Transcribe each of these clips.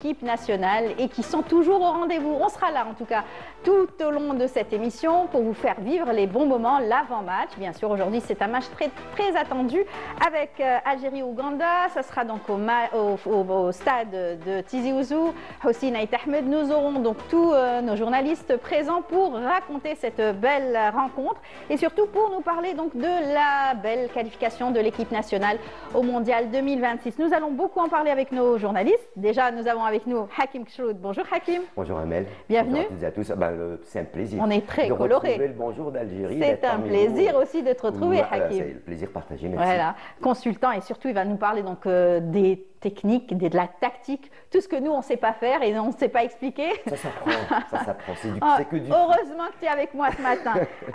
Équipe nationale et qui sont toujours au rendez-vous. On sera là en tout cas tout au long de cette émission pour vous faire vivre les bons moments, l'avant-match. Bien sûr, aujourd'hui c'est un match très attendu avec Algérie-Ouganda. Ça sera donc au stade de Tizi Ouzou. Hossein Ait Ahmed. Nous aurons donc tous nos journalistes présents pour raconter cette belle rencontre et surtout pour nous parler donc de la belle qualification de l'équipe nationale au Mondial 2026. Nous allons beaucoup en parler avec nos journalistes. Déjà, nous avons avec nous Hakim Kshroud. Bonjour Hakim. Bonjour Amel. Bienvenue. Bonjour à tous. C'est un plaisir. On est très de coloré. Le bonjour d'Algérie. C'est un plaisir aussi de te retrouver, Hakim. C'est le plaisir partagé. Merci. Voilà, consultant et surtout il va nous parler donc des techniques, de la tactique, tout ce que nous on ne sait pas faire et on ne sait pas expliquer. Ça s'apprend, ça s'apprend. C'est que du. Heureusement que tu es avec moi ce matin.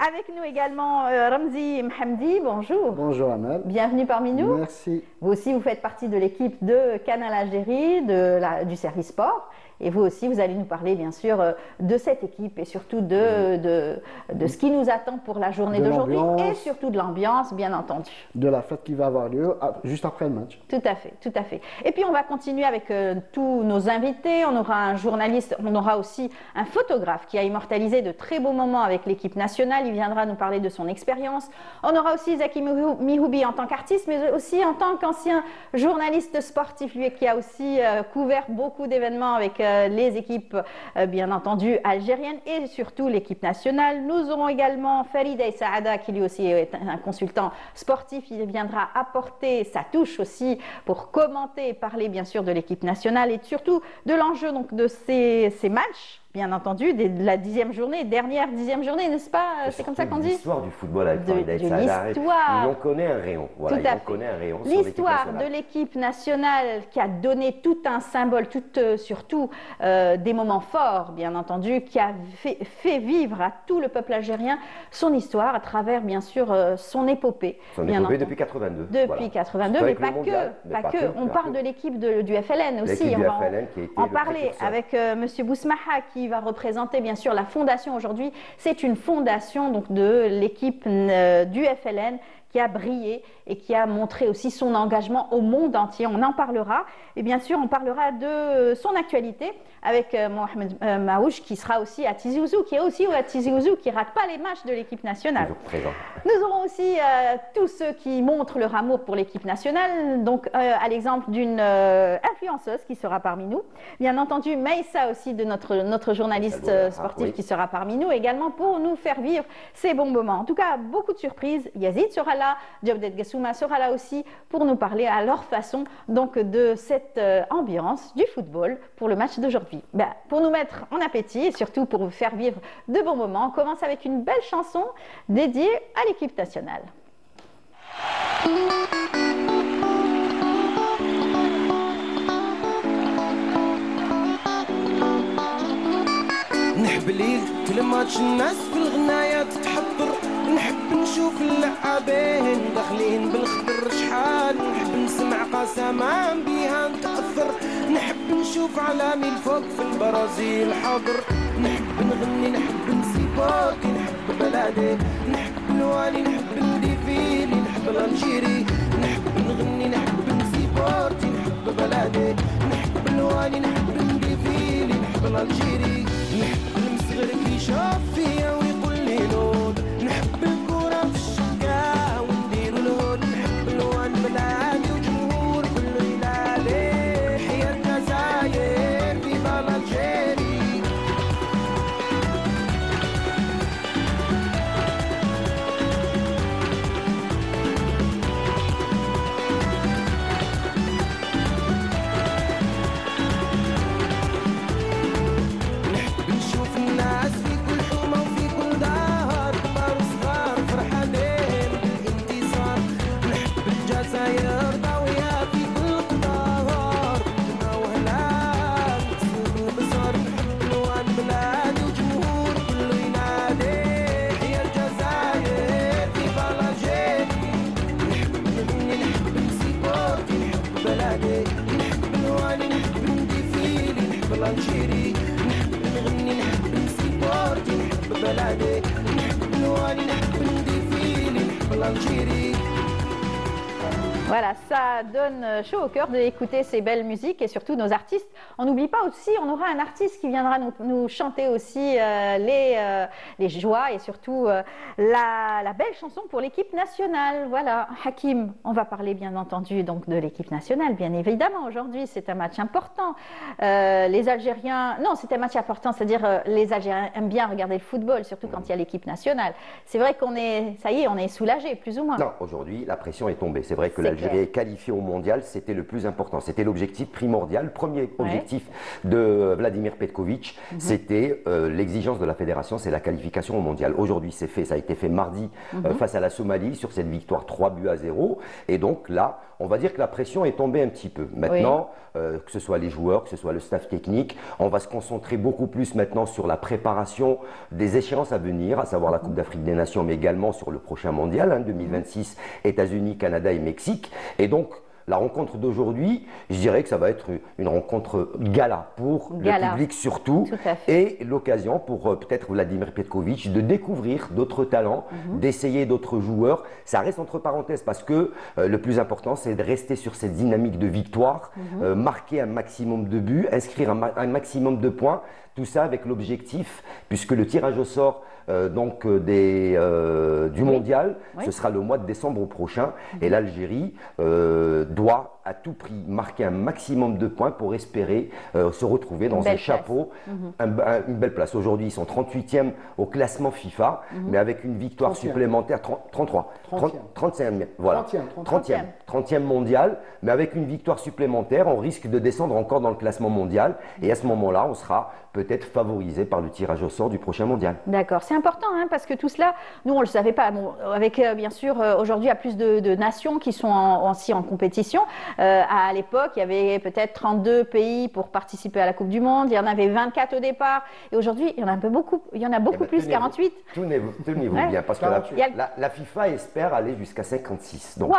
Avec nous également Ramzi Mhamdi. Bonjour. Bonjour Amel. Bienvenue parmi nous. Merci. Vous aussi vous faites partie de l'équipe de Canal Algérie, du service sport. Et vous aussi, vous allez nous parler bien sûr de cette équipe et surtout de ce qui nous attend pour la journée d'aujourd'hui et surtout de l'ambiance, bien entendu. De la fête qui va avoir lieu juste après le match. Tout à fait, tout à fait. Et puis on va continuer avec tous nos invités. On aura un journaliste, on aura aussi un photographe qui a immortalisé de très beaux moments avec l'équipe nationale. Il viendra nous parler de son expérience. On aura aussi Zaki Mihoubi en tant qu'artiste, mais aussi en tant qu'ancien journaliste sportif, lui qui a aussi couvert beaucoup d'événements avec les équipes bien entendu algériennes et surtout l'équipe nationale. Nous aurons également Farid Saada qui lui aussi est un consultant sportif. Il viendra apporter sa touche aussi pour commenter et parler bien sûr de l'équipe nationale et surtout de l'enjeu donc de ces matchs. Bien entendu, de la 10e journée, dernière 10e journée, n'est-ce pas? C'est comme ça qu'on dit? L'histoire du football avec de l'histoire. On connaît un rayon. Voilà, tout à fait. L'histoire de l'équipe nationale qui a donné tout un symbole, surtout des moments forts, bien entendu, qui a fait vivre à tout le peuple algérien son histoire à travers, bien sûr, son épopée. Son épopée depuis 82. Depuis 82, mais pas que. On parle de l'équipe du FLN aussi. On va en parler avec M. Bousmaha qui va représenter bien sûr la fondation aujourd'hui. C'est une fondation donc de l'équipe du FLN qui a brillé et qui a montré aussi son engagement au monde entier. On en parlera et bien sûr on parlera de son actualité avec Mohamed Maouch qui sera aussi à Tizi Ouzou, qui est aussi à Tizi Ouzou, qui ne rate pas les matchs de l'équipe nationale. Nous aurons aussi tous ceux qui montrent leur amour pour l'équipe nationale, donc à l'exemple d'une influenceuse qui sera parmi nous. Bien entendu, Maïssa aussi de notre journaliste sportif qui sera parmi nous également pour nous faire vivre ces bons moments. En tout cas, beaucoup de surprises. Yazid sera là, Jawdet Gassouma sera là aussi pour nous parler à leur façon donc de cette ambiance du football pour le match d'aujourd'hui. Pour nous mettre en appétit et surtout pour vous faire vivre de bons moments, on commence avec une belle chanson dédiée à l'équipe nationale. نحب ليل كل ماتش الناس في الغناية تتحضر نحب نشوف اللاعبين داخلين بالخضر شحال نحب نسمع قسما بيها نتأثر نحب نشوف علامي الفوق في البرازيل حاضر نحب نغني نحب نسيبوتي نحب بلادي نحب الوالي نحب نديفيلي نحب الانجيري نحب نغني نحب نسيبوتي نحب بلادي نحب الوالي نحب نديفيلي نحب الانجيري نحب المصغر اللي يشوف فيا ويقول لي نوض نحب الكورة في الشقة وندير الهود نحب الوان بلادي وجمهور كله ينادي حيا الجزائر فيفا الجيري الجيري نحب نغني نحب نسيبورتي نحب بلادي نحب الوالي نحب نديفيلي نحب الجيري Voilà, ça donne chaud au cœur d'écouter ces belles musiques et surtout nos artistes. On n'oublie pas aussi, on aura un artiste qui viendra nous chanter aussi les joies et surtout la belle chanson pour l'équipe nationale. Voilà, Hakim, on va parler bien entendu donc de l'équipe nationale, bien évidemment. Aujourd'hui, c'est un match important. Les Algériens, non, c'est un match important, c'est-à-dire les Algériens aiment bien regarder le football, surtout quand il y a l'équipe nationale. C'est vrai qu'on est, ça y est, on est soulagé, plus ou moins. Non, aujourd'hui, la pression est tombée. C'est vrai que l'Algérie est qualifiée au mondial, c'était le plus important. C'était l'objectif primordial. Le premier objectif de Vladimir Petkovic, c'était l'exigence de la fédération, c'est la qualification au mondial. Aujourd'hui, c'est fait. Ça a été fait mardi face à la Somalie sur cette victoire 3-0. Et donc là, on va dire que la pression est tombée un petit peu. Maintenant, que ce soit les joueurs, que ce soit le staff technique, on va se concentrer beaucoup plus maintenant sur la préparation des échéances à venir, à savoir la Coupe d'Afrique des Nations, mais également sur le prochain mondial, 2026, États-Unis, Canada et Mexique. Et donc, la rencontre d'aujourd'hui, je dirais que ça va être une rencontre gala pour le public surtout, et l'occasion pour peut-être Vladimir Petkovic de découvrir d'autres talents, d'essayer d'autres joueurs. Ça reste entre parenthèses parce que le plus important, c'est de rester sur cette dynamique de victoire, marquer un maximum de buts, inscrire un maximum de points. Tout ça avec l'objectif, puisque le tirage au sort du mondial, ce sera le mois de décembre prochain. Et l'Algérie doit à tout prix marquer un maximum de points pour espérer se retrouver dans un chapeau, une belle place. Aujourd'hui, ils sont 38e au classement FIFA, mais avec une victoire supplémentaire, 30e, voilà, 30e mondial, mais avec une victoire supplémentaire, on risque de descendre encore dans le classement mondial. Et à ce moment-là, on sera peut-être favorisé par le tirage au sort du prochain mondial. D'accord, c'est important parce que tout cela, nous on ne le savait pas. Bon, avec bien sûr aujourd'hui il y a plus de nations qui sont aussi en compétition. À l'époque, il y avait peut-être 32 pays pour participer à la Coupe du Monde. Il y en avait 24 au départ. Et aujourd'hui, il y en a beaucoup plus, 48. Tenez-vous bien, parce que la FIFA espère aller jusqu'à 56. Donc,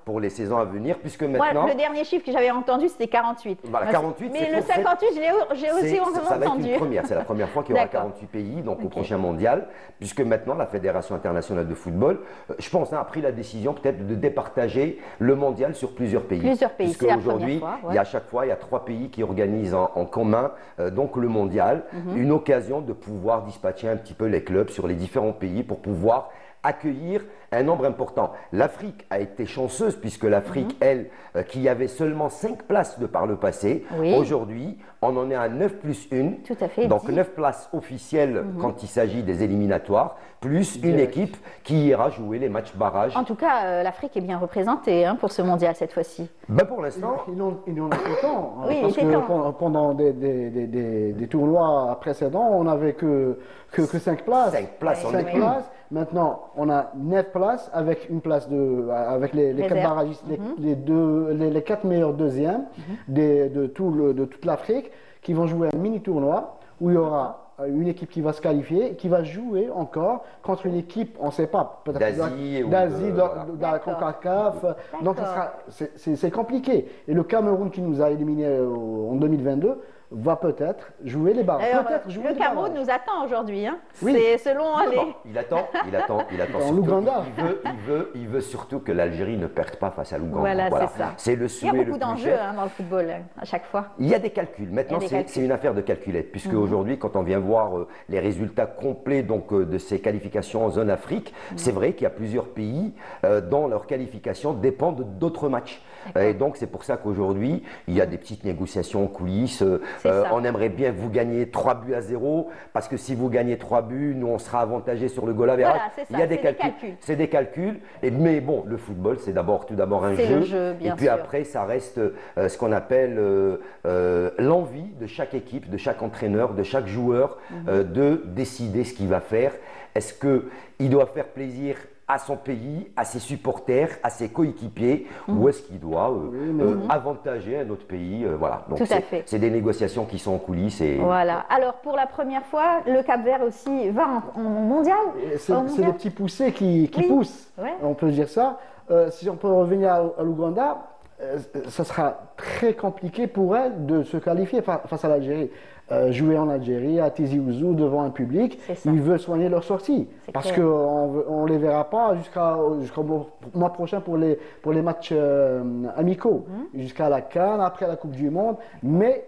pour les saisons à venir, puisque maintenant... Moi, le dernier chiffre que j'avais entendu, c'était 48. Voilà, 48, mais le 58, j'ai aussi entendu. Ça va être une première. C'est la première fois qu'il y aura 48 pays donc au prochain mondial, puisque maintenant la Fédération internationale de football, je pense, a pris la décision peut-être de départager le mondial sur plusieurs pays. Puisque aujourd'hui, à chaque fois, il y a 3 pays qui organisent en commun donc le mondial, une occasion de pouvoir dispatcher un petit peu les clubs sur les différents pays pour pouvoir accueillir un nombre important. L'Afrique a été chanceuse puisque l'Afrique, elle, qui avait seulement 5 places de par le passé, aujourd'hui, on en est à 9 plus 1. Tout à fait. Donc 9 places officielles quand il s'agit des éliminatoires, plus une équipe qui ira jouer les matchs barrages. En tout cas, l'Afrique est bien représentée pour ce mondial cette fois-ci. Ben pour l'instant, ils n'ont pas temps. Parce que pendant des tournois précédents, on n'avait que 5 places. 5 places, 5 places. Maintenant, on a 9 places avec une place avec les 4 barragistes, les 4 meilleurs deuxièmes de toute l'Afrique qui vont jouer un mini-tournoi où il y aura une équipe qui va se qualifier, qui va jouer encore contre une équipe, on ne sait pas, peut-être d'Asie, de la CONCACAF. Donc c'est compliqué. Et le Cameroun qui nous a éliminés en 2022 va peut-être jouer les barrages. Le Cameroun nous attend aujourd'hui. Oui. C'est selon il attend. Il veut surtout que l'Algérie ne perde pas face à l'Ouganda. Voilà. C'est ça. C'est le souhait. Il y a beaucoup d'enjeux dans le football à chaque fois. Il y a des calculs. Maintenant, c'est une affaire de calculette, puisque aujourd'hui, quand on vient voir les résultats complets de ces qualifications en zone Afrique, c'est vrai qu'il y a plusieurs pays dont leur qualification dépendent d'autres matchs. Et donc, c'est pour ça qu'aujourd'hui, il y a des petites négociations en coulisses. On aimerait bien vous gagner 3-0, parce que si vous gagnez 3 buts, nous, on sera avantagés sur le goal average. Il y a des calculs. C'est des calculs. Mais bon, le football, c'est tout d'abord un jeu. Et puis après, ça reste ce qu'on appelle l'envie de chaque équipe, de chaque entraîneur, de chaque joueur de décider ce qu'il va faire. Est-ce qu'il doit faire plaisir à son pays, à ses supporters, à ses coéquipiers, ou est-ce qu'il doit avantager un autre pays, voilà. Donc c'est des négociations qui sont en coulisses. Voilà. Alors pour la première fois, le Cap-Vert aussi va en mondial. C'est les petits poussés qui poussent, on peut dire ça. Si on peut revenir à l'Ouganda, ça sera très compliqué pour elle de se qualifier face à l'Algérie. jouer en Algérie, à Tizi Ouzou, devant un public. Ils veulent soigner leur sortie. Parce qu'on ne les verra pas jusqu'au mois prochain pour les matchs amicaux. Jusqu'à la CAN, après la Coupe du Monde. Mais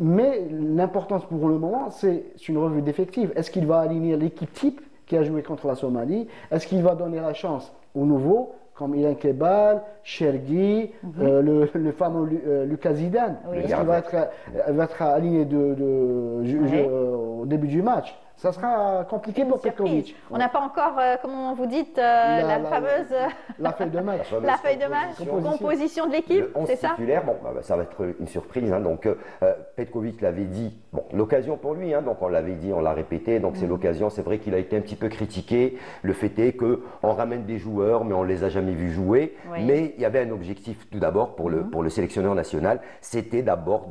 mais l'importance pour le moment, c'est une revue d'effectifs. Est-ce qu'il va aligner l'équipe type qui a joué contre la Somalie? Est-ce qu'il va donner la chance aux nouveaux, comme Ilan Kebal, Chergui, le fameux Lucas Zidane? Est-ce qu'il va être aligné au début du match? Ça sera compliqué pour Petkovic. On n'a pas encore, comment vous dites, la fameuse la feuille de match. La feuille de match, composition de l'équipe, c'est ça? Titulaire, bon, ça va être une surprise. Hein, donc, Petkovic l'avait dit, bon, l'occasion pour lui, hein, donc on l'avait dit, on l'a répété, donc c'est l'occasion. C'est vrai qu'il a été un petit peu critiqué. Le fait est qu'on ramène des joueurs, mais on ne les a jamais vus jouer. Mais il y avait un objectif, tout d'abord, pour le sélectionneur national, c'était d'abord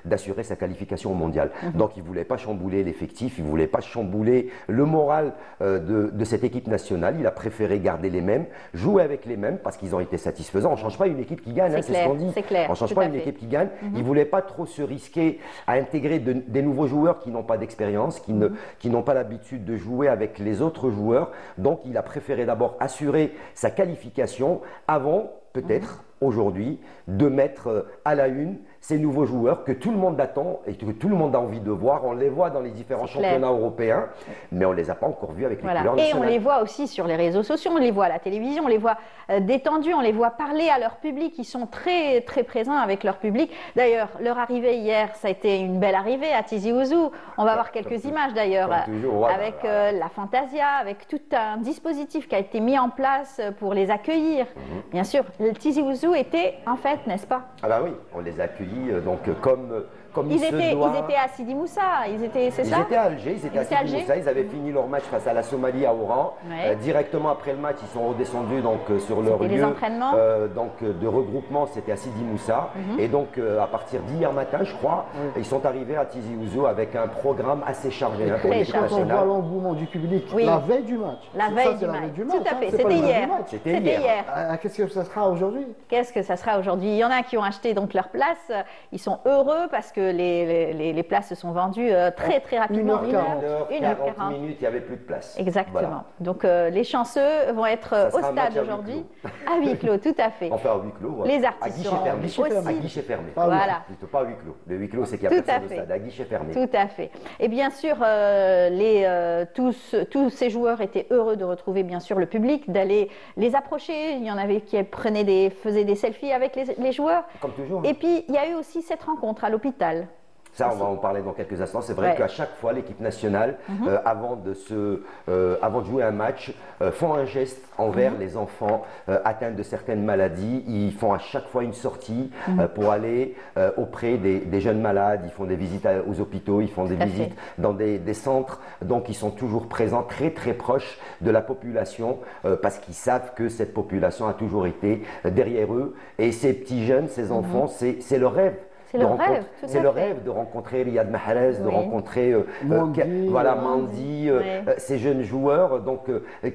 d'assurer sa qualification au mondial. Donc, il ne voulait pas chambouler l'effectif, il ne voulait pas chambouler le moral de cette équipe nationale. Il a préféré garder les mêmes, jouer avec les mêmes parce qu'ils ont été satisfaisants. On ne change pas une équipe qui gagne, c'est ce qu'on dit. On ne change pas une équipe qui gagne. Il ne voulait pas trop se risquer à intégrer des nouveaux joueurs qui n'ont pas d'expérience, qui n'ont pas l'habitude de jouer avec les autres joueurs. Donc il a préféré d'abord assurer sa qualification avant, peut-être, aujourd'hui, de mettre à la une ces nouveaux joueurs que tout le monde attend et que tout le monde a envie de voir. On les voit dans les différents championnats européens, mais on ne les a pas encore vus avec les couleurs nationales. Et on les voit aussi sur les réseaux sociaux, on les voit à la télévision, on les voit détendus, on les voit parler à leur public. Ils sont très, très présents avec leur public. D'ailleurs, leur arrivée hier, ça a été une belle arrivée à Tizi Ouzou. On va voir quelques images d'ailleurs, avec la Fantasia, avec tout un dispositif qui a été mis en place pour les accueillir. Bien sûr, le Tizi Ouzou était en fait, n'est-ce pas? Ah bah oui, on les a accueillis donc comme ils étaient à Sidi Moussa, c'est ça? Ils étaient à Alger, ils étaient à Sidi Moussa, ils avaient fini leur match face à la Somalie à Oran. Directement après le match, ils sont redescendus donc, sur leur lieu de regroupement, c'était à Sidi Moussa. Et donc à partir d'hier matin, je crois, ils sont arrivés à Tizi Ouzou avec un programme assez chargé. Quand on voit l'engouement du public la veille du match. La veille du match, tout à fait, c'était hier. C'était hier. Qu'est-ce que ça sera aujourd'hui? Qu'est-ce que ça sera aujourd'hui? Il y en a qui ont acheté donc leur place, ils sont heureux parce que les places se sont vendues très très rapidement. 1h40 minutes, il n'y avait plus de place. Exactement. Voilà. Donc les chanceux vont être au stade aujourd'hui, à huis clos, tout à fait. Enfin, à huis clos. Voilà. Les artistes à guichet fermé. Voilà. Plutôt pas à huis clos. Le huis clos, c'est qu'il n'y a personne au stade, à guichet fermé. Tout à fait. Et bien sûr, tous ces joueurs étaient heureux de retrouver bien sûr le public, d'aller les approcher. Il y en avait qui faisaient des selfies avec les joueurs. Comme toujours. Et puis, il y a eu aussi cette rencontre à l'hôpital. Ça, on va en parler dans quelques instants. C'est vrai qu'à chaque fois, l'équipe nationale, avant de jouer un match, font un geste envers les enfants atteints de certaines maladies. Ils font à chaque fois une sortie pour aller auprès des jeunes malades. Ils font des visites aux hôpitaux, ils font des visites dans des centres. Donc, ils sont toujours présents, très très proches de la population parce qu'ils savent que cette population a toujours été derrière eux. Et ces petits jeunes, ces enfants, c'est leur rêve. C'est le rêve de rencontrer Riyad Mahrez, de rencontrer Mandi, ces jeunes joueurs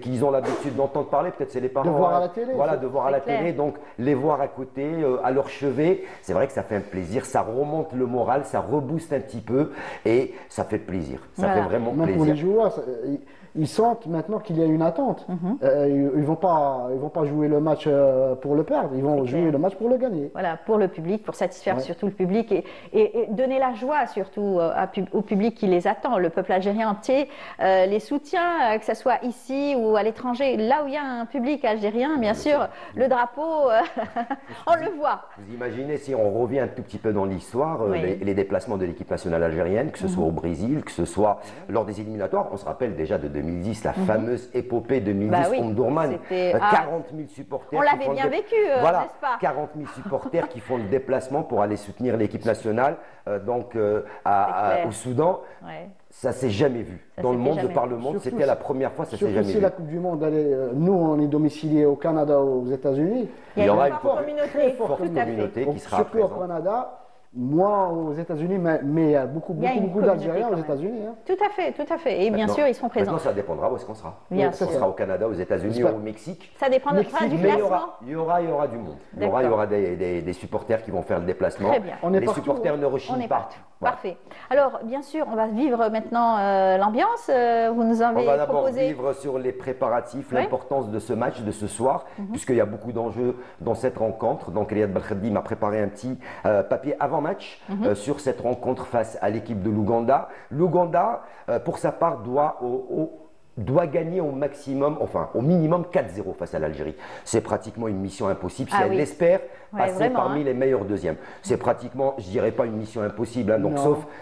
qu'ils ont l'habitude d'entendre parler, peut-être c'est les parents. De voir à la télé. Voilà, de voir à la télé, donc les voir à côté, à leur chevet, c'est vrai que ça fait un plaisir, ça remonte le moral, ça rebooste un petit peu et ça fait plaisir, ça fait vraiment plaisir. Pour les joueurs, ils sentent maintenant qu'il y a une attente. Ils vont pas jouer le match pour le perdre, ils vont jouer le match pour le gagner. Voilà, pour le public, pour satisfaire surtout le public et donner la joie surtout au public qui les attend, le peuple algérien entier, les soutient, que ce soit ici ou à l'étranger. Là où il y a un public algérien, bien sûr, le drapeau, on le voit. Vous imaginez si on revient un tout petit peu dans l'histoire, les déplacements de l'équipe nationale algérienne, que ce soit au Brésil, que ce soit lors des éliminatoires, on se rappelle déjà de 2010, la fameuse épopée 2010 Omdurman, 40 000 supporters. On l'avait bien vécu, n'est-ce pas? 40 000 supporters qui font le déplacement pour aller soutenir l'équipe nationale au Soudan. Ça s'est jamais vu. Dans le monde, par le monde, c'était la première fois, ça s'est jamais vu. Si la Coupe du Monde, nous, on est domiciliés au Canada, aux États-Unis. Il y aura une forte communauté qui sera surtout présente. au Canada. moins aux États-Unis, mais il y a beaucoup d'Algériens aux États-Unis. Hein. Tout à fait, tout à fait. Et bien sûr, ils seront présents. Maintenant, ça dépendra où est-ce qu'on sera. Bien sûr. On sera au Canada, aux États-Unis ou au Mexique. Ça dépendra du placement. Il y aura du monde. Il y aura des supporters qui vont faire le déplacement. Très bien. Les supporters ne rechignent pas. Voilà. Parfait. Alors, bien sûr, on va vivre maintenant l'ambiance. Vous nous avez proposé... On va d'abord vivre sur les préparatifs, l'importance de ce match, de ce soir, puisqu'il y a beaucoup d'enjeux dans cette rencontre. Donc, Riyad Belkhadi m'a préparé un petit papier avant-match sur cette rencontre face à l'équipe de l'Ouganda. L'Ouganda, pour sa part, doit gagner au maximum, enfin au minimum 4-0 face à l'Algérie. C'est pratiquement une mission impossible si elle espère passer parmi les meilleurs deuxièmes. C'est pratiquement, je dirais pas une mission impossible, hein, donc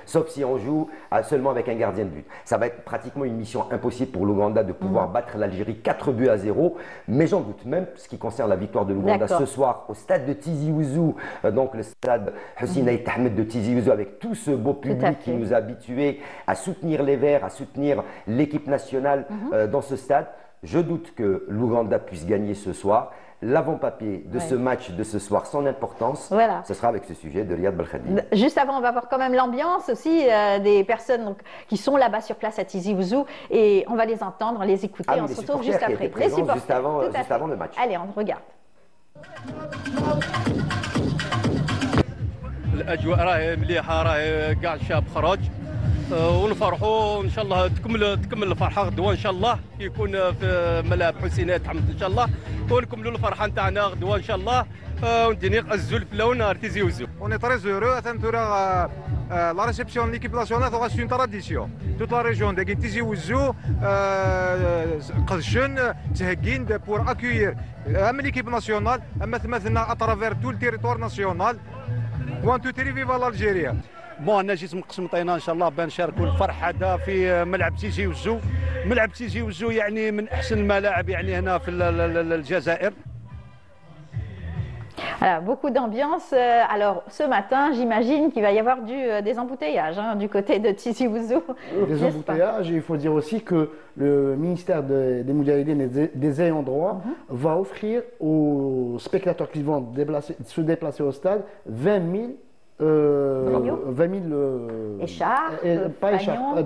sauf si on joue seulement avec un gardien de but. Ça va être pratiquement une mission impossible pour l'Ouganda de pouvoir battre l'Algérie 4-0, mais j'en doute. Même ce qui concerne la victoire de l'Ouganda ce soir au stade de Tizi Ouzou, donc le stade Hussein Aït Ahmed de Tizi Ouzou, avec tout ce beau public qui nous a habitués à soutenir les Verts, à soutenir l'équipe nationale dans ce stade. Je doute que l'Ouganda puisse gagner ce soir. L'avant-papier de ce match de ce soir, son importance, ce sera avec ce sujet de Riyad Belkhadi. Juste avant, on va voir quand même l'ambiance aussi des personnes qui sont là-bas sur place à Tizi Ouzou et on va les entendre, les écouter. On se retrouve juste après. Les supporters juste avant le match. Allez, on regarde. الاجواء راهي مليحه راهي كاع الشعب خرج ونفرحوا ان شاء الله تكمل الفرحه غدوه ان شاء الله يكون في ملاعب حسين أيت أحمد ان شاء الله ونكملوا الفرحه نتاعنا غدوه ان شاء الله ونديني الزول في لون Tizi Ouzou. On est très heureux à la réception de l'équipe nationale c'est une tradition. Toute la région de Tizi Ouzou قدشن تهكين pour accueillir l'équipe nationale مثلنا à travers tout le territoire national. Want to viva l'Algérie. بون انا جيت من قسنطينه ان شاء الله بان نشاركوا الفرح هذا في ملعب تيزي وزو. ملعب تيزي وزو يعني من احسن الملاعب يعني هنا في الجزائر. Voilà, beaucoup d'ambiance. Alors, ce matin, j'imagine qu'il va y avoir des embouteillages du côté de Tizi Ouzou. Des embouteillages, et il faut dire aussi que le ministère des Moudjahidines et des ayants droit va offrir aux spectateurs qui vont se déplacer au stade 20 000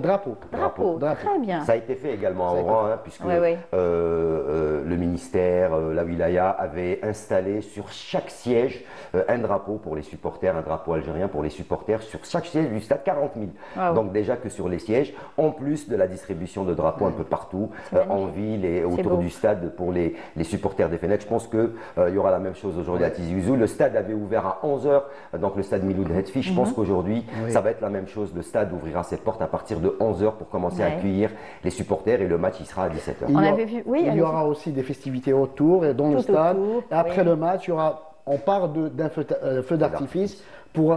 drapeaux. Très bien. Ça a été fait également à Oran, puisque le ministère, la wilaya avait installé sur chaque siège un drapeau pour les supporters, un drapeau algérien pour les supporters sur chaque siège du stade, 40 000. Donc déjà que sur les sièges, en plus de la distribution de drapeaux un peu partout, en ville et autour du stade pour les supporters des Fenech. Je pense qu'il y aura la même chose aujourd'hui à Tizi Ouzou. Le stade avait ouvert à 11 h, donc le stade Miloud Hetfi. Je pense qu'aujourd'hui, ça va être la même chose. Le stade ouvrira ses portes à partir de 11 h pour commencer à accueillir les supporters et le match il sera à 17 h. Il y aura aussi des festivités autour et dans le stade. Et après le match, on part d'un feu d'artifice pour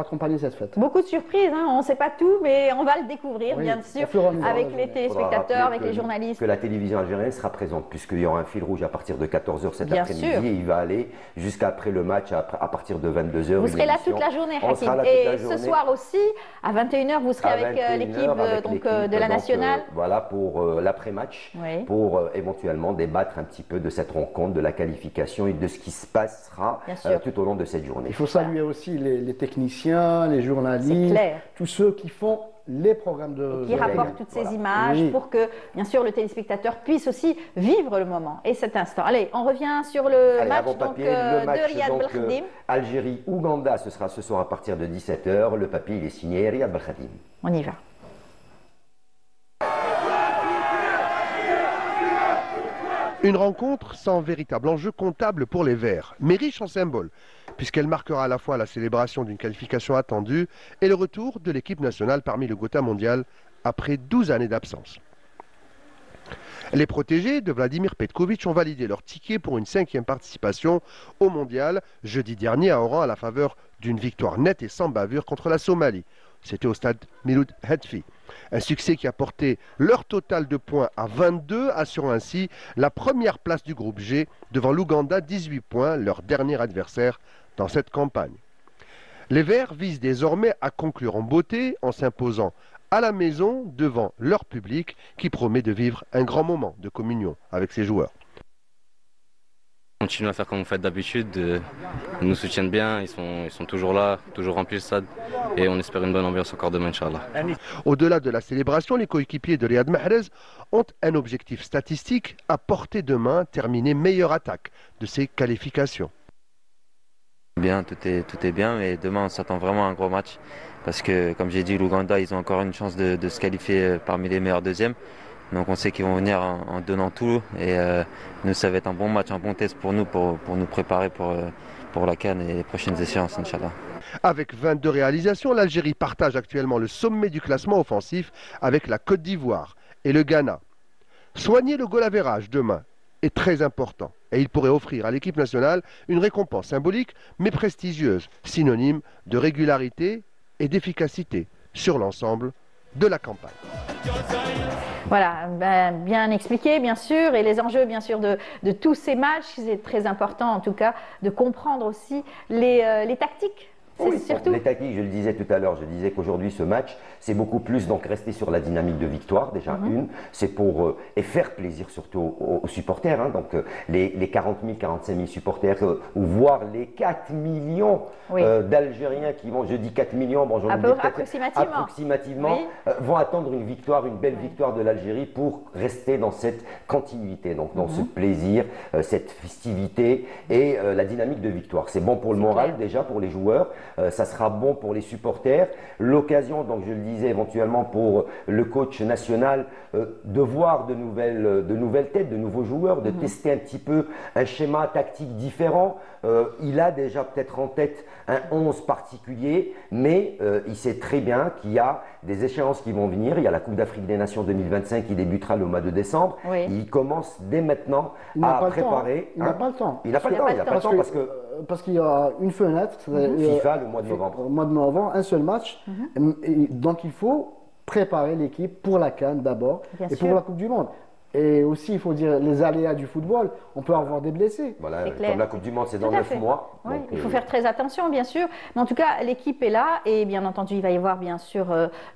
accompagner cette fête. Beaucoup de surprises, on ne sait pas tout, mais on va le découvrir, bien sûr, avec les téléspectateurs, avec les journalistes. Que la télévision algérienne sera présente, puisqu'il y aura un fil rouge à partir de 14 h cet après-midi, et il va aller jusqu'après le match, à partir de 22 h. Vous serez là toute la journée, Hakim. Et ce soir aussi, à 21 h, vous serez avec l'équipe de la nationale. Voilà, pour l'après-match, pour éventuellement débattre un petit peu de cette rencontre, de la qualification et de ce qui se passera tout au long de cette journée. Il faut saluer aussi les techniciens, les journalistes, tous ceux qui font les programmes qui rapportent toutes ces images pour que, bien sûr, le téléspectateur puisse aussi vivre le moment et cet instant. Allez, on revient sur le match de Riyad Belkhadi. Algérie-Ouganda, ce sera ce soir à partir de 17 h. Le papier, il est signé Riyad Belkhadi. On y va. Une rencontre sans véritable enjeu comptable pour les Verts, mais riche en symboles, puisqu'elle marquera à la fois la célébration d'une qualification attendue et le retour de l'équipe nationale parmi le Gotha mondial après 12 années d'absence. Les protégés de Vladimir Petkovic ont validé leur ticket pour une 5e participation au mondial jeudi dernier à Oran à la faveur d'une victoire nette et sans bavure contre la Somalie. C'était au stade Miloud Hetfi. Un succès qui a porté leur total de points à 22, assurant ainsi la première place du groupe G devant l'Ouganda, 18 points, leur dernier adversaire dans cette campagne. Les Verts visent désormais à conclure en beauté en s'imposant à la maison devant leur public qui promet de vivre un grand moment de communion avec ses joueurs. continuez à faire comme vous faites d'habitude. Ils nous soutiennent bien, ils sont toujours là, toujours remplis le stade. Et on espère une bonne ambiance encore demain, Inch'Allah. Au-delà de la célébration, les coéquipiers de Riyad Mahrez ont un objectif statistique à portée de main, terminer meilleure attaque de ces qualifications. Bien, tout est bien, mais demain on s'attend vraiment à un gros match. Parce que, comme j'ai dit, l'Ouganda, ils ont encore une chance de se qualifier parmi les meilleurs deuxièmes. Donc on sait qu'ils vont venir en donnant tout. Et nous, ça va être un bon match, un bon test pour nous préparer pour la CAN et les prochaines échéances, Inch'Allah. Avec 22 réalisations, l'Algérie partage actuellement le sommet du classement offensif avec la Côte d'Ivoire et le Ghana. Soigner le goal average demain est très important et il pourrait offrir à l'équipe nationale une récompense symbolique mais prestigieuse, synonyme de régularité et d'efficacité sur l'ensemble de la campagne. Voilà, bien expliqué bien sûr, et les enjeux bien sûr de tous ces matchs, c'est très important en tout cas de comprendre aussi les tactiques. Oui, surtout les tactiques, je le disais tout à l'heure, je disais qu'aujourd'hui ce match, c'est beaucoup plus donc rester sur la dynamique de victoire, déjà c'est pour et faire plaisir surtout aux supporters, hein, donc les 40 000, 45 000 supporters, ou voire les 4 millions d'Algériens qui vont, je dis 4 millions, bon, approximativement vont attendre une victoire, une belle victoire de l'Algérie pour rester dans cette continuité, donc dans ce plaisir, cette festivité et la dynamique de victoire. C'est bon pour le moral déjà, pour les joueurs. Ça sera bon pour les supporters. L'occasion, donc je le disais éventuellement pour le coach national, de voir de nouvelles têtes, de nouveaux joueurs, de tester un petit peu un schéma tactique différent. Il a déjà peut-être en tête un 11 particulier, mais il sait très bien qu'il y a des échéances qui vont venir. Il y a la Coupe d'Afrique des Nations 2025 qui débutera le mois de décembre. Il commence dès maintenant à préparer. Il n'a pas le temps. Il n'a pas le temps parce qu'il y a une fenêtre. FIFA le mois de novembre. Au mois de novembre, un seul match. Donc il faut préparer l'équipe pour la CAN d'abord et pour la Coupe du Monde. Et aussi, il faut dire les aléas du football. On peut avoir des blessés. Voilà, comme la Coupe du Monde, c'est dans 9 mois. Oui, il faut faire très attention, bien sûr. Mais en tout cas, l'équipe est là. Et bien entendu, il va y avoir bien sûr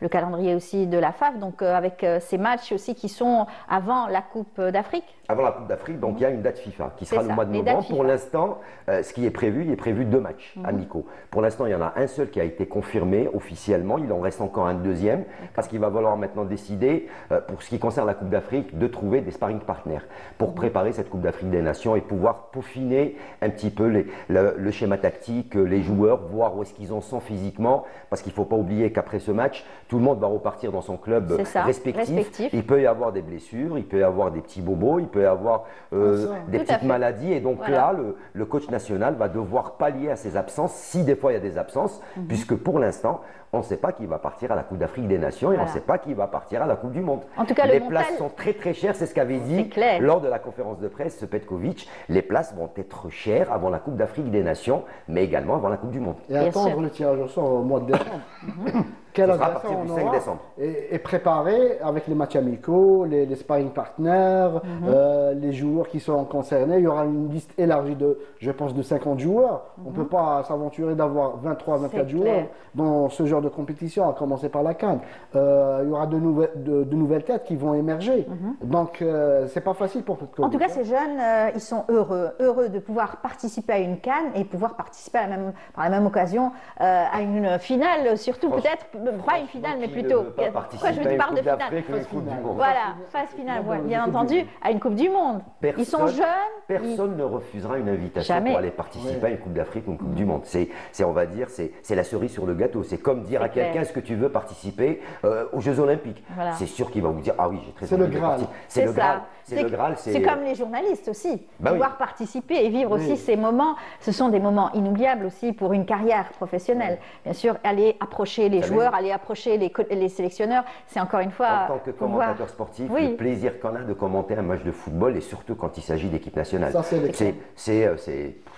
le calendrier aussi de la FAF. Donc avec ces matchs aussi qui sont avant la Coupe d'Afrique. Avant la Coupe d'Afrique, donc il y a une date FIFA qui sera le mois de novembre. Pour l'instant, ce qui est prévu, il est prévu 2 matchs amicaux. Pour l'instant, il y en a un seul qui a été confirmé officiellement. Il en reste encore un deuxième parce qu'il va falloir maintenant décider, pour ce qui concerne la Coupe d'Afrique, de trouver des sparring partners pour préparer cette Coupe d'Afrique des Nations et pouvoir peaufiner un petit peu le schéma tactique, les joueurs, voir où est-ce qu'ils en sont physiquement, parce qu'il ne faut pas oublier qu'après ce match, tout le monde va repartir dans son club respectif. Il peut y avoir des blessures, il peut y avoir des petits bobos, il peut y avoir des petites maladies, et donc là, le coach national va devoir pallier à ces absences, si des fois il y a des absences, puisque pour l'instant, on ne sait pas qui va partir à la Coupe d'Afrique des Nations et on ne sait pas qui va partir à la Coupe du Monde. En tout cas, les places sont très très chères, c'est ce qu'avait dit lors de la conférence de presse Petkovic. Les places vont être chères avant la Coupe d'Afrique des Nations, mais également avant la Coupe du Monde. Et attendre le tirage au sort au mois de décembre. Quel adversaire on aura et préparer avec les matchs amicaux, les sparring partners, les joueurs qui sont concernés. Il y aura une liste élargie je pense, de 50 joueurs. On ne peut pas s'aventurer d'avoir 23, 24 joueurs dans ce genre de compétition, à commencer par la CAN. Il y aura de nouvelles têtes qui vont émerger. Donc, c'est pas facile pour Petkovic. En tout cas, ces jeunes, ils sont heureux de pouvoir participer à une CAN et pouvoir participer par la même occasion à une finale, surtout peut-être. Pas une finale, mais plutôt. Pourquoi je parle de finale? Voilà, phase finale, bien entendu, à une Coupe du Monde. Ils sont jeunes. Personne ne refusera une invitation pour aller participer à une Coupe d'Afrique ou une Coupe du Monde. On va dire, c'est la cerise sur le gâteau. C'est comme dire à quelqu'un, est-ce que tu veux participer aux Jeux Olympiques? C'est sûr qu'il va vous dire, ah oui, j'ai très envie de participer. C'est le Graal. C'est comme les journalistes aussi. Pouvoir participer et vivre aussi ces moments. Ce sont des moments inoubliables aussi pour une carrière professionnelle. Bien sûr, aller approcher les joueurs, aller approcher les sélectionneurs, c'est encore une fois. En tant que commentateur sportif, le plaisir qu'on a de commenter un match de football, et surtout quand il s'agit d'équipe nationale. Je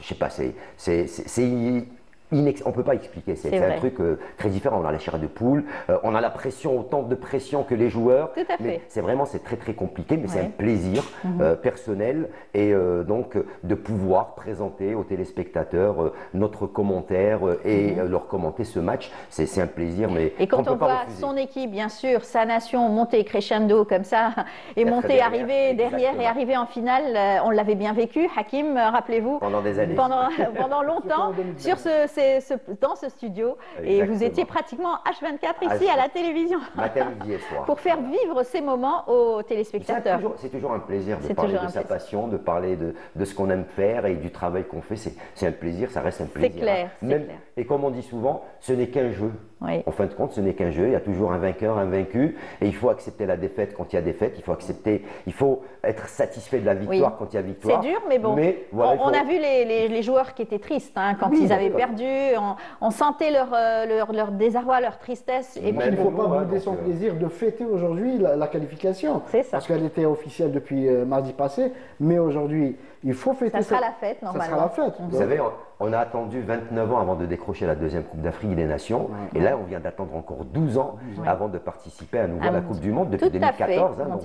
sais pas, c'est on ne peut pas expliquer, c'est un truc très différent. On a la chair de poule, on a la pression, autant de pression que les joueurs. Tout à fait. C'est vraiment, c'est très compliqué, mais c'est un plaisir personnel et donc de pouvoir présenter aux téléspectateurs notre commentaire et leur commenter ce match. C'est un plaisir, mais et quand on voit son équipe, bien sûr, sa nation monter crescendo comme ça et monter, arriver derrière et arriver en finale, on l'avait bien vécu. Hakim, rappelez-vous, pendant des années, pendant longtemps sur dans ce studio. Exactement. Et vous étiez pratiquement H24 ici à la télévision pour faire vivre ces moments aux téléspectateurs. C'est toujours un plaisir de parler de sa passion, de parler de ce qu'on aime faire et du travail qu'on fait. C'est un plaisir, ça reste un plaisir. C'est clair, clair. Et comme on dit souvent, ce n'est qu'un jeu. Oui. En fin de compte, ce n'est qu'un jeu. Il y a toujours un vainqueur, un vaincu. Et il faut accepter la défaite quand il y a défaite. Il faut être satisfait de la victoire quand il y a victoire. C'est dur, mais bon. Voilà, on a vu les joueurs qui étaient tristes quand ils avaient perdu. On sentait leur désarroi, leur tristesse. Et il ne faut pas bouder son plaisir de fêter aujourd'hui la qualification. C'est ça. Parce qu'elle était officielle depuis mardi passé. Mais aujourd'hui, il faut fêter. Ça sera la fête, normalement. Ça sera la fête. Vous savez, on a attendu 29 ans avant de décrocher la deuxième Coupe d'Afrique des Nations. Et là, on vient d'attendre encore 12 ans avant de participer à nouveau à la Coupe du Monde depuis 2014. Donc,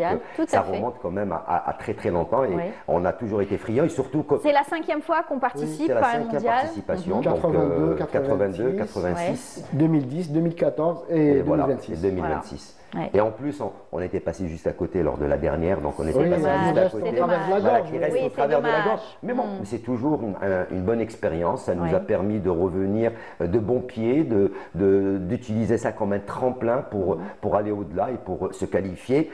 ça remonte quand même à très longtemps. Et on a toujours été friands. Et surtout que c'est la 5e fois qu'on participe à un mondial. Participation. 82, 86, 2010, 2014 et 2026. Et en plus, on était passé juste à côté lors de la dernière, donc on était passé juste à côté. Qui reste au travers de la gorge. Mais bon, c'est toujours une bonne expérience. Ça nous a permis de revenir de bon pied, d'utiliser ça comme un tremplin pour aller au-delà et pour se qualifier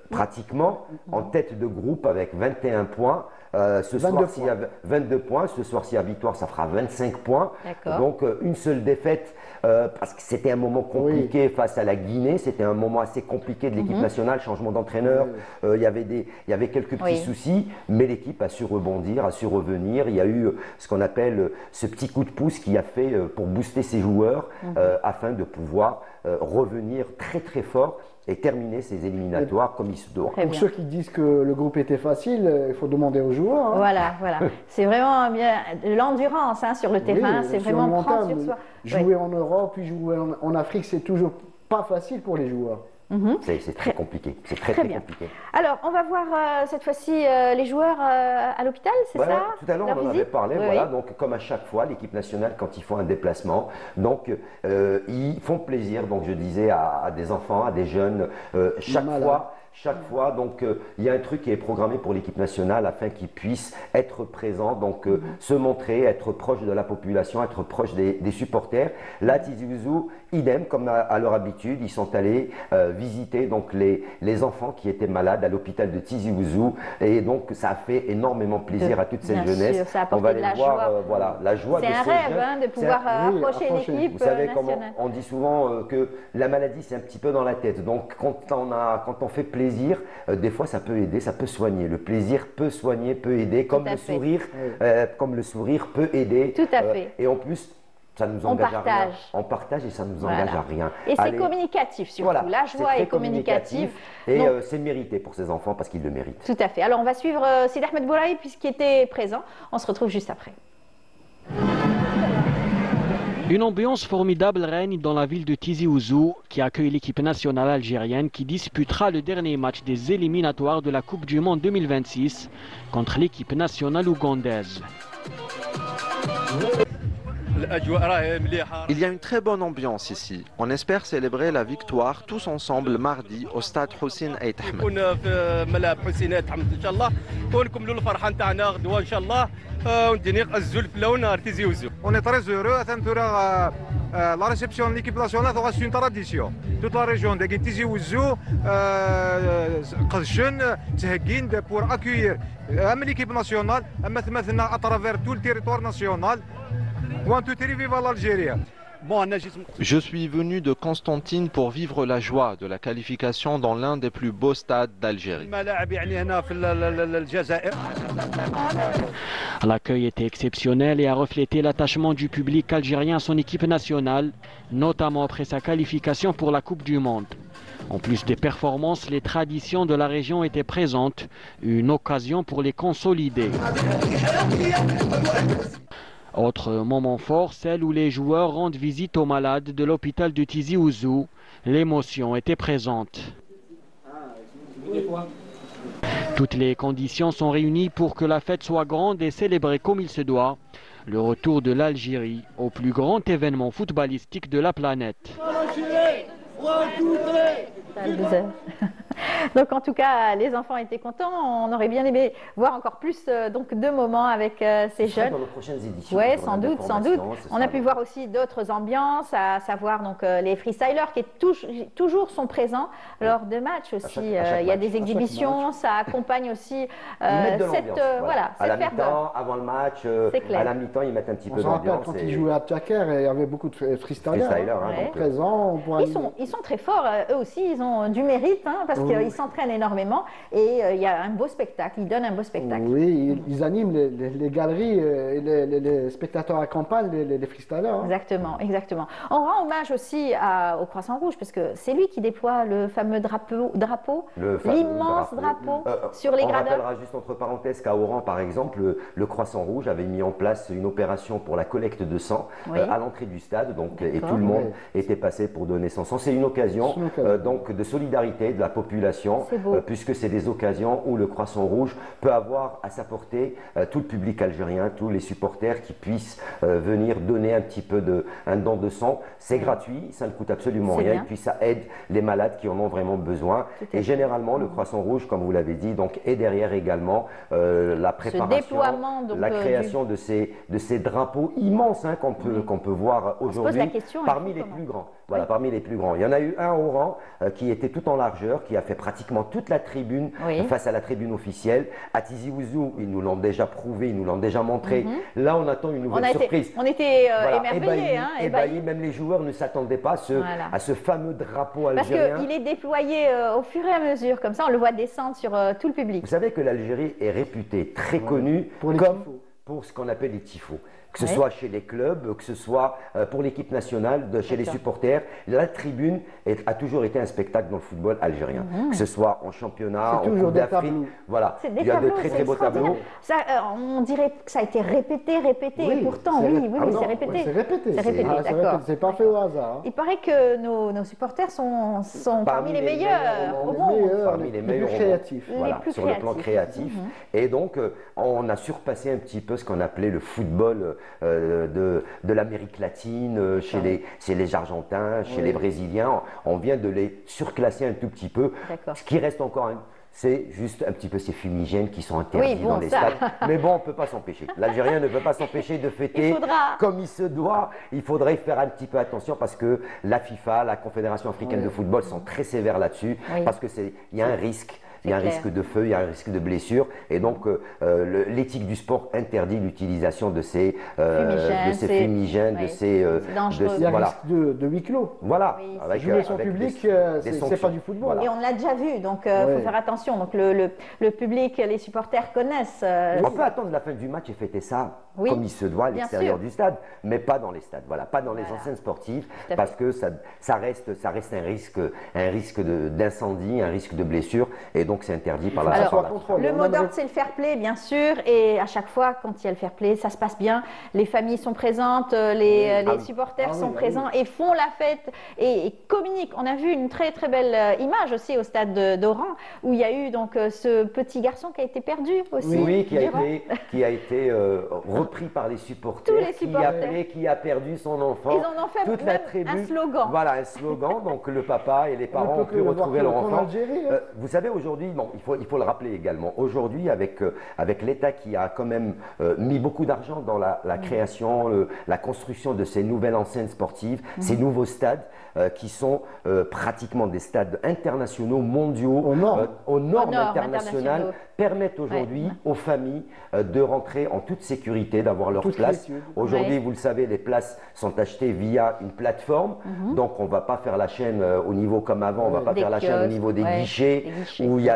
pratiquement en tête de groupe avec 21 points. Ce soir, s'il y a 22 points, ce soir, s'il y a victoire, ça fera 25 points. Donc, une seule défaite, parce que c'était un moment compliqué face à la Guinée. C'était un moment assez compliqué de l'équipe nationale, changement d'entraîneur. Il y avait quelques petits soucis, mais l'équipe a su rebondir, a su revenir. Il y a eu ce qu'on appelle ce petit coup de pouce qui a fait pour booster ses joueurs afin de pouvoir revenir très fort et terminer ces éliminatoires comme il se doit. Pour ceux qui disent que le groupe était facile, il faut demander aux joueurs. Voilà. C'est vraiment bien de l'endurance sur le terrain, c'est vraiment prendre sur soi. Jouer en Europe, puis jouer en Afrique, c'est toujours pas facile pour les joueurs. C'est très compliqué, c'est très compliqué. Alors, on va voir cette fois-ci les joueurs à l'hôpital, c'est ça? Tout à l'heure, on en avait parlé, donc comme à chaque fois, l'équipe nationale, quand ils font un déplacement, donc ils font plaisir, donc je disais, à des enfants, à des jeunes, chaque fois, donc il y a un truc qui est programmé pour l'équipe nationale afin qu'ils puissent être présents, donc se montrer, être proche de la population, être proche des supporters. Là, Tizi Ouzou, idem, comme à leur habitude, ils sont allés visiter donc les enfants qui étaient malades à l'hôpital de Tizi Ouzou, et donc ça a fait énormément plaisir à toute cette jeunesse. Ça a apporté de la joie. La joie de ces jeunes. C'est un rêve de pouvoir approcher l'équipe. Vous savez comment on dit souvent que la maladie c'est un petit peu dans la tête. Donc quand on fait plaisir, des fois ça peut aider, ça peut soigner. Le plaisir peut soigner, peut aider, comme le sourire peut aider. Tout à fait. Et en plus, ça nous engage à rien. On partage et ça nous engage à rien. Et c'est communicatif surtout. La joie est communicative. Et c'est mérité pour ces enfants parce qu'ils le méritent. Tout à fait. Alors on va suivre Sidi Ahmed Bouraï puisqu'il était présent. On se retrouve juste après. Une ambiance formidable règne dans la ville de Tizi Ouzou qui accueille l'équipe nationale algérienne qui disputera le dernier match des éliminatoires de la Coupe du Monde 2026 contre l'équipe nationale ougandaise. Il y a une très bonne ambiance ici. On espère célébrer la victoire tous ensemble mardi au stade Hussein Ait Ahmed. On est très heureux la réception de l'équipe nationale c'est une tradition. Toute la région de Tizi Ouzou pour accueillir l'équipe nationale à travers tout le territoire national. Je suis venu de Constantine pour vivre la joie de la qualification dans l'un des plus beaux stades d'Algérie. L'accueil était exceptionnel et a reflété l'attachement du public algérien à son équipe nationale, notamment après sa qualification pour la Coupe du Monde. En plus des performances, les traditions de la région étaient présentes, une occasion pour les consolider. Autre moment fort, celle où les joueurs rendent visite aux malades de l'hôpital de Tizi Ouzou. L'émotion était présente. Toutes les conditions sont réunies pour que la fête soit grande et célébrée comme il se doit. Le retour de l'Algérie au plus grand événement footballistique de la planète. Donc en tout cas, les enfants étaient contents. On aurait bien aimé voir encore plus donc de moments avec ces jeunes. Dans nos prochaines éditions. Oui, sans doute, sans doute. On a pu voir aussi d'autres ambiances, à savoir donc les freestylers qui toujours sont présents lors de matchs aussi. Il y a des exhibitions, ça accompagne aussi cette mi-temps, avant le match, à la mi-temps, ils mettent un petit peu d'ambiance. Quand ils jouaient à Tchaker, il y avait beaucoup de freestylers présents. Ils sont très forts, eux aussi, ils ont du mérite parce qu'ils s'entraînent énormément et il y a un beau spectacle, ils donnent un beau spectacle. Oui, ils animent les galeries et les spectateurs accompagnent les freestylers. Exactement, exactement. On rend hommage aussi au Croissant Rouge parce que c'est lui qui déploie le fameux drapeau l'immense drapeau sur les gradins. On rappellera juste entre parenthèses qu'à Oran, par exemple, le Croissant Rouge avait mis en place une opération pour la collecte de sang à l'entrée du stade, donc, et tout le monde était passé pour donner son sang. C'est une occasion donc de solidarité de la population, puisque c'est des occasions où le Croissant Rouge peut avoir à sa portée tout le public algérien, tous les supporters qui puissent venir donner un petit peu un don de sang. C'est gratuit, ça ne coûte absolument rien, et puis ça aide les malades qui en ont vraiment besoin. Et généralement, le Croissant Rouge, comme vous l'avez dit, donc, est derrière également la préparation, la création de ces drapeaux immenses qu'on peut voir aujourd'hui parmi les plus grands. Voilà, parmi les plus grands. Il y en a eu un au rang qui était tout en largeur, qui a fait pratiquement toute la tribune face à la tribune officielle. À Tizi Ouzou, ils nous l'ont déjà prouvé, ils nous l'ont déjà montré. Là, on attend une nouvelle surprise. On était émerveillés. Ébahis. Même les joueurs ne s'attendaient pas à ce fameux drapeau algérien. Parce qu'il est déployé au fur et à mesure, comme ça on le voit descendre sur tout le public. Vous savez que l'Algérie est réputée, très connue pour ce qu'on appelle les tifos. Que ce soit chez les clubs, que ce soit pour l'équipe nationale, chez les supporters, la tribune a toujours été un spectacle dans le football algérien. Que ce soit en championnat, en Coupe d'Afrique, voilà. Il y a de très beaux tableaux. Ça, on dirait que ça a été répété, et pourtant, c'est répété. C'est répété, d'accord. C'est pas fait au hasard. Il paraît que nos supporters sont parmi les meilleurs au monde. Parmi les meilleurs créatifs. Voilà, sur le plan créatif. Et donc, on a surpassé un petit peu ce qu'on appelait le football de l'Amérique latine, chez les Argentins, chez les Brésiliens. On vient de les surclasser un tout petit peu. Ce qui reste encore, c'est juste un petit peu ces fumigènes qui sont interdits dans les stades. Mais bon, on ne peut pas s'empêcher. L'Algérien ne peut pas s'empêcher de fêter comme il se doit. Il faudrait faire un petit peu attention parce que la FIFA, la Confédération africaine de football sont très sévères là-dessus parce qu'il y a un risque. Il y a un risque de feu, il y a un risque de blessure. Et donc, l'éthique du sport interdit l'utilisation de ces fumigènes, de ces... Il y a un risque de huis clos. Voilà. Jouer son public, c'est pas du football. Et on l'a déjà vu, donc il faut faire attention. Donc, le public, les supporters connaissent. On peut attendre la fin du match et fêter ça comme il se doit à l'extérieur du stade, mais pas dans les stades. Voilà, pas dans les enceintes sportives, parce que ça reste un risque d'incendie, un risque de blessure. Et donc, c'est interdit par la FIFA. Le mot d'ordre, c'est le fair play, bien sûr. Et à chaque fois, quand il y a le fair play, ça se passe bien. Les familles sont présentes, les supporters sont présents et font la fête et communiquent. On a vu une très, très belle image aussi au stade d'Oran, où il y a eu donc ce petit garçon qui a été perdu aussi. Oui, qui a été repris par les supporters. Tous les supporters. Qui a perdu son enfant. Ils en ont fait toute la tribu. Un slogan. Voilà, un slogan. Donc, le papa et les parents ont pu retrouver leur enfant. Vous savez, aujourd'hui, il faut le rappeler également, aujourd'hui avec l'État qui a quand même mis beaucoup d'argent dans la création, la construction de ces nouvelles enseignes sportives, ces nouveaux stades qui sont pratiquement des stades internationaux, mondiaux, aux normes internationales, permettent aujourd'hui aux familles de rentrer en toute sécurité, d'avoir leur place. Aujourd'hui, vous le savez, les places sont achetées via une plateforme, donc on ne va pas faire la chaîne au niveau comme avant, on ne va pas faire la chaîne au niveau des guichets, où il y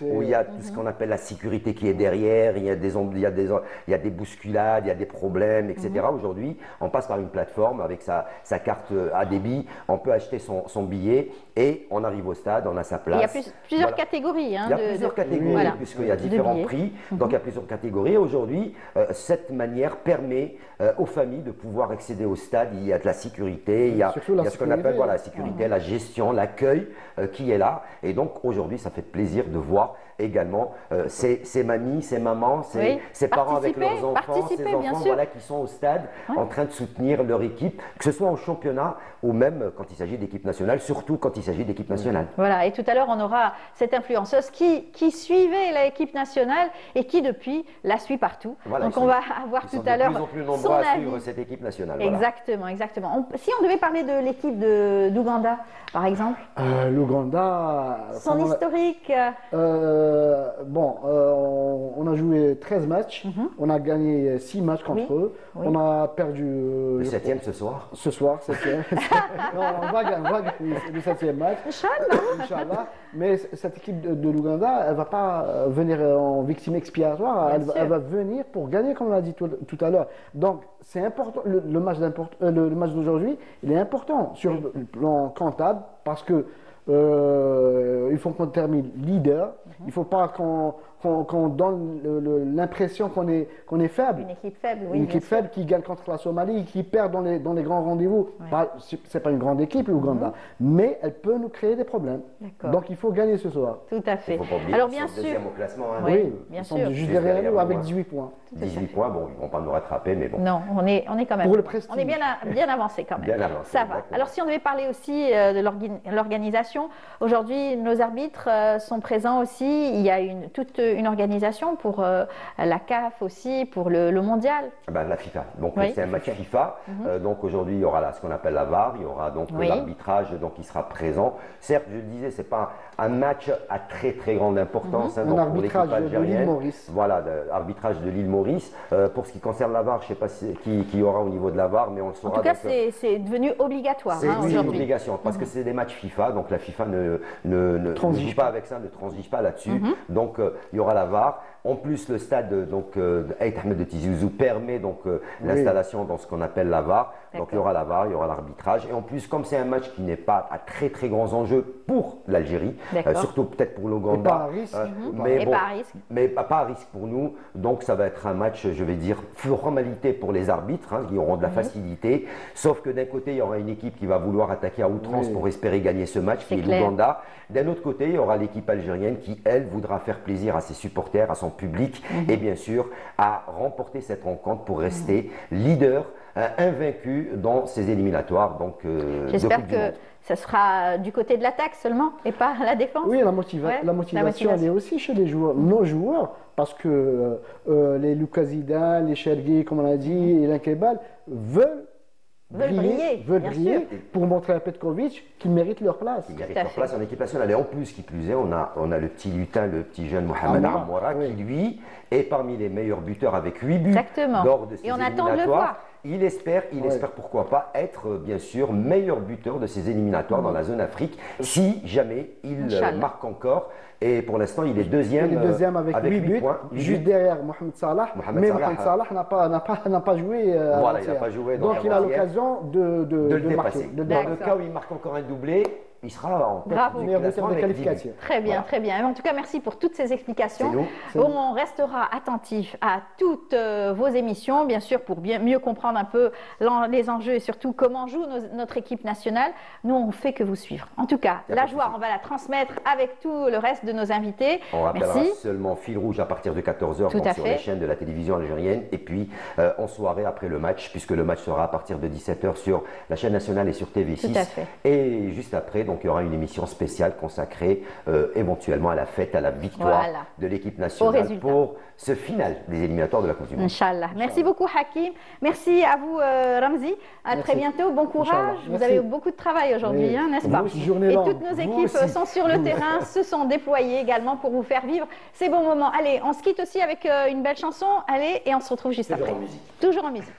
où il y a ce qu'on appelle la sécurité qui est derrière, il y a des bousculades, il y a des problèmes, etc. Aujourd'hui, on passe par une plateforme avec sa carte à débit, on peut acheter son billet et on arrive au stade, on a sa place. Il y a plusieurs catégories. Il y a plusieurs catégories, puisqu'il y a différents prix, donc il y a plusieurs catégories. Aujourd'hui, cette manière permet aux familles de pouvoir accéder au stade. Il y a de la sécurité, il y a ce qu'on appelle la sécurité, la gestion, l'accueil qui est là. Et donc aujourd'hui, ça fait plaisir de voir également ces mamies, ces mamans, ces parents avec leurs enfants, ces enfants qui sont au stade en train de soutenir leur équipe, que ce soit au championnat ou même quand il s'agit d'équipe nationale, surtout quand il s'agit d'équipe nationale. Voilà, et tout à l'heure, on aura cette influenceuse qui suivait l'équipe nationale et qui depuis la suit partout. Voilà, donc on va avoir tout à l'heure de plus en plus nombreux à suivre cette équipe nationale. Exactement, exactement. Si on devait parler de l'équipe d'Ouganda, par exemple. L'Ouganda. Son historique. On a joué 13 matchs, on a gagné 6 matchs contre eux, on a perdu... le 7e ce soir. Ce soir, 7e. Non, on va gagner le 7e match. Inch'Allah. Mais cette équipe de l'Ouganda, elle ne va pas venir en victime expiatoire, elle va venir pour gagner, comme on l'a dit tout à l'heure. Donc, c'est important, le match d'aujourd'hui, il est important sur le plan comptable parce que il faut qu'on termine leader. Il ne faut pas qu'on donne l'impression qu'on est faible. Une équipe faible, oui. Une équipe faible qui gagne contre la Somalie, qui perd dans les grands rendez-vous. Ce n'est pas une grande équipe, l'Ouganda, mais elle peut nous créer des problèmes. Donc il faut gagner ce soir. Tout à fait. Il faut pas oublier Alors bien sûr. Deuxième au classement. Oui, bien sûr. Juste derrière nous avec 18 points. 18 points, bon, ils ne vont pas nous rattraper, mais bon. Non, on est quand même. Pour le prestige. On est bien avancé quand même. Bien avancé. Ça va. Alors si on devait parler aussi de l'organisation, aujourd'hui nos arbitres sont présents aussi. Il y a toute une organisation pour la CAF aussi, pour le mondial. La FIFA. Donc c'est un match FIFA. Donc aujourd'hui il y aura ce qu'on appelle la VAR, il y aura donc l'arbitrage qui sera présent. Certes, je le disais, c'est pas un match à très très grande importance un arbitrage de l'île Maurice. Voilà, arbitrage de l'île Maurice. Pour ce qui concerne la VAR, je ne sais pas qui y aura au niveau de la VAR, mais on le saura. En tout cas, c'est devenu obligatoire. C'est une obligation parce que c'est des matchs FIFA, donc la FIFA ne transige pas avec ça, ne transige pas là-dessus. Donc il y aura la VAR. En plus, le stade Aït Ahmed de Tizi Ouzou permet l'installation dans ce qu'on appelle la VAR. Donc il y aura la VAR, il y aura l'arbitrage. Et en plus, comme c'est un match qui n'est pas à très très grands enjeux pour l'Algérie, surtout peut-être pour l'Ouganda, pas à risque, mais pas à risque pour nous. Donc ça va être un match, je vais dire, formalité pour les arbitres, qui auront de la facilité. Sauf que d'un côté, il y aura une équipe qui va vouloir attaquer à outrance pour espérer gagner ce match, qui est l'Ouganda. D'un autre côté, il y aura l'équipe algérienne qui, elle, voudra faire plaisir à ses supporters, à son public et bien sûr à remporter cette rencontre pour rester leader invaincu dans ces éliminatoires. J'espère que ça sera du côté de l'attaque seulement et pas la défense. Oui, la motivation elle est aussi chez les joueurs, nos joueurs, parce que les Loukazida, les Chergui, comme on a dit, et l'Inkebal veulent briller pour montrer à Petkovic qu'ils méritent leur place. Ils méritent leur place en équipe nationale. Et en plus, qui plus est, on a le petit lutin, le petit jeune Mohamed Amoura, qui lui est parmi les meilleurs buteurs avec 8 buts lors de ces éliminatoires. Il espère pourquoi pas être bien sûr meilleur buteur de ces éliminatoires dans la zone Afrique si jamais il marque encore. Et pour l'instant, il est deuxième, avec 8 buts, juste derrière Mohamed Salah. Mohamed Salah n'a pas joué. Voilà, il n'a pas joué. Donc il a l'occasion de le dépasser. Dans le cas où il marque encore un doublé, il sera en tête du classement de qualification. Très bien, très bien. En tout cas, merci pour toutes ces explications. On restera attentif à toutes vos émissions, bien sûr, pour mieux comprendre un peu les enjeux et surtout comment joue notre équipe nationale. Nous, on ne fait que vous suivre. En tout cas, la joie, on va la transmettre avec tout le reste de nos invités. On rappellera seulement fil rouge à partir de 14h sur les chaînes de la télévision algérienne et puis en soirée après le match, puisque le match sera à partir de 17h sur la chaîne nationale et sur TV6. Et juste après, donc il y aura une émission spéciale consacrée éventuellement à la fête, à la victoire de l'équipe nationale pour ce final des éliminatoires de la Coupe du Monde. Inch'Allah. Merci beaucoup Hakim. Merci à vous Ramzi. À très bientôt. Bon courage. Vous avez eu beaucoup de travail aujourd'hui, n'est-ce pas? Et toutes nos équipes sont sur le terrain, se sont déployées également pour vous faire vivre ces bons moments. Allez, on se quitte aussi avec une belle chanson. Allez, et on se retrouve juste après. Toujours en musique.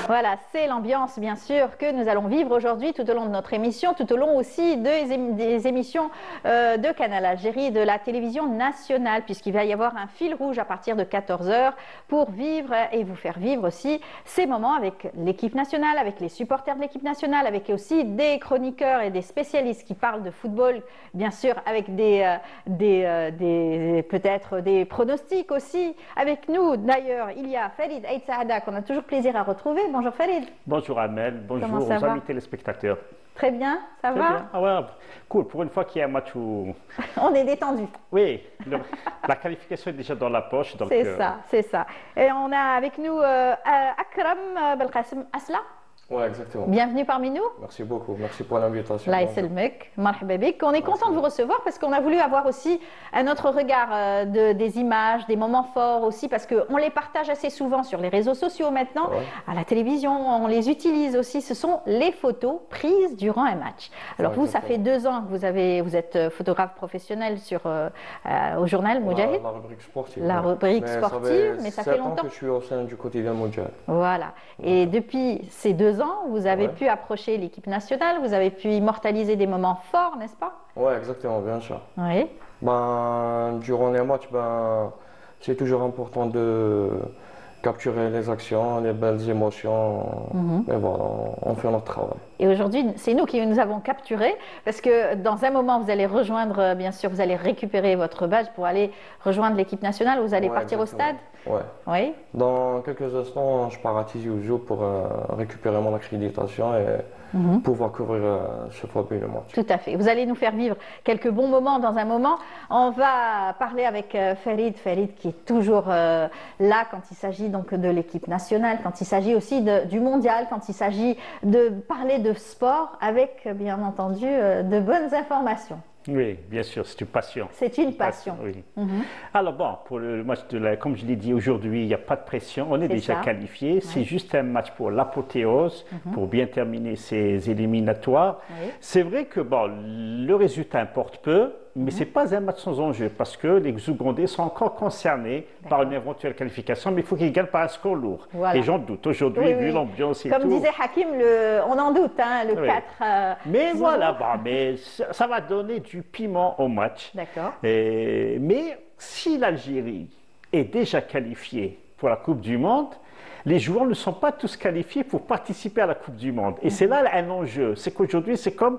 Voilà, c'est l'ambiance bien sûr que nous allons vivre aujourd'hui tout au long de notre émission, tout au long aussi des émissions de Canal Algérie, de la télévision nationale, puisqu'il va y avoir un fil rouge à partir de 14 h pour vivre et vous faire vivre aussi ces moments avec l'équipe nationale, avec les supporters de l'équipe nationale, avec aussi des chroniqueurs et des spécialistes qui parlent de football, bien sûr, avec peut-être des pronostics aussi. Avec nous d'ailleurs, il y a Farid Aït Saada qu'on a toujours plaisir à retrouver. Bonjour Farid. Bonjour Amel, bonjour aux amis téléspectateurs. Très bien, ça va? Bien. Ah ouais, cool, pour une fois qu'il y a un match où... On est détendu. Oui, la qualification est déjà dans la poche. C'est ça, c'est ça. Et on a avec nous Akram Belkacem Asla. Oui, exactement. Bienvenue parmi nous. Merci beaucoup, merci pour l'invitation. Allah yselmek, marhaba bik. On est content de vous recevoir parce qu'on a voulu avoir aussi un autre regard des images, des moments forts aussi, parce qu'on les partage assez souvent sur les réseaux sociaux maintenant, à la télévision, on les utilise aussi. Ce sont les photos prises durant un match. Alors vous, ça fait 2 ans que vous êtes photographe professionnel au journal Moudjahid. La rubrique sportive. La rubrique sportive, mais ça fait longtemps que je suis au sein du quotidien Moudjahid. Voilà. Et depuis ces 2 ans, vous avez pu approcher l'équipe nationale, vous avez pu immortaliser des moments forts, n'est-ce pas? Oui, exactement, bien sûr. Oui. Durant les matchs, c'est toujours important de capturer les actions, les belles émotions. Et voilà, on fait notre travail. Et aujourd'hui, c'est nous qui nous avons capturé, parce que dans un moment, vous allez rejoindre, bien sûr, vous allez récupérer votre badge pour aller rejoindre l'équipe nationale, vous allez partir exactement. au stade. Oui. Dans quelques instants, je pars à Tizi Ouzou pour récupérer mon accréditation et pouvoir couvrir ce fabuleux match. Tout à fait. Vous allez nous faire vivre quelques bons moments dans un moment. On va parler avec Farid qui est toujours là quand il s'agit donc de l'équipe nationale, quand il s'agit aussi du mondial, quand il s'agit de parler de sport avec, bien entendu, de bonnes informations. Oui, bien sûr, c'est une passion. C'est une passion. Oui. Alors bon, pour le match comme je l'ai dit aujourd'hui, il n'y a pas de pression, on est déjà qualifié. C'est juste un match pour l'apothéose, pour bien terminer ces éliminatoires. C'est vrai que bon, le résultat importe peu, mais ce n'est pas un match sans enjeu parce que les Ougandais sont encore concernés par une éventuelle qualification, mais il faut qu'ils gagnent par un score lourd. Voilà. Et j'en doute. Aujourd'hui, vu l'ambiance et comme tout... disait Hakim, on en doute, hein, le 4... mais voilà, mais ça va donner du piment au match. D'accord. Mais si l'Algérie est déjà qualifiée pour la Coupe du Monde, les joueurs ne sont pas tous qualifiés pour participer à la Coupe du Monde. Et c'est là un enjeu. C'est qu'aujourd'hui, c'est comme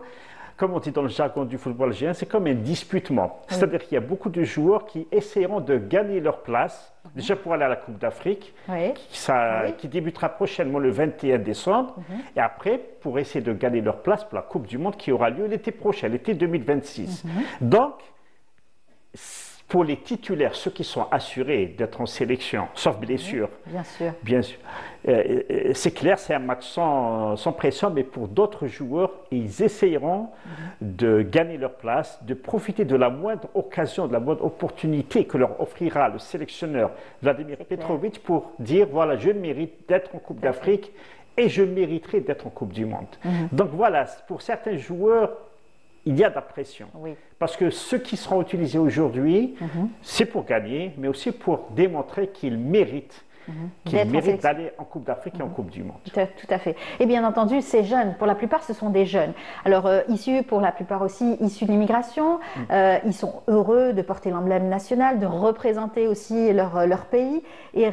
on dit dans le jargon du football algérien, c'est comme un disputement. C'est-à-dire qu'il y a beaucoup de joueurs qui essaieront de gagner leur place, déjà pour aller à la Coupe d'Afrique, qui débutera prochainement le 21 décembre, et après pour essayer de gagner leur place pour la Coupe du Monde qui aura lieu l'été prochain, l'été 2026. Donc, pour les titulaires, ceux qui sont assurés d'être en sélection, sauf blessure, bien sûr, c'est clair, c'est un match sans pression, mais pour d'autres joueurs, ils essayeront de gagner leur place, de profiter de la moindre occasion, de la moindre opportunité que leur offrira le sélectionneur Vladimir Petrovic pour dire, voilà, je mérite d'être en Coupe d'Afrique et je mériterai d'être en Coupe du Monde. Donc voilà, pour certains joueurs, il y a de la pression. Parce que ceux qui seront utilisés aujourd'hui, c'est pour gagner, mais aussi pour démontrer qu'ils méritent. Qu'ils méritent d'aller en Coupe d'Afrique et en Coupe du Monde. Tout à fait. Et bien entendu, ces jeunes, pour la plupart, ce sont des jeunes. Alors, issus, pour la plupart aussi, issus de l'immigration, ils sont heureux de porter l'emblème national, de représenter aussi leur pays et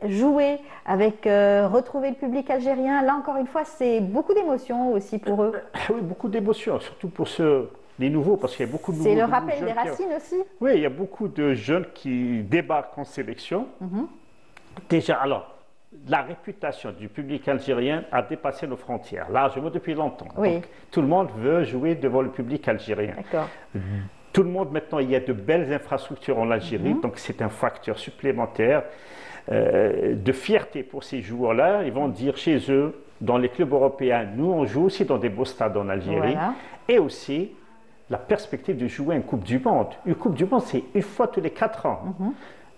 jouer avec, retrouver le public algérien. Là, encore une fois, c'est beaucoup d'émotions aussi pour eux. Oui, beaucoup d'émotions, surtout pour les nouveaux, parce qu'il y a beaucoup de nouveaux. C'est le rappel des racines aussi. Oui, il y a beaucoup de jeunes qui débarquent en sélection. Déjà, alors, la réputation du public algérien a dépassé nos frontières, largement depuis longtemps. Donc, tout le monde veut jouer devant le public algérien. Tout le monde, maintenant, il y a de belles infrastructures en Algérie, donc c'est un facteur supplémentaire de fierté pour ces joueurs-là. Ils vont dire chez eux, dans les clubs européens, nous, on joue aussi dans des beaux stades en Algérie. Et aussi, la perspective de jouer une Coupe du Monde. Une Coupe du Monde, c'est une fois tous les 4 ans.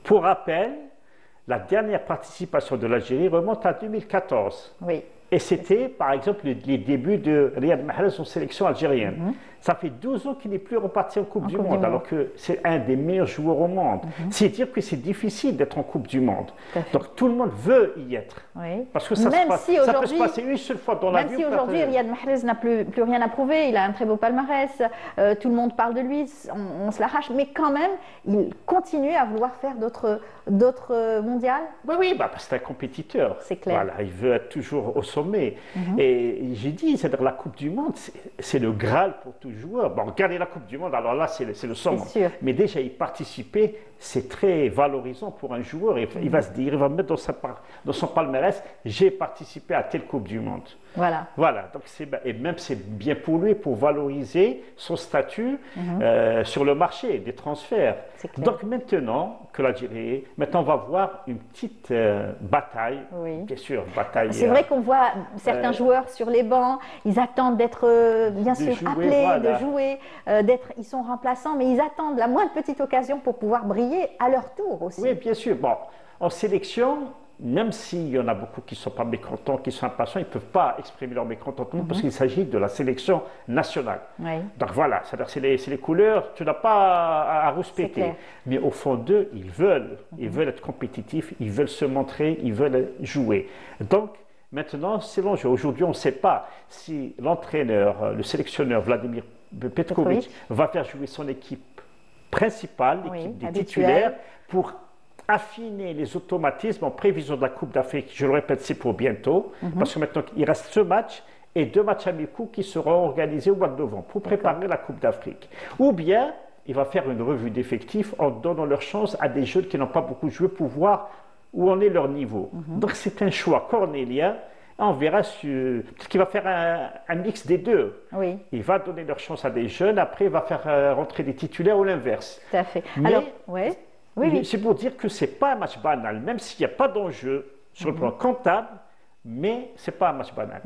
Pour rappel, la dernière participation de l'Algérie remonte à 2014. Et c'était, par exemple, les débuts de Riyad Mahrez en sélection algérienne. Ça fait 12 ans qu'il n'est plus reparti en Coupe du Monde, alors que c'est un des meilleurs joueurs au monde. C'est dire que c'est difficile d'être en Coupe du Monde. Donc tout le monde veut y être. Parce que ça, ça peut se passer une seule fois dans la vie. Même si aujourd'hui Riyad Mahrez n'a plus rien à prouver, il a un très beau palmarès, tout le monde parle de lui, on se l'arrache, mais quand même, il continue à vouloir faire d'autres mondiales. Oui, parce que c'est un compétiteur. C'est clair. Voilà, il veut être toujours au sommet. Et j'ai dit, c'est-à-dire la Coupe du Monde, c'est le Graal pour tout joueur. Bon, gagner la Coupe du Monde, alors là, c'est le sommet. Mais déjà, y participer, c'est très valorisant pour un joueur. Il va se dire, il va mettre dans son palmarès, j'ai participé à telle Coupe du Monde. Voilà. Donc et même c'est bien pour lui, pour valoriser son statut sur le marché des transferts. Donc maintenant que l'Algérie, on va voir une petite bataille, bien sûr, bataille. C'est vrai qu'on voit certains joueurs sur les bancs, ils attendent d'être bien sûr appelés, de jouer, ils sont remplaçants, mais ils attendent la moindre petite occasion pour pouvoir briller à leur tour aussi. Oui, bien sûr. Bon, en sélection, même s'il y en a beaucoup qui ne sont pas mécontents, qui sont impatients, ils ne peuvent pas exprimer leur mécontentement parce qu'il s'agit de la sélection nationale. Donc voilà, c'est les couleurs, tu n'as pas à respecter. Mais au fond d'eux, ils veulent être compétitifs, ils veulent se montrer, ils veulent jouer. Donc maintenant, c'est l'enjeu. Aujourd'hui, on ne sait pas si l'entraîneur, le sélectionneur Vladimir Petkovic va faire jouer son équipe principale, l'équipe des titulaires, pour affiner les automatismes en prévision de la Coupe d'Afrique. Je le répète, c'est pour bientôt, parce que maintenant, il reste ce match et 2 matchs amicaux qui seront organisés au mois de novembre pour préparer la Coupe d'Afrique. Ou bien, il va faire une revue d'effectifs en donnant leur chance à des jeunes qui n'ont pas beaucoup joué pour voir où en est leur niveau. Donc, c'est un choix cornélien. On verra peut-être qu'il va faire un mix des deux. Il va donner leur chance à des jeunes, après il va faire rentrer des titulaires ou l'inverse. Tout à fait. Mais alors, c'est pour dire que ce n'est pas un match banal, même s'il n'y a pas d'enjeu sur le plan comptable, mais ce n'est pas un match banal.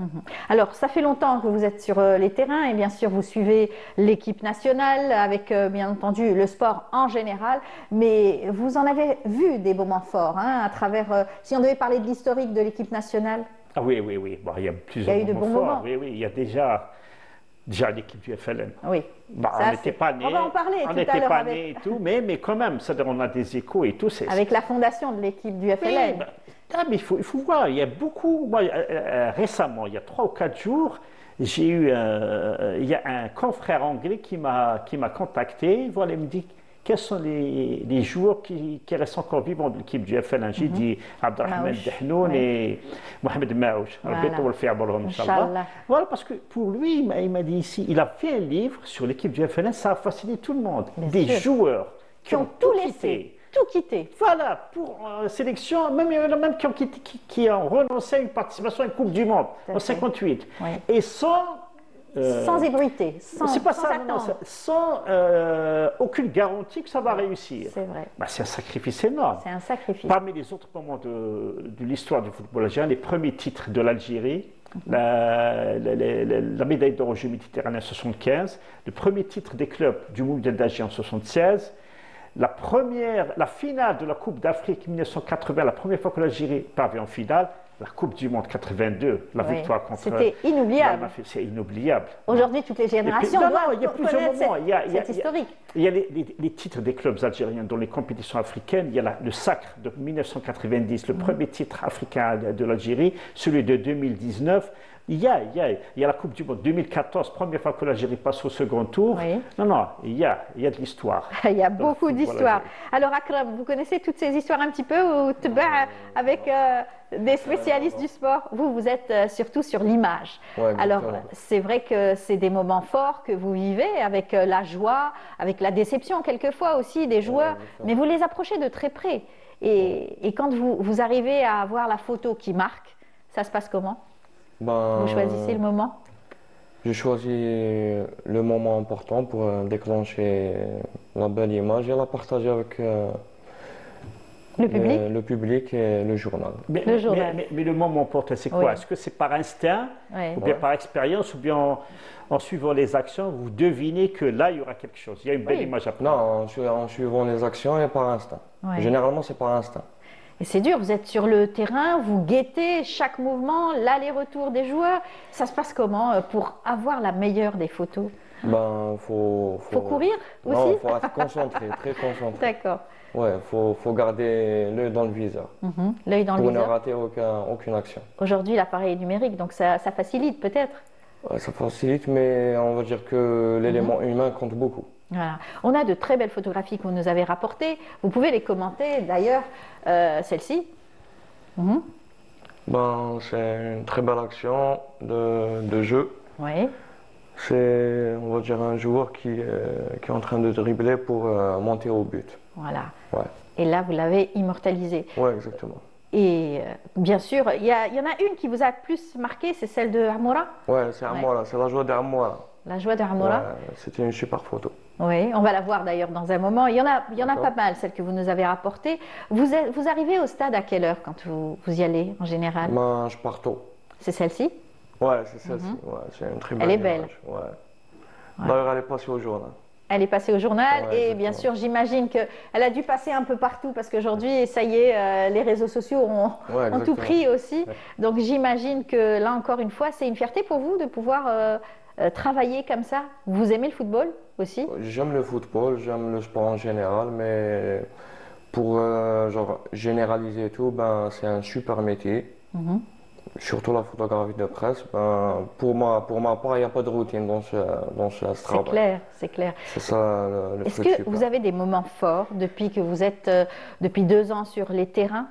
Alors, ça fait longtemps que vous êtes sur les terrains et bien sûr, vous suivez l'équipe nationale avec, bien entendu, le sport en général, mais vous en avez vu des moments forts à travers, si on devait parler de l'historique de l'équipe nationale. Ah oui. Bon, il y a plusieurs moments forts. Oui, il y a déjà l'équipe du FLN. On n'était pas nés. On va en parler on n'était pas nés et tout, mais quand même, on a des échos et tout. Avec la fondation de l'équipe du FLN. Mais il faut voir, il y a beaucoup. Moi, récemment, il y a 3 ou 4 jours, j'ai eu il y a un confrère anglais qui m'a contacté. Voilà, il me dit quels sont les joueurs qui restent encore vivants de l'équipe du FLN. J'ai dit Abdelrahman Dehnoun et Mohamed Maouch. Voilà, parce que pour lui, il m'a dit ici, il a fait un livre sur l'équipe du FLN, ça a fasciné tout le monde. Des joueurs qui ont tout quitté. Tout quitté. Voilà, pour sélection, même il y en a même qui ont renoncé à une participation à une Coupe du Monde en 58. Et sans ébruiter, sans aucune garantie que ça va réussir. C'est vrai. C'est un sacrifice énorme. C'est un sacrifice. Parmi les autres moments de l'histoire du football algérien, les premiers titres de l'Algérie, la médaille d'or aux Jeux méditerranéens en 1975, le premier titre des clubs du Mondial d'Alger en 1976, la finale de la Coupe d'Afrique 1980, la première fois que l'Algérie parvient en finale, la Coupe du Monde 82, la victoire contre... C'était inoubliable. C'est inoubliable. Aujourd'hui, toutes les générations doivent connaître cette historique. Il y a les titres des clubs algériens dans les compétitions africaines. Il y a le Sacre de 1990, le premier titre africain de l'Algérie, celui de 2019. Il y a la Coupe du Monde 2014, première fois que l'Algérie passe au second tour. Non, il y a de l'histoire. Il y a beaucoup d'histoires. Alors Akram, vous connaissez toutes ces histoires un petit peu ou avec des spécialistes du sport? Vous êtes surtout sur l'image. Alors c'est vrai que c'est des moments forts que vous vivez avec la joie, avec la déception quelquefois aussi des joueurs, mais vous les approchez de très près. Et quand vous arrivez à avoir la photo qui marque, ça se passe comment? Vous choisissez le moment? Je choisis le moment important pour déclencher la belle image et la partager avec le public et le journal. Mais le moment important, c'est quoi? Est-ce que c'est par instinct, ou bien par expérience, ou bien en suivant les actions, vous devinez que là, il y aura quelque chose, il y a une belle image à prendre? Non, en suivant les actions et par instinct. Généralement, c'est par instinct. Et c'est dur, vous êtes sur le terrain, vous guettez chaque mouvement, l'aller-retour des joueurs. Ça se passe comment pour avoir la meilleure des photos? Ben, faut courir aussi? Non, faut être concentré, très concentré. D'accord. Ouais, faut garder l'œil dans le viseur. L'œil dans le viseur. Pour ne rater aucune action. Aujourd'hui, l'appareil est numérique, donc ça facilite peut-être? Ouais, ça facilite, mais on va dire que l'élément humain compte beaucoup. Voilà. On a de très belles photographies que vous nous avez rapportées. Vous pouvez les commenter d'ailleurs, celle-ci. Ben, c'est une très belle action de jeu. Oui. C'est, on va dire, un joueur qui est en train de dribbler pour monter au but. Voilà. Ouais. Et là, vous l'avez immortalisé. Oui, exactement. Et bien sûr, il y en a une qui vous a plus marqué, c'est celle de Amoura. Oui, c'est Amoura, c'est la joie d'Amoura. La joie d'Amoura. Ouais, c'était une super photo. Oui, on va la voir d'ailleurs dans un moment. Il y en a pas mal, celles que vous nous avez rapportées. Vous arrivez au stade à quelle heure quand vous y allez en général? Ben, je pars tôt. C'est celle-ci? Ouais, c'est celle-ci. Ouais, c'est une très belle Elle est image. belle. Ouais. D'ailleurs, elle est passée au journal. Elle est passée au journal Ouais, et bien sûr, j'imagine qu'elle a dû passer un peu partout parce qu'aujourd'hui, ça y est, les réseaux sociaux ont tout pris aussi. Ouais. Donc j'imagine que là, encore une fois, c'est une fierté pour vous de pouvoir travailler comme ça. Vous aimez le football aussi? J'aime le football, j'aime le sport en général, mais pour genre, généraliser tout, ben, c'est un super métier. Surtout la photographie de presse, ben, pour ma part, il n'y a pas de routine dans ce travail. C'est clair, c'est clair. C'est ça le Est-ce que vous avez des moments forts depuis que vous êtes depuis 2 ans sur les terrains?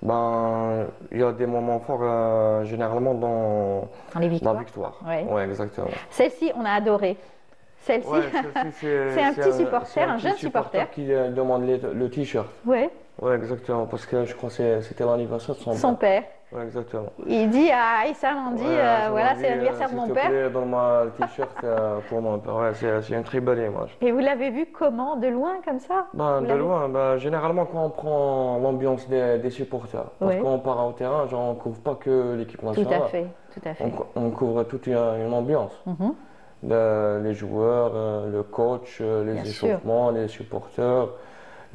Ben, il y a des moments forts généralement dans les victoires. La victoire. Oui, exactement. Celle-ci, on a adoré. Celle-ci, c'est un petit supporter, un jeune supporter qui demande le t-shirt. Oui. Oui, exactement, parce que je crois que c'était l'anniversaire de son père. Oui, exactement. Il dit à Aïssa, on dit, voilà, c'est l'anniversaire de mon père. Donne-moi le t-shirt pour mon père. Ouais, c'est une très belle image. Et vous l'avez vu comment? De loin, comme ça? Ben, de loin, généralement quand on prend l'ambiance des supporters. Parce qu'on part au terrain, genre, on ne couvre pas que l'équipe nationale. Tout à fait, tout à fait. On couvre toute une ambiance. Les joueurs, le coach, les échauffements, les supporters,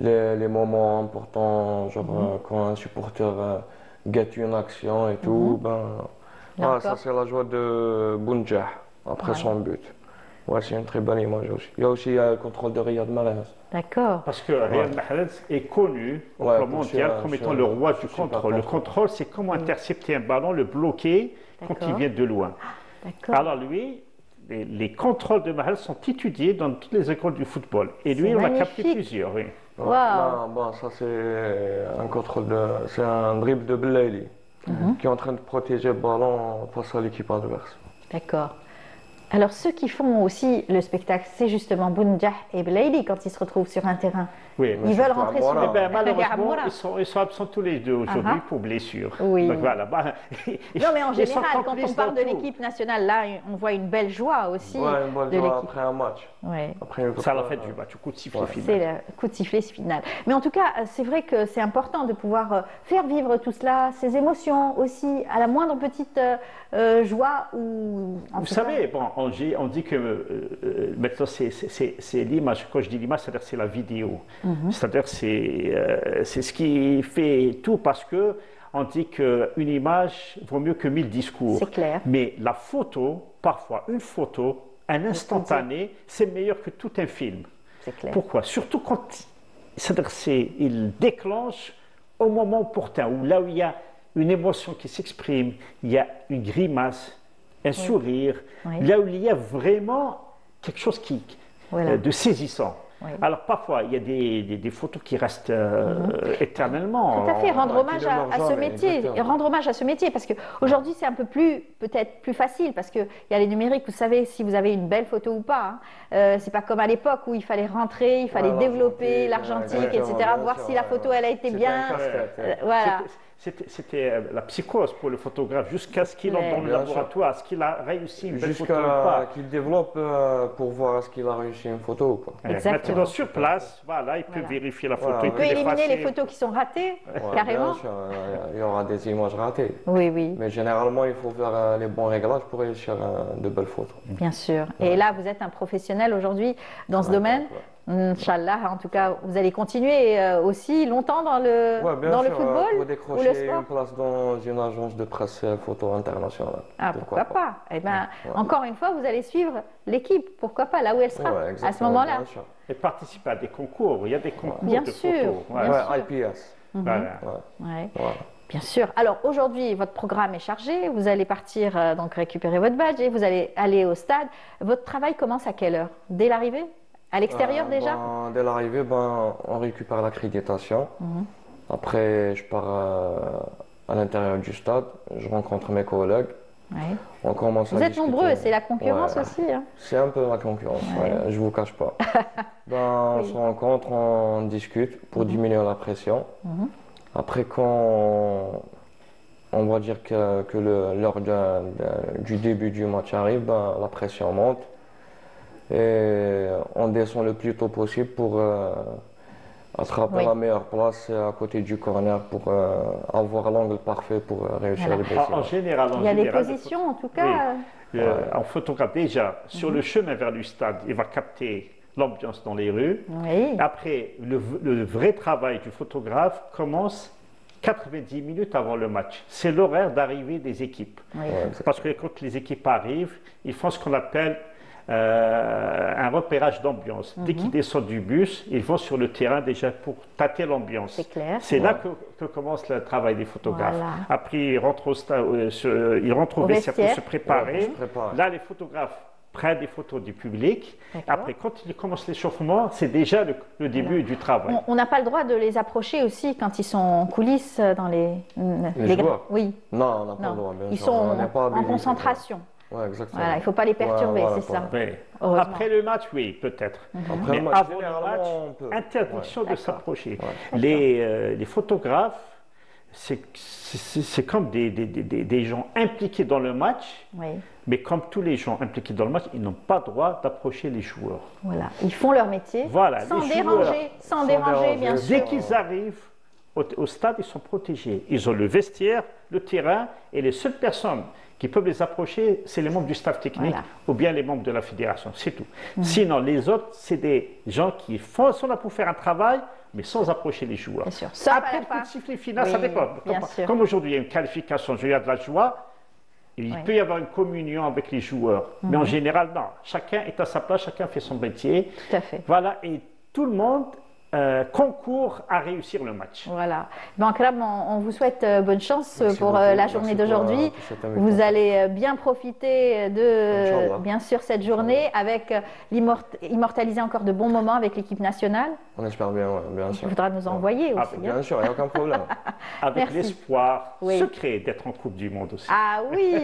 les moments importants, genre quand un supporter gâte une action et tout, ça c'est la joie de Bounjah après son but. Ouais, c'est une très belle image aussi. Il y a aussi le contrôle de Riyad Mahrez. D'accord. Parce que Riyad Mahrez est connu au plan mondial comme étant le roi du contrôle. Le contrôle, c'est comment intercepter un ballon, le bloquer quand il vient de loin. Alors lui, les contrôles de Mahrez sont étudiés dans toutes les écoles du football. Et lui, on a capté plusieurs. Oui. Wow. Ça c'est un contrôle c'est un dribble de Belaïli qui est en train de protéger le ballon face à l'équipe adverse. D'accord. Alors ceux qui font aussi le spectacle, c'est justement Bounjah et Belaïli quand ils se retrouvent sur un terrain. Oui, ils veulent rentrer sur le terrain. Malheureusement, ils sont absents tous les deux aujourd'hui pour blessure. Oui. Donc, voilà. Non, mais en général, quand on parle de l'équipe nationale, là, on voit une belle joie aussi de l'équipe. Après un match. C'est à la fin du match, au coup de sifflet final. C'est le coup de sifflet final. Mais en tout cas, c'est vrai que c'est important de pouvoir faire vivre tout cela, ces émotions aussi, à la moindre petite joie. Vous savez, on dit que maintenant c'est l'image. Quand je dis l'image, c'est-à-dire c'est la vidéo. C'est-à-dire c'est ce qui fait tout parce que on dit qu'une image vaut mieux que 1000 discours. C'est clair. Mais la photo, parfois une photo, un instantané, c'est meilleur que tout un film. C'est clair. Pourquoi? Surtout quand il déclenche au moment opportun, ou là où il y a une émotion qui s'exprime, il y a une grimace, un sourire, là où il y a vraiment quelque chose de saisissant. Alors parfois, il y a des photos qui restent éternellement. Tout à fait, rendre hommage à ce métier, rendre hommage à ce métier, parce qu'aujourd'hui c'est un peu peut-être plus facile, parce qu'il y a les numériques, vous savez si vous avez une belle photo ou pas. C'est pas comme à l'époque où il fallait rentrer, il fallait développer l'argentique, etc., voir si la photo elle a été bien. Voilà. C'était la psychose pour le photographe, jusqu'à ce qu'il entre dans le laboratoire, ce qu'il a réussi une belle photo ou pas. Jusqu'à qu'il développe pour voir ce qu'il a réussi une photo. Quoi. Maintenant, sur place, voilà, il peut vérifier la photo. Il peut éliminer les photos qui sont ratées, carrément. Bien sûr, il y aura des images ratées. Oui, oui. Mais généralement, il faut faire les bons réglages pour réussir de belles photos. Bien sûr. Et là, vous êtes un professionnel aujourd'hui dans ce domaine. Inch'Allah, en tout cas, vous allez continuer aussi longtemps dans le, dans le football pour ou le décrocher sport? une place dans une agence de presse photo internationale. Ah, pourquoi pas? Eh ben, encore une fois, vous allez suivre l'équipe, pourquoi pas, là où elle sera, à ce moment-là. Et participer à des concours, il y a des concours bien de sûr, photos. bien sûr. IPS. Voilà. Bien sûr. Alors aujourd'hui, votre programme est chargé, vous allez partir donc récupérer votre badge et vous allez aller au stade. Votre travail commence à quelle heure? Dès l'arrivée? À l'extérieur déjà? Dès l'arrivée, on récupère l'accréditation. Après, je pars à l'intérieur du stade, je rencontre mes collègues. On commence Vous êtes nombreux, c'est la concurrence aussi. Hein. C'est un peu la concurrence, je ne vous cache pas. On se rencontre, on discute pour diminuer la pression. Après, quand on va dire que l'heure du début du match arrive, la pression monte et on descend le plus tôt possible pour attraper la meilleure place à côté du corner pour avoir l'angle parfait pour réussir le but. En général, il y a des positions en tout cas. En photographe déjà, sur le chemin vers le stade, il va capter l'ambiance dans les rues. Après, le vrai travail du photographe commence 90 minutes avant le match. C'est l'horaire d'arrivée des équipes. Parce que quand les équipes arrivent, ils font ce qu'on appelle un repérage d'ambiance. Dès qu'ils descendent du bus, ils vont sur le terrain déjà pour tâter l'ambiance. C'est là que commence le travail des photographes. Après, ils rentrent au vestiaire pour se préparer. Là, les photographes prennent des photos du public. Après, quand ils commencent l'échauffement, c'est déjà le début du travail. On n'a pas le droit de les approcher aussi quand ils sont en coulisses dans les joueurs. Oui. Non, on n'a pas le droit. Ils sont en concentration. Exactement. Voilà, il ne faut pas les perturber, c'est ça. Après le match, oui, peut-être. Après mais avant le match, interdiction de s'approcher. Les photographes, c'est comme des gens impliqués dans le match, mais comme tous les gens impliqués dans le match, ils n'ont pas le droit d'approcher les joueurs. Voilà, ils font leur métier sans déranger, bien sûr. Dès qu'ils arrivent au stade, ils sont protégés. Ils ont le vestiaire, le terrain, et les seules personnes qui peuvent les approcher, c'est les membres du staff technique ou bien les membres de la fédération, c'est tout. Sinon, les autres, c'est des gens qui sont là pour faire un travail, mais sans approcher les joueurs. Après le coup de sifflet final, ça dépend. Comme aujourd'hui, il y a une qualification, il y a de la joie, il peut y avoir une communion avec les joueurs. Mais en général, non. Chacun est à sa place, chacun fait son métier. Tout à fait. Voilà, et tout le monde concourt à réussir le match. Voilà. Akram, on vous souhaite bonne chance pour la journée d'aujourd'hui. Vous allez bien profiter de, bien sûr, cette journée avec immortaliser encore de bons moments avec l'équipe nationale. On espère bien, bien sûr. Il faudra nous envoyer aussi. Bien sûr, il n'y a aucun problème. Avec l'espoir secret d'être en Coupe du Monde aussi. Ah oui.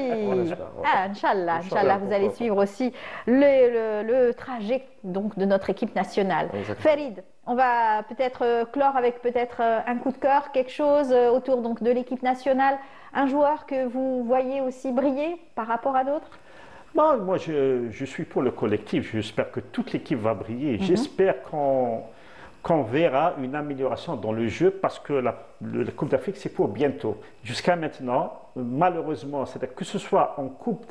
Inch'Allah, Inch'Allah, vous allez suivre aussi le trajet donc, de notre équipe nationale. Farid, on va peut-être clore avec peut-être un coup de cœur, quelque chose autour donc, de l'équipe nationale, un joueur que vous voyez aussi briller par rapport à d'autres? Bon, moi, je suis pour le collectif. J'espère que toute l'équipe va briller. J'espère qu'on verra une amélioration dans le jeu parce que la Coupe d'Afrique, c'est pour bientôt. Jusqu'à maintenant, malheureusement, c'est-à-dire que ce soit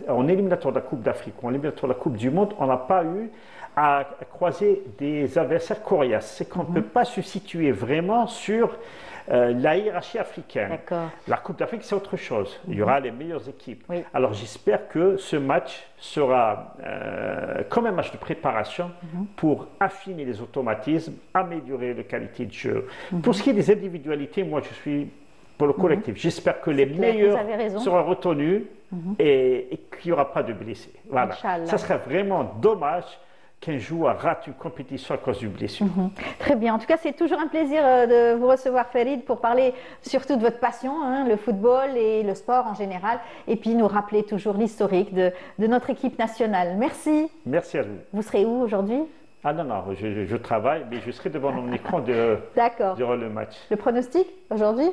en éliminatoire de la Coupe d'Afrique ou en éliminatoire de la Coupe du Monde, on n'a pas eu à croiser des adversaires coriaces. C'est qu'on ne peut pas se situer vraiment sur la hiérarchie africaine. La Coupe d'Afrique, c'est autre chose. Il y aura les meilleures équipes. Alors j'espère que ce match sera comme un match de préparation pour affiner les automatismes, améliorer la qualité de jeu. Pour ce qui est des individualités, moi je suis pour le collectif. J'espère que les meilleurs seront retenus et qu'il n'y aura pas de blessés. Voilà. Ça serait vraiment dommage qu'un joueur rate une compétition à cause d'une blessure. Très bien. En tout cas, c'est toujours un plaisir de vous recevoir, Farid, pour parler surtout de votre passion, le football et le sport en général, et puis nous rappeler toujours l'historique de notre équipe nationale. Merci. Merci à vous. Vous serez où aujourd'hui? Ah non, non, je travaille, mais je serai devant mon écran durant le match. Le pronostic aujourd'hui?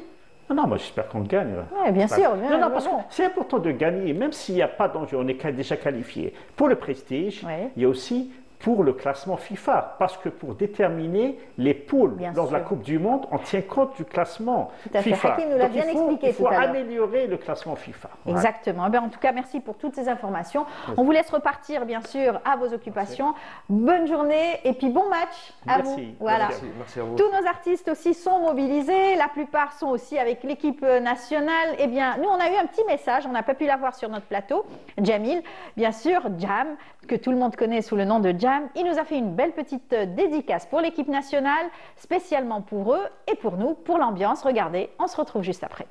Non, moi j'espère qu'on gagne. Oui, bien sûr. Non, parce que c'est important de gagner, même s'il n'y a pas d'enjeu, on est déjà qualifié. Pour le prestige, il y a aussi pour le classement FIFA, parce que pour déterminer les poules lors de la Coupe du Monde, on tient compte du classement FIFA. Hakim nous l'a bien expliqué tout à l'heure. Il faut améliorer le classement FIFA. Exactement. En tout cas, merci pour toutes ces informations. On vous laisse repartir, bien sûr, à vos occupations. Bonne journée et puis bon match à vous. Voilà. Merci à vous. Tous nos artistes aussi sont mobilisés. La plupart sont aussi avec l'équipe nationale. Eh bien, nous, on a eu un petit message. On n'a pas pu l'avoir sur notre plateau. Jamil, bien sûr, Jam, que tout le monde connaît sous le nom de Jam. Il nous a fait une belle petite dédicace pour l'équipe nationale, spécialement pour eux et pour nous, pour l'ambiance. Regardez, on se retrouve juste après.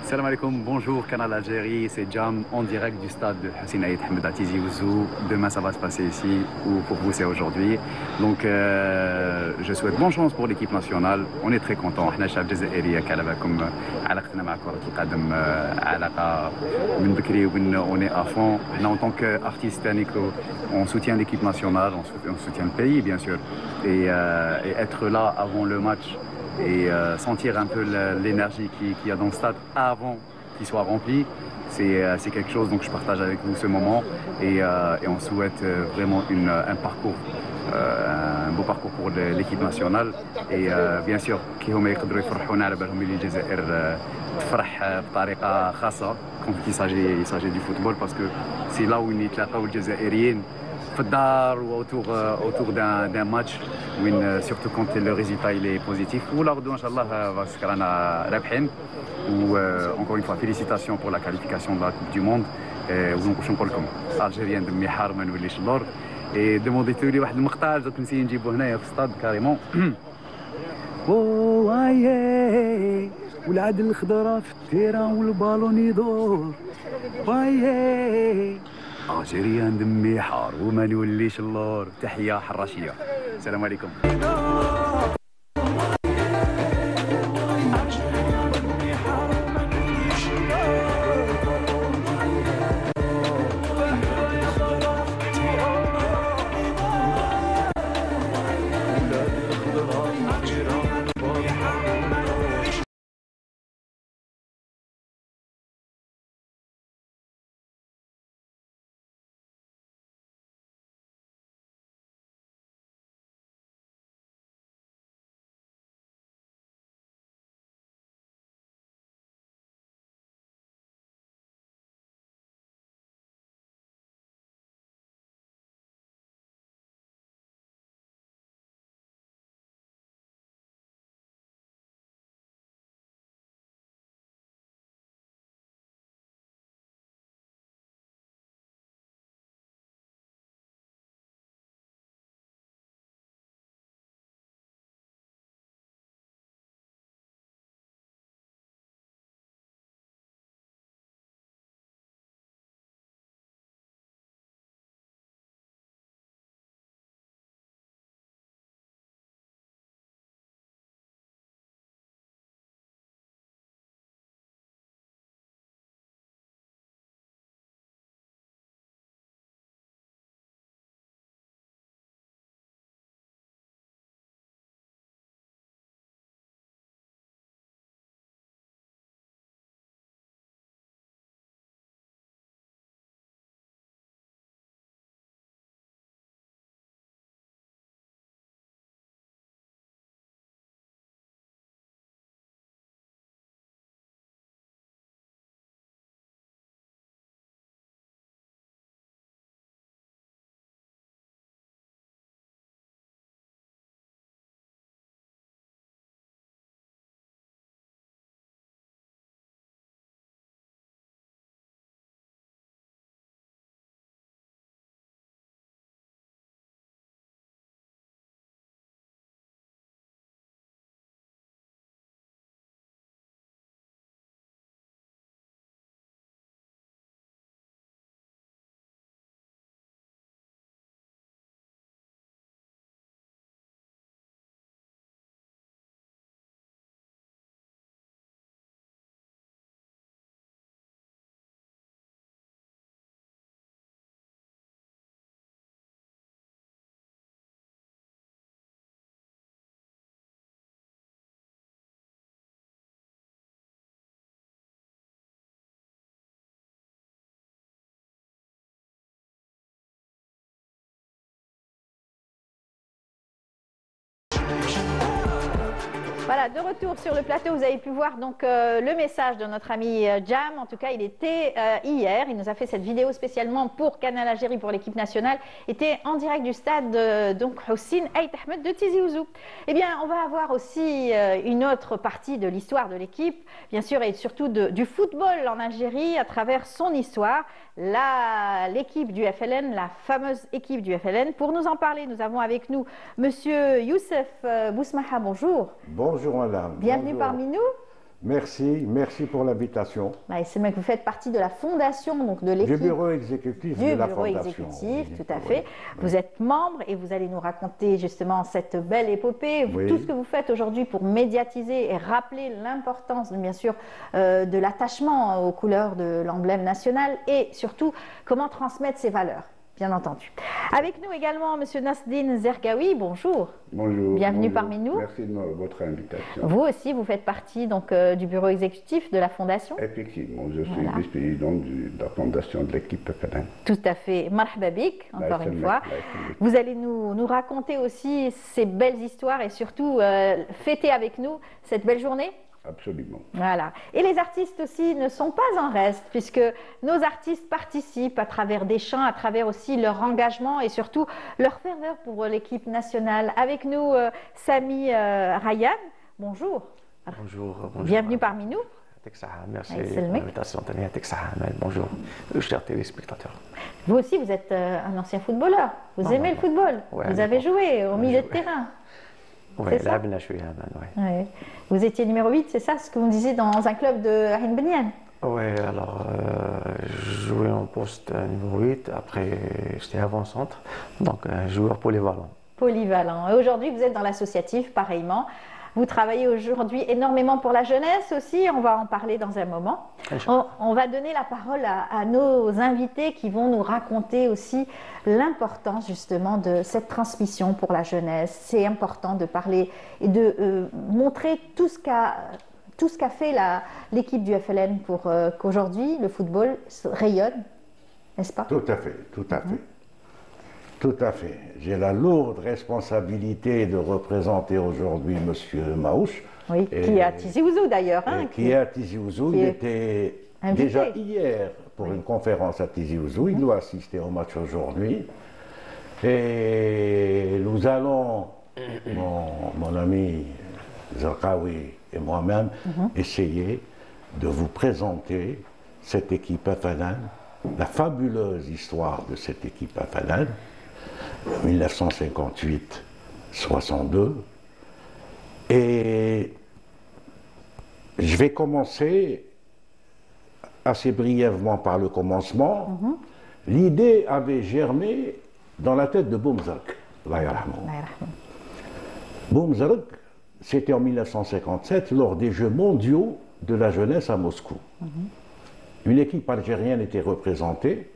Salam alaikum, bonjour Canal Algérie, c'est Jam en direct du stade de Hussein Aïd Hamid à Tizi Ouzou. Demain ça va se passer ici, ou pour vous c'est aujourd'hui. Donc je souhaite bonne chance pour l'équipe nationale, on est très contents. احنا شعب جزائري كلامكم علاقتنا مع كرة القدم علاقة من بكري on est à fond. احنا en tant qu'artiste on soutient l'équipe nationale, on soutient le pays bien sûr. Et être là avant le match et sentir un peu l'énergie qu'il y a dans le stade avant qu'il soit rempli, c'est quelque chose, donc je partage avec vous ce moment et on souhaite vraiment un parcours, un beau parcours pour l'équipe nationale et bien sûr كيهما يقدروا يفرحونا على بالهم اللي الجزائر تفرح بطريقة خاصة quand il s'agit du football parce que c'est là où يتلاقاو الجزائريين في الدار ou autour d'un match وين surtout quand le résultat il est positif ولا غدوه ان شاء الله باسكو رانا رابحين و encore une fois félicitations pour la qualification de la Coupe du Monde واش نقول لكم الجيريان دمي حار ما نوليش اللور اي دومونديتو لي واحد المقطع دوك نسيي نجيبو هنايا في الستاد كاريمون وايي والعاد الخضرا في التيران والبالون يدور وايي الجيريان دمي حار وما نوليش اللور. تحية حراشية. السلام عليكم. Voilà, de retour sur le plateau, vous avez pu voir donc le message de notre ami Jam. En tout cas, il était hier, il nous a fait cette vidéo spécialement pour Canal Algérie, pour l'équipe nationale. Il était en direct du stade donc Hussein Aït Ahmed de Tizi Ouzou. Eh bien, on va avoir aussi une autre partie de l'histoire de l'équipe, bien sûr, et surtout du football en Algérie à travers son histoire. L'équipe du FLN, la fameuse équipe du FLN. Pour nous en parler, nous avons avec nous Monsieur Youssef Bousmaha, bonjour. Bonjour madame. Bienvenue Bonjour. parmi nous. Merci pour l'invitation. C'est vrai que vous faites partie de la fondation donc de l'équipe. Du bureau exécutif de la fondation. Du bureau exécutif, tout à fait. Oui. Vous êtes membre et vous allez nous raconter justement cette belle épopée, tout ce que vous faites aujourd'hui pour médiatiser et rappeler l'importance, bien sûr, de l'attachement aux couleurs de l'emblème national et surtout comment transmettre ces valeurs. Bien entendu. Avec nous également M. Nasdine Zergaoui, bonjour. Bonjour. Bienvenue parmi nous. Merci de votre invitation. Vous aussi, vous faites partie donc, du bureau exécutif de la Fondation. Effectivement, je suis vice-président de la Fondation de l'équipe FLN. Tout à fait. Marhaba bik, encore une fois. Vous allez nous raconter aussi ces belles histoires et surtout fêter avec nous cette belle journée. Absolument. Voilà. Et les artistes aussi ne sont pas en reste, puisque nos artistes participent à travers des chants, à travers aussi leur engagement et surtout leur ferveur pour l'équipe nationale. Avec nous, Sami Ryan. Bonjour. Bonjour. Bienvenue parmi nous. Merci pour l'invitation. Bonjour, chers téléspectateurs. Vous aussi, vous êtes un ancien footballeur. Vous aimez le football. Vous avez joué au milieu de terrain. Oui, là, vous étiez numéro 8, c'est ça ce que vous me disiez dans un club de Ain Benian? Oui, alors je jouais en poste numéro 8, après j'étais avant-centre, donc joueur polyvalent. Polyvalent. Et aujourd'hui, vous êtes dans l'associatif, pareillement. Vous travaillez aujourd'hui énormément pour la jeunesse aussi, on va en parler dans un moment. On va donner la parole à nos invités qui vont nous raconter aussi l'importance justement de cette transmission pour la jeunesse. C'est important de parler et de montrer tout ce qu'a fait l'équipe du FLN pour qu'aujourd'hui le football rayonne, n'est-ce pas? Tout à fait, tout à fait. Tout à fait. J'ai la lourde responsabilité de représenter aujourd'hui M. Maouche. Oui, qui est à Tizi Ouzou d'ailleurs. Qui est à Tizi Ouzou. Il était déjà hier pour une conférence à Tizi Ouzou. Il doit assister au match aujourd'hui. Et nous allons, mon ami Zergaoui et moi-même, essayer de vous présenter cette équipe FLN, la fabuleuse histoire de cette équipe FLN. 1958-62 et je vais commencer assez brièvement par le commencement. L'idée avait germé dans la tête de Boumzark. Boumzark, c'était en 1957 lors des Jeux mondiaux de la jeunesse à Moscou. Une équipe algérienne était représentée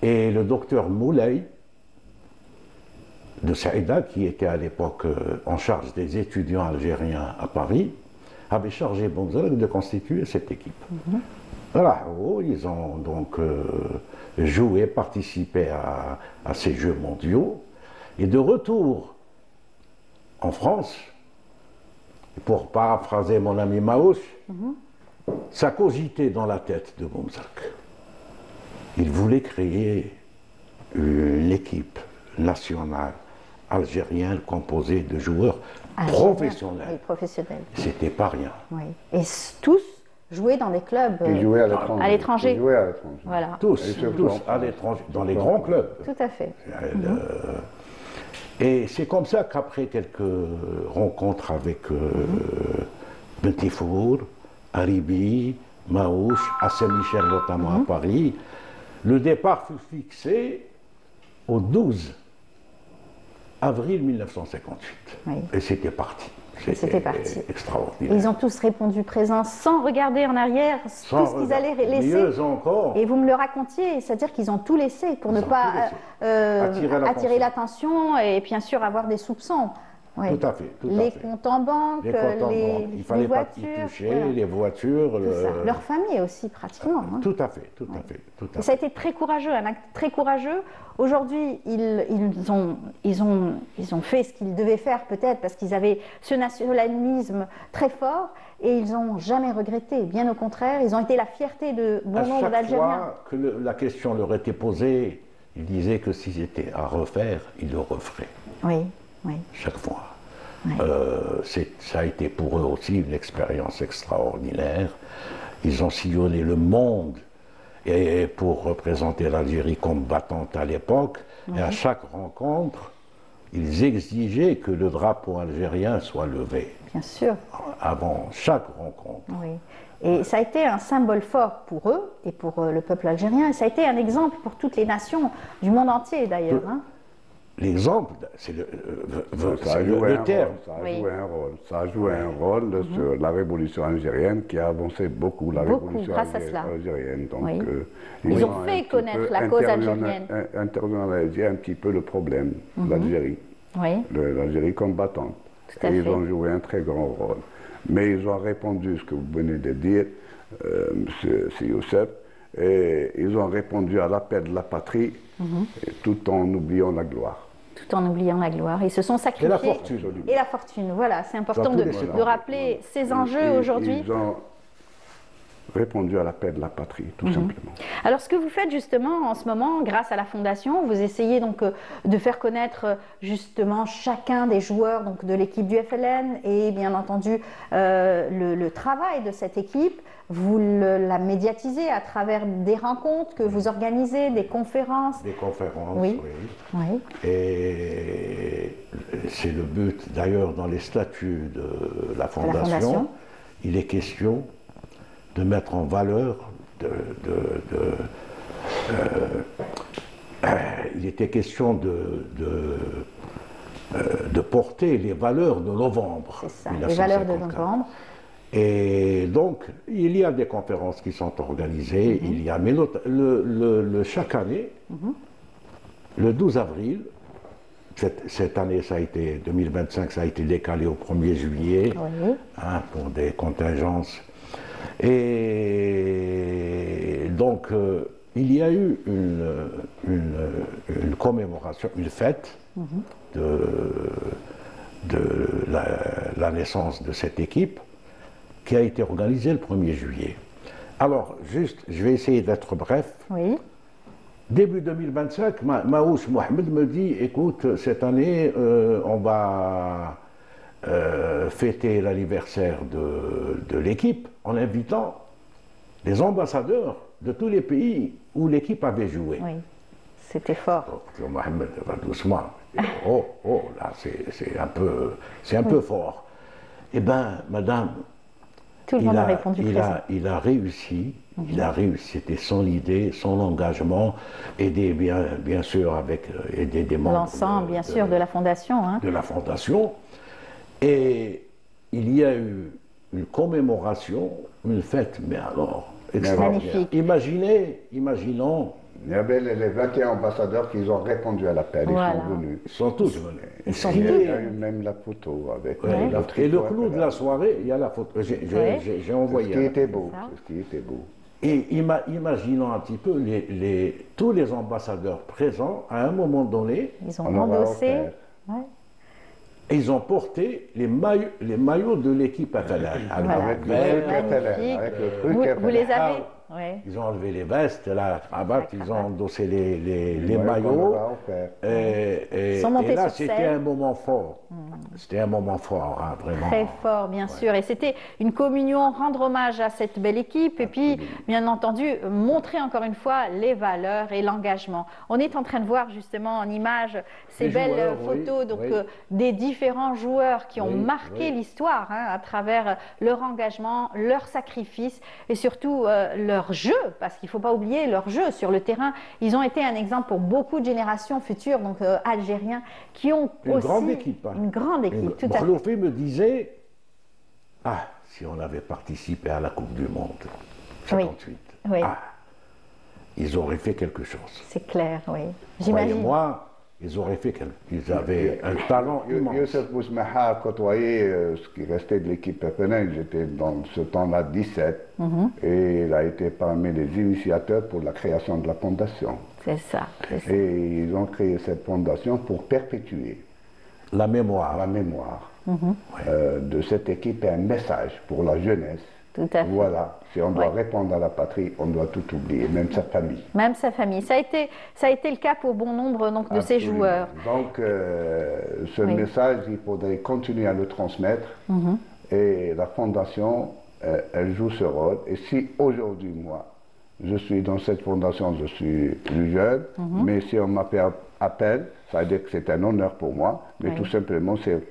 et le docteur Moulay de Saïda, qui était à l'époque en charge des étudiants algériens à Paris, avait chargé Boumzark de constituer cette équipe. Voilà, ils ont donc joué, participé à ces Jeux mondiaux. Et de retour en France, pour paraphraser mon ami Maouche, ça cogitait dans la tête de Boumzark. Il voulait créer une équipe nationale algérienne composée de joueurs professionnels. Oui, professionnels. C'était pas rien. Oui. Et tous jouaient dans des clubs à l'étranger. Voilà. Tous à l'étranger, dans les grands clubs. Tout à fait. Et c'est comme ça qu'après quelques rencontres avec Bentifour, Haribi, Maouche, à Saint-Michel notamment à Paris, le départ fut fixé au 12 avril 1958. Et c'était parti. C'était parti. Extraordinaire. Ils ont tous répondu présent sans regarder en arrière, tout ce qu'ils allaient laisser. Mieux encore. Et vous me le racontiez, c'est-à-dire qu'ils ont tout laissé pour ne pas attirer l'attention et bien sûr avoir des soupçons. Oui. Tout à fait. Les comptes en banque, les comptes en banque. Il fallait pas y toucher, voilà. Les voitures. Leur famille aussi, pratiquement. Hein. Tout à fait, tout à fait. Et ça a été très courageux, un acte très courageux. Aujourd'hui, ils ont fait ce qu'ils devaient faire peut-être parce qu'ils avaient ce nationalisme très fort et ils n'ont jamais regretté. Bien au contraire, ils ont été la fierté de bon nombre d'Algériens. À chaque fois que la question leur était posée, ils disaient que s'ils étaient à refaire, ils le referaient. Oui, oui. Chaque fois. Oui. Ça a été pour eux aussi une expérience extraordinaire. Ils ont sillonné le monde et pour représenter l'Algérie combattante à l'époque. Oui. Et à chaque rencontre, ils exigeaient que le drapeau algérien soit levé. Bien sûr. Avant chaque rencontre. Oui. Et ça a été un symbole fort pour eux et pour le peuple algérien. Et ça a été un exemple pour toutes les nations du monde entier d'ailleurs. Hein. L'exemple, c'est le terme. Ça a joué un rôle sur la révolution algérienne qui a avancé beaucoup, la révolution algérienne. Donc, oui. Ils ont fait connaître la cause algérienne. Internationalisé un petit peu le problème d'Algérie, l'Algérie combattante. Et ils ont joué un très grand rôle. Mais ils ont répondu, ce que vous venez de dire, M. Youssef, et ils ont répondu à l'appel de la patrie tout en oubliant la gloire. Tout en oubliant la gloire. Ils se sont sacrifiés. Et la fortune. Et la fortune, voilà. C'est important de rappeler ces enjeux aujourd'hui. Ils ont répondu à l'appel de la patrie, tout simplement. Alors, ce que vous faites justement en ce moment, grâce à la Fondation, vous essayez donc de faire connaître justement chacun des joueurs donc, de l'équipe du FLN et bien entendu le travail de cette équipe. Vous la médiatisez à travers des rencontres que vous organisez, des conférences. Des conférences, oui. Et c'est le but, d'ailleurs, dans les statuts de la Fondation, il est question de mettre en valeur, il était question de porter les valeurs de novembre. C'est ça, les valeurs de novembre. Et donc, il y a des conférences qui sont organisées, il y a, mais chaque année, le 12 avril, cette année, ça a été 2025, ça a été décalé au 1er juillet, pour des contingences. Et donc, il y a eu une commémoration, une fête de la naissance de cette équipe qui a été organisée le 1er juillet. Alors, juste, je vais essayer d'être bref. Oui. Début 2025, Maouch Mohamed me dit, écoute, cette année, on va fêter l'anniversaire de l'équipe en invitant les ambassadeurs de tous les pays où l'équipe avait joué. Oui, c'était fort. Mohamed, va doucement. Là, c'est un peu fort. Eh bien, madame, tout le monde a répondu présent. Il a réussi, c'était son idée, son engagement, aidé bien sûr avec des membres. L'ensemble, bien sûr, de la Fondation. Hein. De la Fondation. Et il y a eu une commémoration, une fête, mais alors, extraordinaire. Imaginons. Il y avait les 21 ambassadeurs qui ont répondu à l'appel, ils sont venus. Ils sont tous venus. Il y a eu même la photo avec et le clou de la soirée, il y a la photo. J'ai envoyé. Ce qui était beau. Et imaginons un petit peu tous les ambassadeurs présents, à un moment donné, ils ont endossé. Et ils ont porté les maillots de l'équipe FLN. Avec le truc vous les avez. Ils ont enlevé les vestes, la cravate, ils ont endossé les maillots. Et là, c'était un moment fort. C'était un moment fort, hein, vraiment. Très fort, bien sûr. Et c'était une communion, rendre hommage à cette belle équipe et puis, bien entendu, montrer encore une fois les valeurs et l'engagement. On est en train de voir justement en image ces belles photos des différents joueurs qui ont marqué l'histoire à travers leur engagement, leur sacrifice et surtout leur jeu, parce qu'il ne faut pas oublier leur jeu sur le terrain. Ils ont été un exemple pour beaucoup de générations futures, donc algériens, qui ont une grande équipe. Une grande équipe, tout à fait. Khloufi me disait, si on avait participé à la Coupe du Monde, 58, ils auraient fait quelque chose. C'est clair, oui. J'imagine. Moi, ils auraient fait qu'ils avaient un talent immense. Youssef Bousmaha a côtoyé ce qui restait de l'équipe FLN. J'étais dans ce temps-là 17 et il a été parmi les initiateurs pour la création de la fondation. C'est ça. Et ils ont créé cette fondation pour perpétuer la mémoire, de cette équipe et un message pour la jeunesse. Tout à fait. Voilà, si on doit répondre à la patrie, on doit tout oublier, même sa famille. Même sa famille. Ça a été le cas pour bon nombre donc, de ces joueurs. Donc, ce message, il faudrait continuer à le transmettre. Et la fondation, elle joue ce rôle. Et si aujourd'hui, moi, je suis dans cette fondation, je suis plus jeune, mais si on m'appelle appel, ça veut dire que c'est un honneur pour moi, mais tout simplement, c'est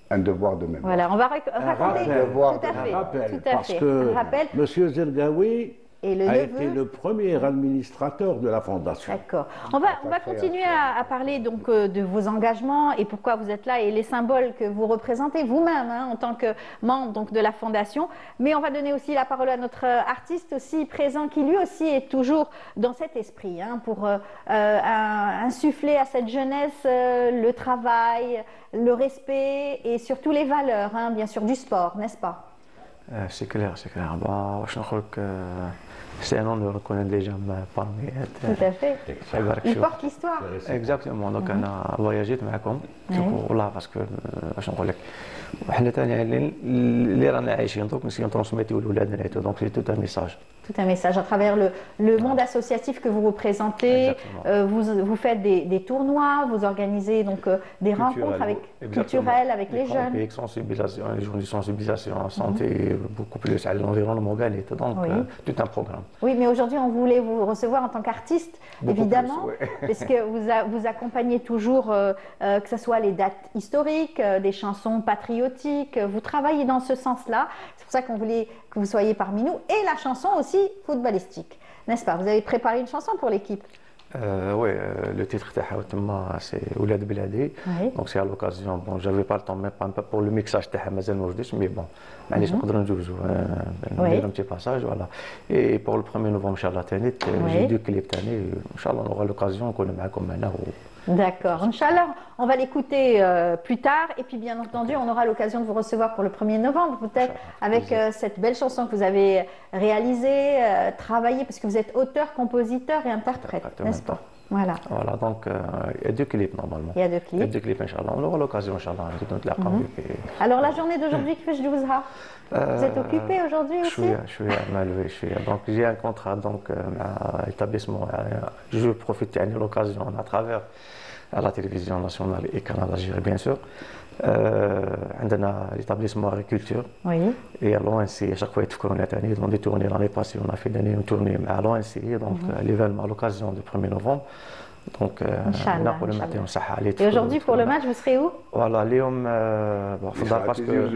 un devoir de mémoire. Voilà, on va raconter un rappel, parce que M. Zergaoui a été le premier administrateur de la fondation. D'accord. On va continuer à parler donc de vos engagements et pourquoi vous êtes là et les symboles que vous représentez vous-même en tant que membre donc, de la fondation. Mais on va donner aussi la parole à notre artiste aussi présent qui lui aussi est toujours dans cet esprit pour insuffler à cette jeunesse le travail, le respect et surtout les valeurs, bien sûr, du sport, n'est-ce pas? C'est clair. Bah, c'est un honneur qu'on est déjà parmi. Tout à fait. Il porte l'histoire. Exactement. Donc, on a voyagé avec vous. Là, parce que, je نقول لك, احنا ثاني اللي رانا عايشين دوك نسيو نترونسميتيو لولادنا donc c'est tout un message. Tout un message à travers le monde associatif que vous représentez. Vous faites des tournois, vous organisez donc des rencontres culturelles avec les jeunes. Avec sensibilisation, les journées de sensibilisation en santé, beaucoup plus à l'environnement galite, donc tout un programme. Oui, mais aujourd'hui on voulait vous recevoir en tant qu'artiste, évidemment, parce que vous accompagnez toujours, que ce soit les dates historiques, des chansons patriotiques, vous travaillez dans ce sens-là. C'est pour ça qu'on voulait que vous soyez parmi nous. Et la chanson aussi footballistique, n'est-ce pas? Vous avez préparé une chanson pour l'équipe. Oui, le titre c'est Oulad Beladi. Donc c'est à l'occasion, bon, j'avais pas le temps même pas pour le mixage mais bon, معليش نقدروا نجوزوا ندير un petit passage, voilà. Et pour le 1er novembre inchallah j'ai deux clips tani, inchallah on aura l'occasion qu'on est معكم معنا. D'accord, Inch'Allah, on va l'écouter plus tard et puis bien entendu on aura l'occasion de vous recevoir pour le 1er novembre peut-être avec cette belle chanson que vous avez réalisée, travaillée parce que vous êtes auteur, compositeur et interprète, n'est-ce pas? Voilà. Voilà, donc il y a deux clips normalement. Il y a deux clips. Il y a deux clips, Inch'Allah. On aura l'occasion, Inch'Allah, de nous la Alors la journée d'aujourd'hui, vous êtes occupé aujourd'hui aussi? Je suis. Donc j'ai un contrat donc à l'établissement. Je profite de l'occasion à travers la télévision nationale et Canal Algérie bien sûr. عندنا l'établissement agriculture et à l'ONC à chaque fois dans des tournées l'année passée on a fait une tournée à l'ONC donc l'événement à l'occasion du 1er novembre donc et aujourd'hui pour le match vous serez où? Voilà اليوم parce que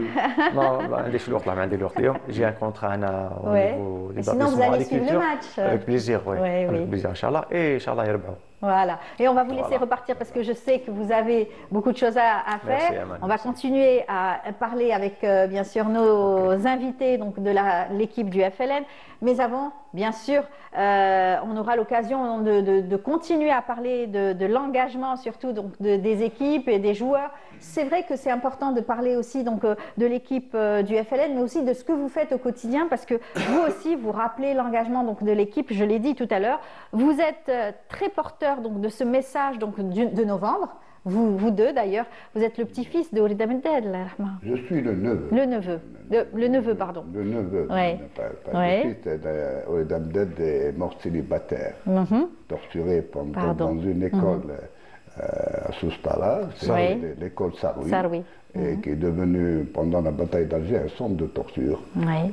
non ما عنديش الوقت ما عندي الوقت اليوم j'ai un contrat au niveau de l'établissement agriculture avec plaisir avec plaisir inchallah et inchallah يربحوا. Voilà, et on va vous laisser repartir parce que je sais que vous avez beaucoup de choses à faire. On va continuer à parler avec bien sûr nos invités donc de l'équipe du FLN. Mais avant, bien sûr, on aura l'occasion de continuer à parler de l'engagement surtout donc des équipes et des joueurs. C'est vrai que c'est important de parler aussi donc de l'équipe du FLN, mais aussi de ce que vous faites au quotidien parce que vous aussi vous rappelez l'engagement donc de l'équipe. Je l'ai dit tout à l'heure. Vous êtes très porteur donc de ce message donc de novembre. Vous deux d'ailleurs, vous êtes le petit-fils de Ouled Amdad. Je suis le neveu. Le neveu, pardon. Le neveu. Le fils d'Ouled Amdad est mort célibataire, torturé dans une école à Soustala, c'est l'école Saroui. Et qui est devenu, pendant la bataille d'Alger, un centre de torture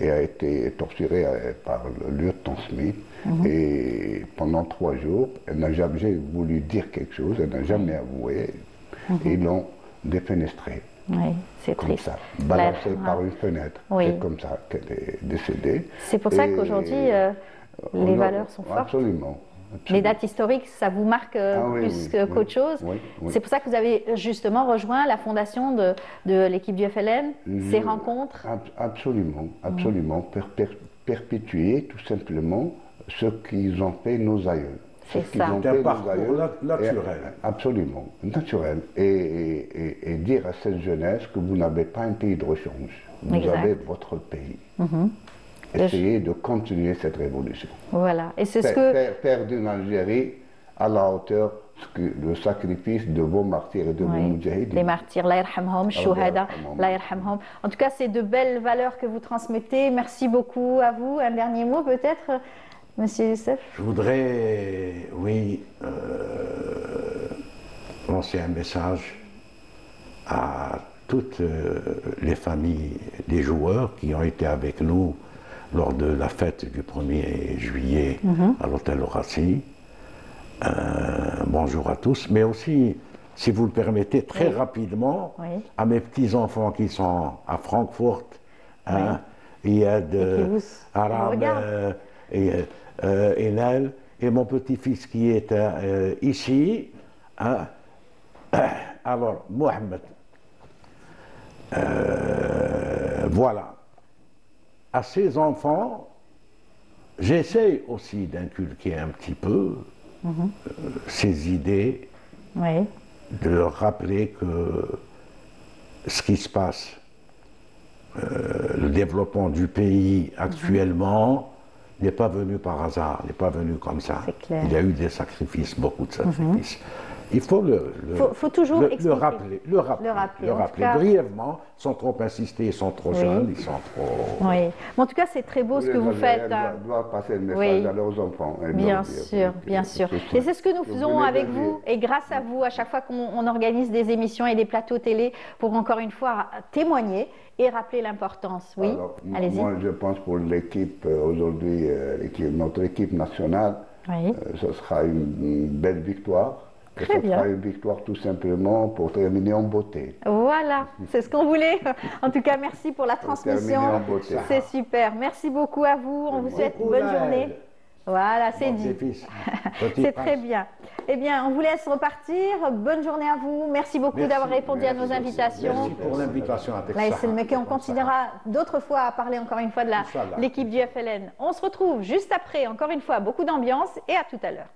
et a été torturée par le lieutenant Smith. Et pendant 3 jours, elle n'a jamais voulu dire quelque chose, elle n'a jamais avoué. Ils l'ont défenestrée. C'est triste. Ça, balancée par une fenêtre. C'est comme ça qu'elle est décédée. C'est pour ça qu'aujourd'hui, les valeurs sont fortes. Absolument. Les dates historiques, ça vous marque plus qu'autre chose. C'est pour ça que vous avez justement rejoint la fondation de l'équipe du FLN, ces rencontres. Absolument. Perpétuer tout simplement ce qu'ils ont fait nos aïeux. C'est ça. C'est un parcours naturel. Absolument, naturel. Et dire à cette jeunesse que vous n'avez pas un pays de rechange. Vous avez votre pays. Essayez de continuer cette révolution. Voilà. Et c'est ce que... Faire d'une Algérie à la hauteur le sacrifice de vos martyrs et de vos moudjahidines. Les martyrs, la yarhamhom, shuhada, la yarhamhom. En tout cas, c'est de belles valeurs que vous transmettez. Merci beaucoup à vous. Un dernier mot peut-être, Monsieur Youssef? Je voudrais, lancer un message à toutes les familles des joueurs qui ont été avec nous lors de la fête du 1er juillet à l'hôtel Horaci. Bonjour à tous, mais aussi, si vous le permettez, très rapidement, à mes petits-enfants qui sont à Francfort, Iyad, Aram, Enel, et mon petit-fils qui est ici. Alors, Mohamed, voilà. À ces enfants, j'essaie aussi d'inculquer un petit peu ces idées, de leur rappeler que ce qui se passe, le développement du pays actuellement n'est pas venu par hasard, n'est pas venu comme ça. Il y a eu des sacrifices, beaucoup de sacrifices. Il faut faut toujours le rappeler. Le rappeler brièvement, sans trop insister, ils sont trop jeunes, ils sont trop... Oui, mais en tout cas, c'est très beau ce que vous faites. Doivent passer le message à leurs enfants. Bien sûr, bien sûr. Et c'est ce que nous faisons avec vous, et grâce à vous, à chaque fois qu'on organise des émissions et des plateaux télé, pour encore une fois témoigner et rappeler l'importance. Oui, allez-y. Moi, je pense pour l'équipe, aujourd'hui, notre équipe nationale, ce sera une belle victoire. Très bien. Ce sera une victoire tout simplement pour terminer en beauté. Voilà, c'est ce qu'on voulait. En tout cas, merci pour la transmission. C'est super. Merci beaucoup à vous. On vous souhaite une bonne journée. Voilà, c'est dit. C'est très bien. Eh bien, on vous laisse repartir. Bonne journée à vous. Merci beaucoup d'avoir répondu à nos invitations. Merci pour l'invitation à Texas. On continuera d'autres fois à parler encore une fois de l'équipe du FLN. On se retrouve juste après, encore une fois, beaucoup d'ambiance et à tout à l'heure.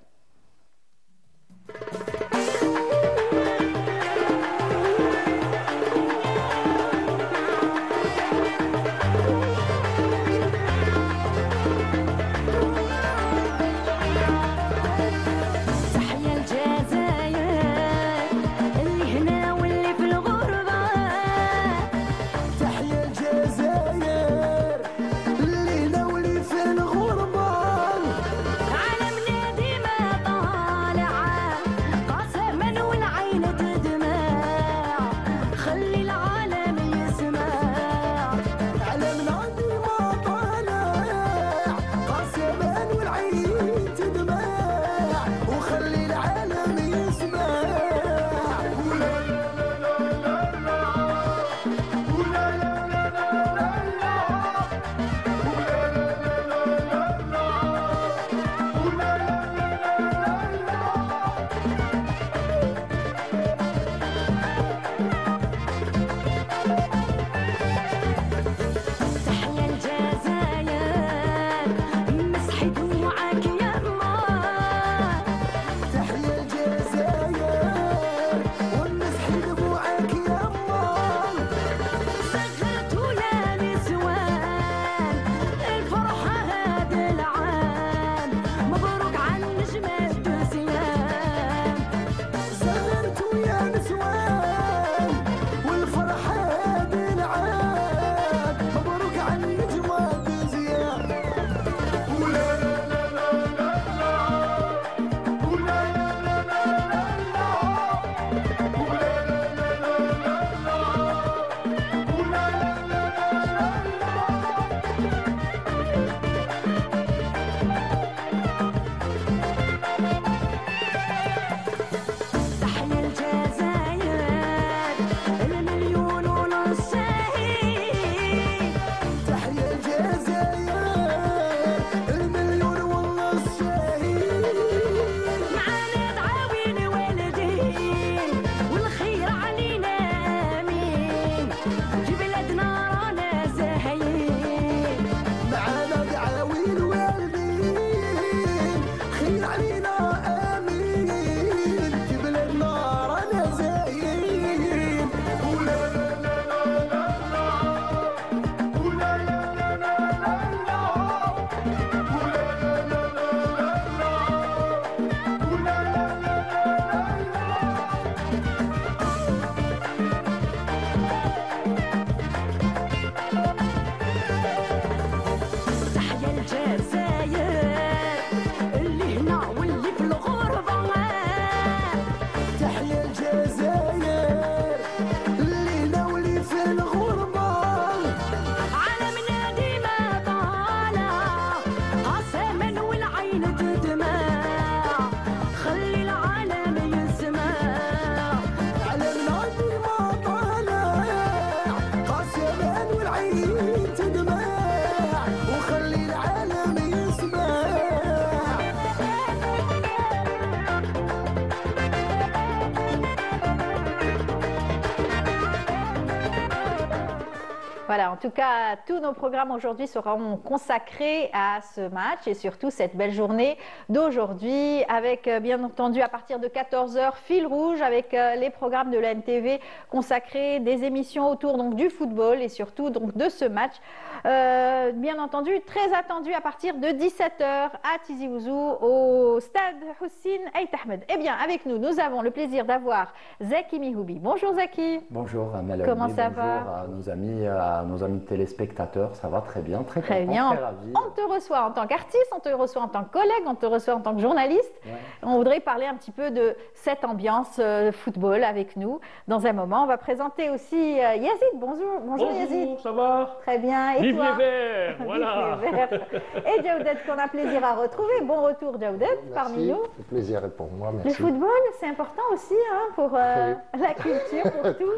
Voilà, en tout cas, tous nos programmes aujourd'hui seront consacrés à ce match et surtout cette belle journée d'aujourd'hui avec, bien entendu, à partir de 14h, fil rouge avec les programmes de la NTV consacrés, des émissions autour donc, du football et surtout donc, de ce match. Bien entendu, très attendu à partir de 17h à Tizi Ouzou au stade Hussein Ait Ahmed. Eh bien, avec nous, nous avons le plaisir d'avoir Zaki Mihoubi. Bonjour Zaki. Bonjour Mélanie. Comment ça va? Bonjour à nos amis téléspectateurs. Ça va très bien, très bien. Très ravi. On te reçoit en tant qu'artiste, on te reçoit en tant que collègue, on te reçoit en tant que journaliste. Ouais. On voudrait parler un petit peu de cette ambiance football avec nous. Dans un moment, on va présenter aussi Yazid. Bonjour Yazid. Ça va? Très bien. Et vive toi? Les Verts, voilà. Vive les Verts. Et Djaoudet qu'on a plaisir à retrouver. Bon retour Djaoudet parmi nous. Le plaisir est pour moi, merci. Le football, c'est important aussi hein, pour la culture, pour tout.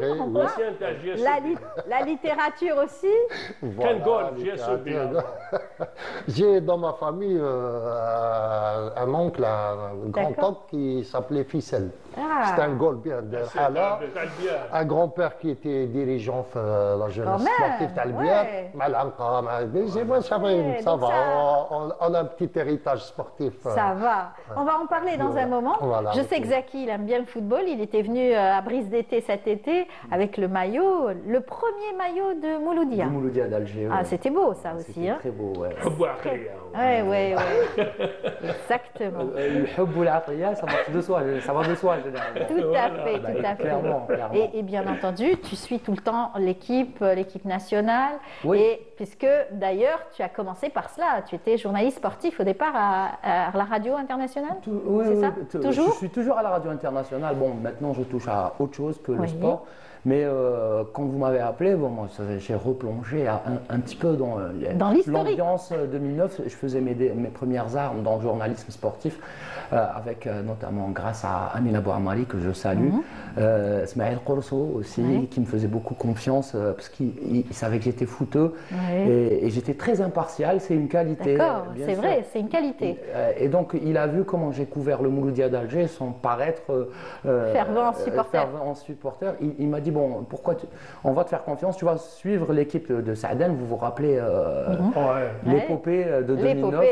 La littérature aussi. Voilà, quel goal, j'ai dans ma famille un oncle, un grand-oncle qui s'appelait Ficelle. Ah. C'est un goal bien. Un grand-père qui était dirigeant de la jeunesse sportive d'Albière. Ça va, on a un petit héritage sportif. Ça va. On va en parler dans un moment. Voilà, je sais que Zaki, il aime bien le football. Il était venu à Brise d'été cet été avec le maillot, le premier maillot de Mouloudia. De Mouloudia d'Alger. Ah, c'était beau ça aussi. C'était très beau, ouais. Ouais. Exactement. Le hub ou l'atiyah, ça va de soi. Tout à fait. Clairement. Et bien entendu, tu suis tout le temps l'équipe nationale. Oui. Et puisque d'ailleurs, tu as commencé par cela. Tu étais journaliste sportif au départ à la radio internationale. Oui, c'est ça. Toujours. Je suis toujours à la radio internationale. Bon, maintenant, je touche à autre chose que le sport. Mais quand vous m'avez appelé, moi, j'ai replongé un petit peu dans l'ambiance 2009. Je faisais mes premières armes dans le journalisme sportif, avec notamment grâce à Amina Bouamari, que je salue, Smaïl Korso aussi, qui me faisait beaucoup confiance, parce qu'il savait que j'étais footeux, et j'étais très impartial, c'est une qualité. D'accord, c'est vrai, c'est une qualité. Et donc, il a vu comment j'ai couvert le Mouloudia d'Alger sans paraître fervent supporter. Il m'a dit, bon, on va te faire confiance, tu vas suivre l'équipe de Saaden, vous vous rappelez l'épopée de 2009.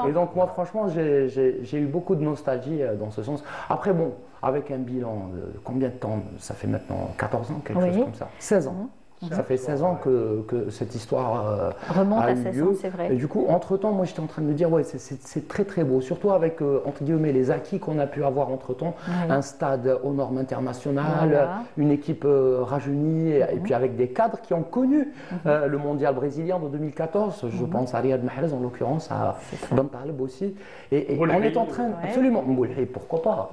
Et donc moi franchement j'ai eu beaucoup de nostalgie dans ce sens. Après bon, avec un bilan de combien de temps? Ça fait maintenant 14 ans, quelque chose comme ça. 16 ans. Ça fait 16 ans que cette histoire remonte a à eu 16 lieu. ans, c'est vrai. Et du coup, entre-temps, moi j'étais en train de me dire, ouais, c'est très très beau, surtout avec, entre guillemets, les acquis qu'on a pu avoir entre-temps. Un stade aux normes internationales, une équipe rajeunie, et puis avec des cadres qui ont connu le mondial brésilien de 2014. Je pense à Riyad Mahrez en l'occurrence, à Ben Taleb aussi. Et on est en train, absolument, pourquoi pas.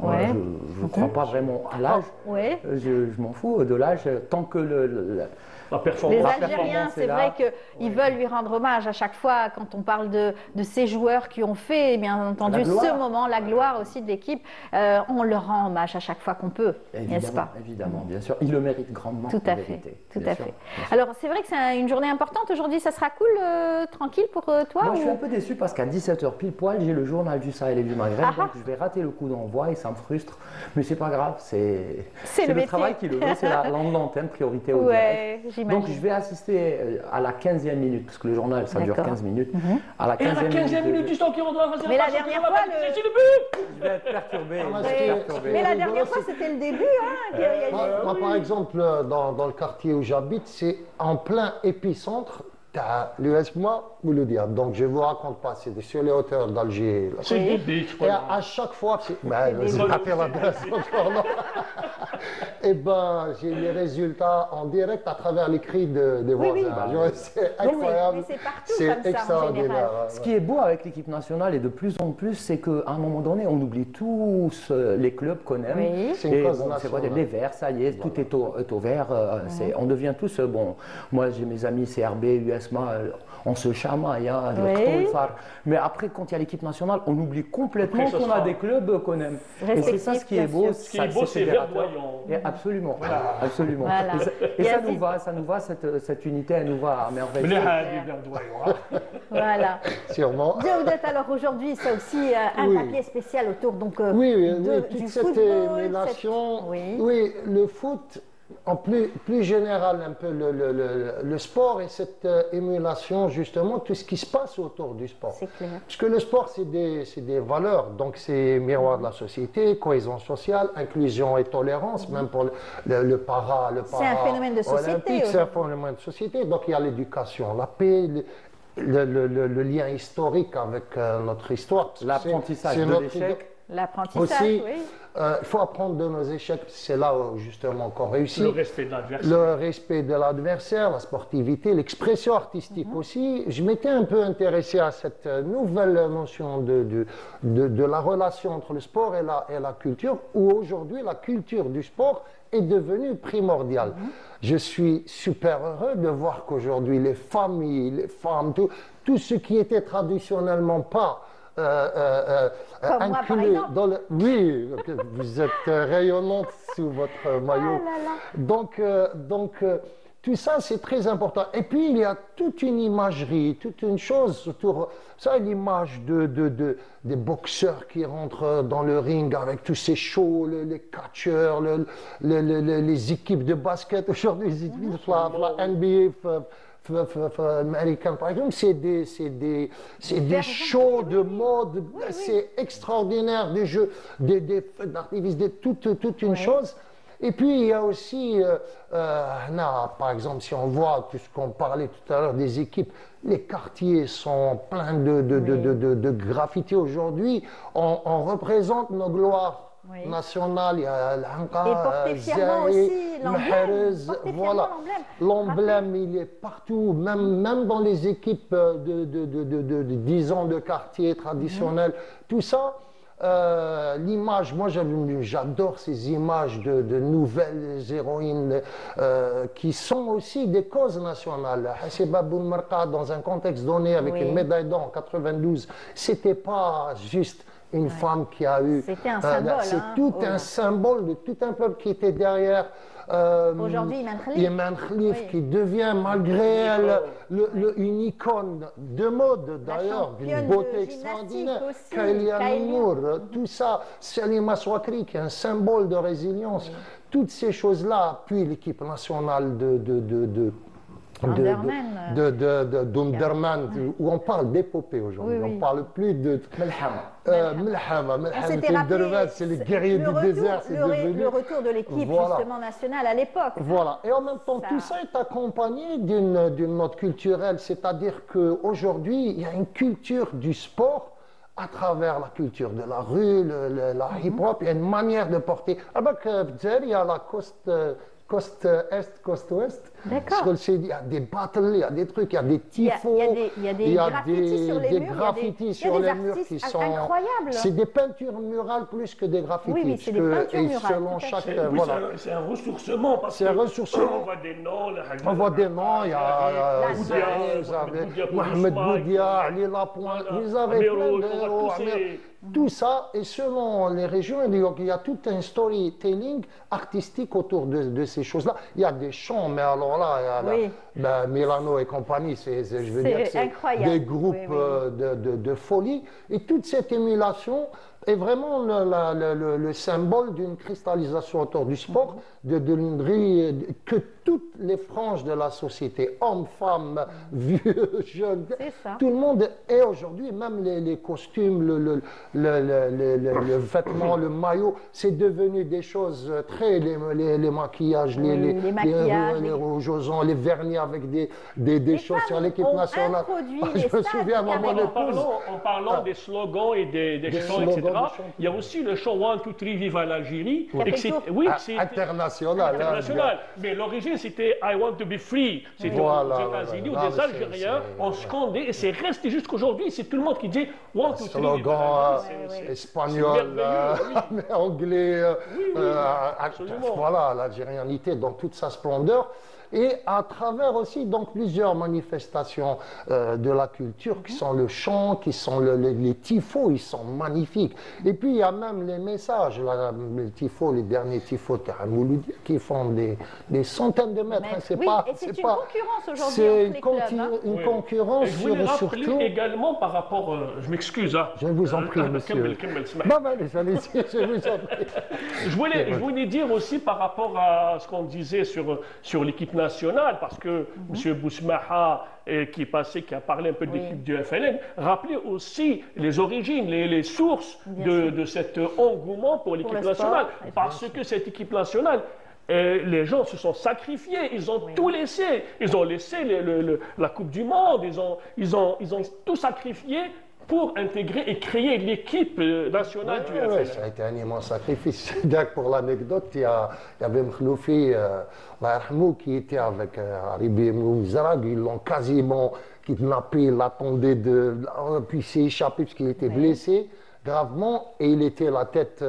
Je ne crois pas vraiment à l'âge, je m'en fous de l'âge, tant que les Algériens, c'est vrai qu'ils veulent lui rendre hommage à chaque fois quand on parle de ces joueurs qui ont fait, bien entendu, ce moment, la gloire aussi de l'équipe. On leur rend hommage à chaque fois qu'on peut, n'est-ce pas? Évidemment, bien sûr. Ils le méritent grandement. Tout à fait. Alors, c'est vrai que c'est une journée importante aujourd'hui. Ça sera cool, tranquille pour toi? Moi, je suis un peu déçu parce qu'à 17h pile poil, j'ai le journal du Sahel et du Maghreb. Donc, je vais rater le coup d'envoi et ça me frustre. Mais c'est pas grave. C'est le travail qui le veut. C'est la langue d'antenne, priorité au direct. Donc je vais assister à la 15e minute, parce que le journal ça dure 15 minutes. À la 15e minute du temps qui rentre. Mais la dernière fois, je vais être perturbé. Mais la dernière fois, c'était le début. Moi, par exemple, dans le quartier où j'habite, c'est en plein épicentre. L'USMA ou le diable. Donc je ne vous raconte pas, c'est sur les hauteurs d'Alger. Et à chaque fois, c'est pas fait l'intéressant encore, non. Et j'ai les résultats en direct à travers les cris des voisins. C'est incroyable. C'est extraordinaire. Ce qui est beau avec l'équipe nationale et de plus en plus, c'est qu'à un moment donné, on oublie tous les clubs qu'on aime. C'est une cause nationale. Les Verts, ça y est, tout est au vert. On devient tous, moi j'ai mes amis CRB, USMA, on se chamaille, mais après quand il y a l'équipe nationale, on oublie complètement qu'on a des clubs qu'on aime. Et c'est ça ce qui est beau. Ce qui est beau, c'est verdoyant. Absolument, absolument. Et ça nous va, cette unité, elle nous va à merveille. Voilà. Sûrement. Djaoudet, alors aujourd'hui, c'est aussi un papier spécial autour toute cette émulation. Oui, le foot. en plus général un peu le sport et cette émulation, justement, tout ce qui se passe autour du sport. C'est clair. Parce que le sport, c'est des valeurs, donc c'est miroir de la société, cohésion sociale, inclusion et tolérance, même pour le para c'est un phénomène de société. C'est un phénomène de société, donc il y a l'éducation, la paix, le lien historique avec notre histoire. L'apprentissage de l'échec. L'apprentissage, aussi, oui. Il faut apprendre de nos échecs, c'est là où justement qu'on réussit. Le respect de l'adversaire. Le respect de l'adversaire, la sportivité, l'expression artistique aussi. Je m'étais un peu intéressé à cette nouvelle notion de la relation entre le sport et la culture, où aujourd'hui la culture du sport est devenue primordiale. Je suis super heureux de voir qu'aujourd'hui les familles, les femmes, tout ce qui était traditionnellement pas inclus dans le... Oui, vous êtes rayonnante sous votre maillot. Donc, tout ça, c'est très important. Et puis, il y a toute une imagerie, toute une chose autour... Ça, l'image des boxeurs qui rentrent dans le ring avec tous ces shows, les catcheurs, les équipes de basket. Aujourd'hui, les équipes de la NBA... américain par exemple, c'est des shows de mode, c'est extraordinaire, des jeux, des feux d'artifice, toute une chose. Et puis il y a aussi, par exemple, si on voit tout ce qu'on parlait tout à l'heure des équipes, les quartiers sont pleins de graffitis aujourd'hui. On représente nos gloires. National, il y a l'Anqa, Mahrez, voilà. L'emblème, il est partout, même dans les équipes de 10 ans de quartier traditionnel. Tout ça, l'image, moi j'adore ces images de nouvelles héroïnes qui sont aussi des causes nationales. Hassiba Boulmerqa, dans un contexte donné avec une médaille d'or en 92, c'était pas juste une femme qui a eu... C'était un symbole. C'est tout un symbole de tout un peuple qui était derrière. Aujourd'hui, Iman Khalif qui devient, malgré elle, une icône de mode, d'ailleurs, d'une beauté extraordinaire. Kailia Nour, tout ça. Salima Swakri, qui est un symbole de résilience. Toutes ces choses-là, puis l'équipe nationale d'Underman, où on parle d'épopée aujourd'hui. On ne parle plus de... Melhama, c'est les guerriers du désert, c'est devenu... Le retour de l'équipe, justement, nationale à l'époque. Voilà. Et en même temps, tout ça est accompagné d'une note culturelle, c'est-à-dire qu'aujourd'hui, il y a une culture du sport à travers la culture de la rue, la hip-hop, il y a une manière de porter. Il y a la côte est, côte ouest. D'accord. Il y a des battles, il y a des trucs, il y a des tifos, il y a des graffitis sur les murs qui sont incroyables. C'est des peintures murales plus que des graffitis. Oui, c'est des peintures murales. Selon chaque, c'est un ressourcement. C'est un ressourcement. On voit des noms. On voit des noms. Il y a Mohamed Boudia, Ali Lapointe. Vous avez plein de héros. Tout ça, et selon les régions, il y a tout un storytelling artistique autour de ces choses-là. Il y a des chants, mais alors là, il y a Milano et compagnie, je veux dire que c'est des groupes de folie. Et toute cette émulation est vraiment le symbole d'une cristallisation autour du sport, que toutes les franges de la société, hommes, femmes, vieux, jeunes, tout le monde est aujourd'hui, même les costumes, le vêtement, le maillot, c'est devenu des choses très... Les maquillages, les rouges aux ongles, les vernis avec des choses sur l'équipe nationale. Je me souviens à mon épouse. En parlant des slogans et des chants, etc., il y a aussi le chant 1, 2, 3, Viva l'Algérie. Oui, c'est international. Mais l'origine, c'était I want to be free. C'était aux États-Unis ou des Algériens. On scandait et c'est resté jusqu'aujourd'hui. C'est tout le monde qui dit 1, 2, 3. Slogan espagnol, anglais. Voilà, l'algérianité dans toute sa splendeur. et à travers aussi donc plusieurs manifestations de la culture qui sont le chant, qui sont les tifos, ils sont magnifiques. Et puis il y a même les messages, les tifos, les derniers tifos qui font des centaines de mètres. C'est une concurrence aujourd'hui entre les clubs. Une concurrence. Je voulais rappeler également par rapport, je m'excuse. Je vous en prie, monsieur. Je voulais dire aussi par rapport à ce qu'on disait sur l'équipe nationale, parce que M. Bousmaha, qui est passé, qui a parlé un peu de l'équipe du FLN, rappelez aussi les origines, les sources de cet engouement pour l'équipe nationale. Parce que cette équipe nationale, les gens se sont sacrifiés, ils ont tout laissé. Ils ont laissé la Coupe du Monde, ils ont tout sacrifié pour intégrer et créer l'équipe nationale du FLN. Ça a été un immense sacrifice. Pour l'anecdote, il y avait Mkhloufi, qui était avec Aribi Mouzarag, ils l'ont quasiment kidnappé, il attendait puis il s'est échappé parce qu'il était blessé gravement et il était la tête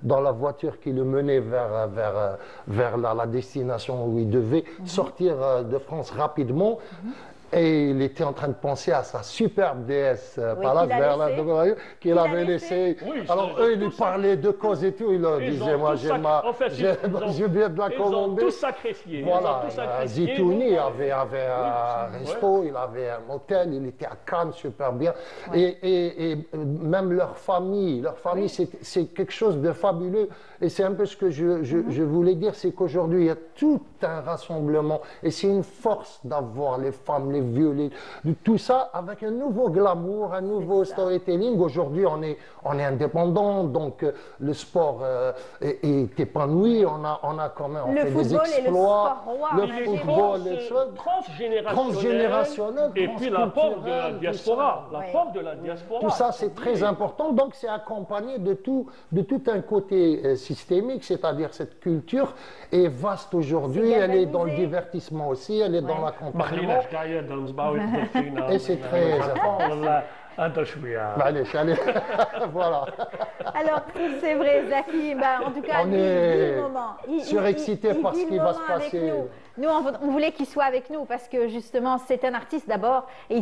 dans la voiture qui le menait vers la destination où il devait sortir de France rapidement. Et il était en train de penser à sa superbe déesse Pallas qu'il avait laissé. Oui, alors eux, ils lui parlaient de cause et tout. Ils leur disaient, moi, je viens de la commander. Ils ont tout sacrifié. Voilà, Zitouni avait un resto, il avait un hôtel, il était à Cannes, super bien. Et même leur famille, c'est quelque chose de fabuleux. Et c'est un peu ce que je voulais dire, c'est qu'aujourd'hui, il y a tout un rassemblement. Et c'est une force d'avoir les femmes, les vieux, tout ça avec un nouveau glamour, un nouveau storytelling. Aujourd'hui, on est indépendant, donc le sport est épanoui. On a quand même fait des exploits. Le football, transgénérationnel. Et puis l'apport de la diaspora. Tout ça, c'est très important. Donc, c'est accompagné de tout un côté systémique, c'est-à-dire cette culture est vaste aujourd'hui. Elle est dans le divertissement aussi, elle est dans l'accompagnement. Et c'est très important. Voilà. Alors, c'est vrai, Zaki, en tout cas, on est surexcité par ce qui va se passer. Nous, on voulait qu'il soit avec nous parce que justement, c'est un artiste d'abord et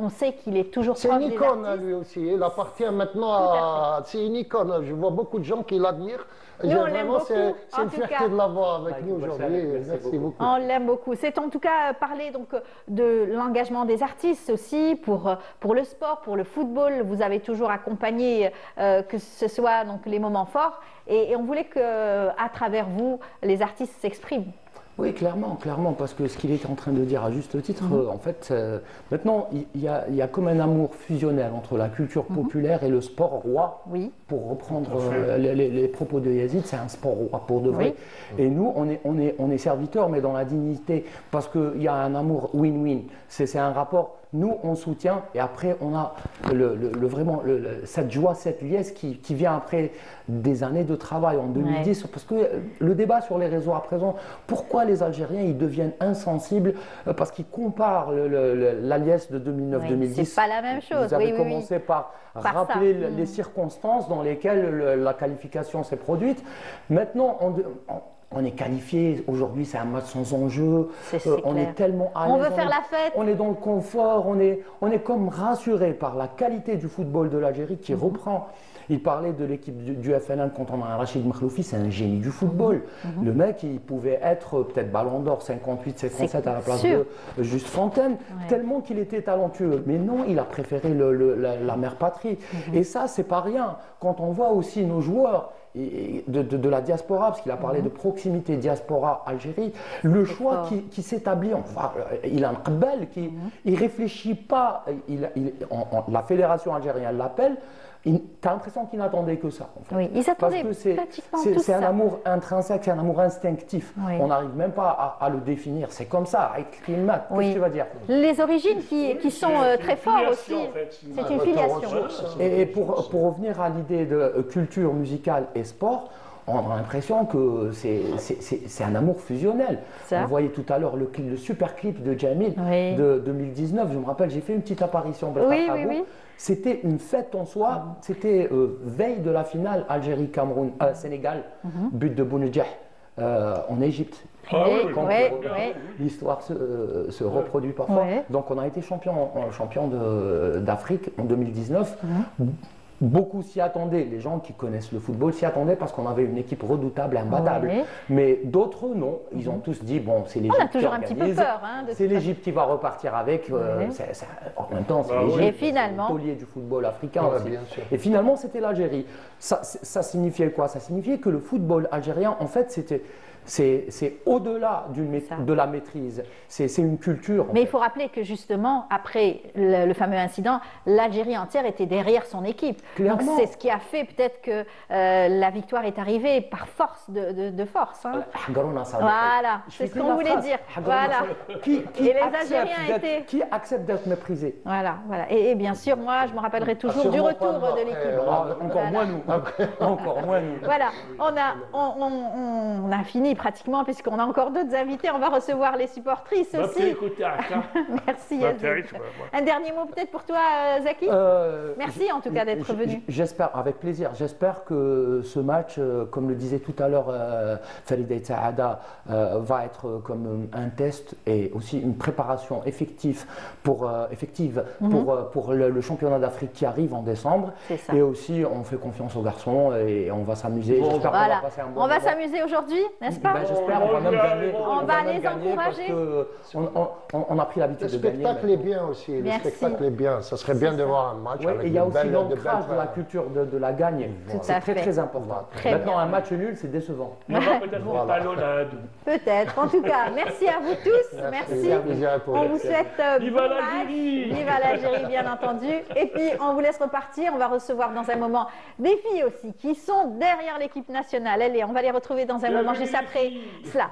on sait qu'il est toujours proche des artistes. C'est une icône, lui aussi. Il appartient maintenant à... C'est une icône. Je vois beaucoup de gens qui l'admirent. Vraiment, c'est une fierté de l'avoir avec nous aujourd'hui. Merci beaucoup. On l'aime beaucoup. C'est en tout cas parler donc de l'engagement des artistes aussi pour le sport, pour le football. Vous avez toujours accompagné que ce soit donc les moments forts et on voulait que à travers vous les artistes s'expriment. Oui, clairement, parce que ce qu'il est en train de dire à juste titre, en fait, maintenant, il y a comme un amour fusionnel entre la culture populaire et le sport roi. Oui. Pour reprendre les propos de Yazid, c'est un sport roi pour de vrai. Oui. Et nous, on est serviteurs, mais dans la dignité, parce qu'il y a un amour win-win. C'est un rapport. Nous, on soutient et après, on a vraiment cette joie, cette liesse qui vient après des années de travail en 2010. Parce que le débat sur les réseaux à présent, pourquoi les Algériens ils deviennent insensibles parce qu'ils comparent la liesse de 2009-2010. C'est pas la même chose. Vous avez commencé par rappeler les circonstances dans lesquelles la qualification s'est produite. Maintenant, on est qualifié, aujourd'hui c'est un match sans enjeu, on est tellement à l'aise. On veut faire la fête. On est dans le confort, on est comme rassuré par la qualité du football de l'Algérie qui reprend. Il parlait de l'équipe du FLN quand on a Rachid Mkhloufi, c'est un génie du football. Le mec, il pouvait être peut-être Ballon d'Or 58, 57 à la place de Juste Fontaine, tellement qu'il était talentueux. Mais non, il a préféré la mère patrie. Et ça, c'est pas rien. Quand on voit aussi nos joueurs de la diaspora, parce qu'il a parlé de proximité diaspora-Algérie, le choix qui s'établit, enfin, il a un qbel qui ne réfléchit pas, la fédération algérienne l'appelle, tu as l'impression qu'il n'attendait que ça. En fait. Oui, il s'attendait pratiquement tout ça. C'est un amour intrinsèque, c'est un amour instinctif. Oui. On n'arrive même pas à le définir. C'est comme ça, avec Klimat. Qu'est-ce que tu vas dire? Les origines qui sont très fortes aussi. En fait. C'est une filiation. Et pour revenir à l'idée de culture musicale et sport, on a l'impression que c'est un amour fusionnel. Vous voyez tout à l'heure le super clip de Jamil de 2019. Je me rappelle, j'ai fait une petite apparition. Oui. C'était une fête en soi. C'était veille de la finale Algérie-Cameroun, Sénégal, but de Bounedjah en Égypte. l'histoire se reproduit parfois. Donc on a été champion d'Afrique en 2019. Beaucoup s'y attendaient, les gens qui connaissent le football s'y attendaient parce qu'on avait une équipe redoutable, imbattable. Mais d'autres non, ils ont tous dit bon, c'est l'Égypte qui organise, c'est l'Égypte qui va repartir avec. En même temps, c'est l'Égypte, le taulier du football africain aussi. Et finalement, c'était l'Algérie. Ça signifiait quoi? Ça signifiait que le football algérien, en fait, c'est au-delà de la maîtrise, c'est une culture. Mais il faut rappeler que justement, après le fameux incident, l'Algérie entière était derrière son équipe. Donc c'est ce qui a fait peut-être que la victoire est arrivée par force de force. Hein. Voilà, c'est ce qu'on voulait dire. Voilà. Et les Algériens étaient... Qui accepte d'être méprisé. Voilà, voilà. Et bien sûr, moi, je me rappellerai toujours du retour de l'équipe. Encore moins nous. Encore moins nous. Voilà, on a fini pratiquement, puisqu'on a encore d'autres invités. On va recevoir les supportrices aussi. Merci Yazid. Un dernier mot peut-être pour toi, Zaki. Merci en tout cas d'être venu. J'espère, avec plaisir. J'espère que ce match, comme le disait tout à l'heure Farid El Saada, va être comme un test et aussi une préparation effective pour le championnat d'Afrique qui arrive en décembre. Et aussi, on fait confiance aux garçons et on va s'amuser. J'espère qu'on va passer un bon moment. On va s'amuser aujourd'hui, n'est-ce pas? J'espère, on va même gagner. On va les encourager. On a pris l'habitude de gagner. Le spectacle est bien aussi. Le spectacle est bien. Ça serait bien de voir un match. Et il y a aussi l'ancrage de la culture de la gagne. C'est très très important. Maintenant, un match nul, c'est décevant. On va peut-être voir talonnade. Peut-être. En tout cas, merci à vous tous. Merci. On vous souhaite Viva l'Algérie. Viva l'Algérie, bien entendu. Et puis, on vous laisse repartir. On va recevoir dans un moment des filles aussi qui sont derrière l'équipe nationale. Allez, on va les retrouver dans un moment juste après cela.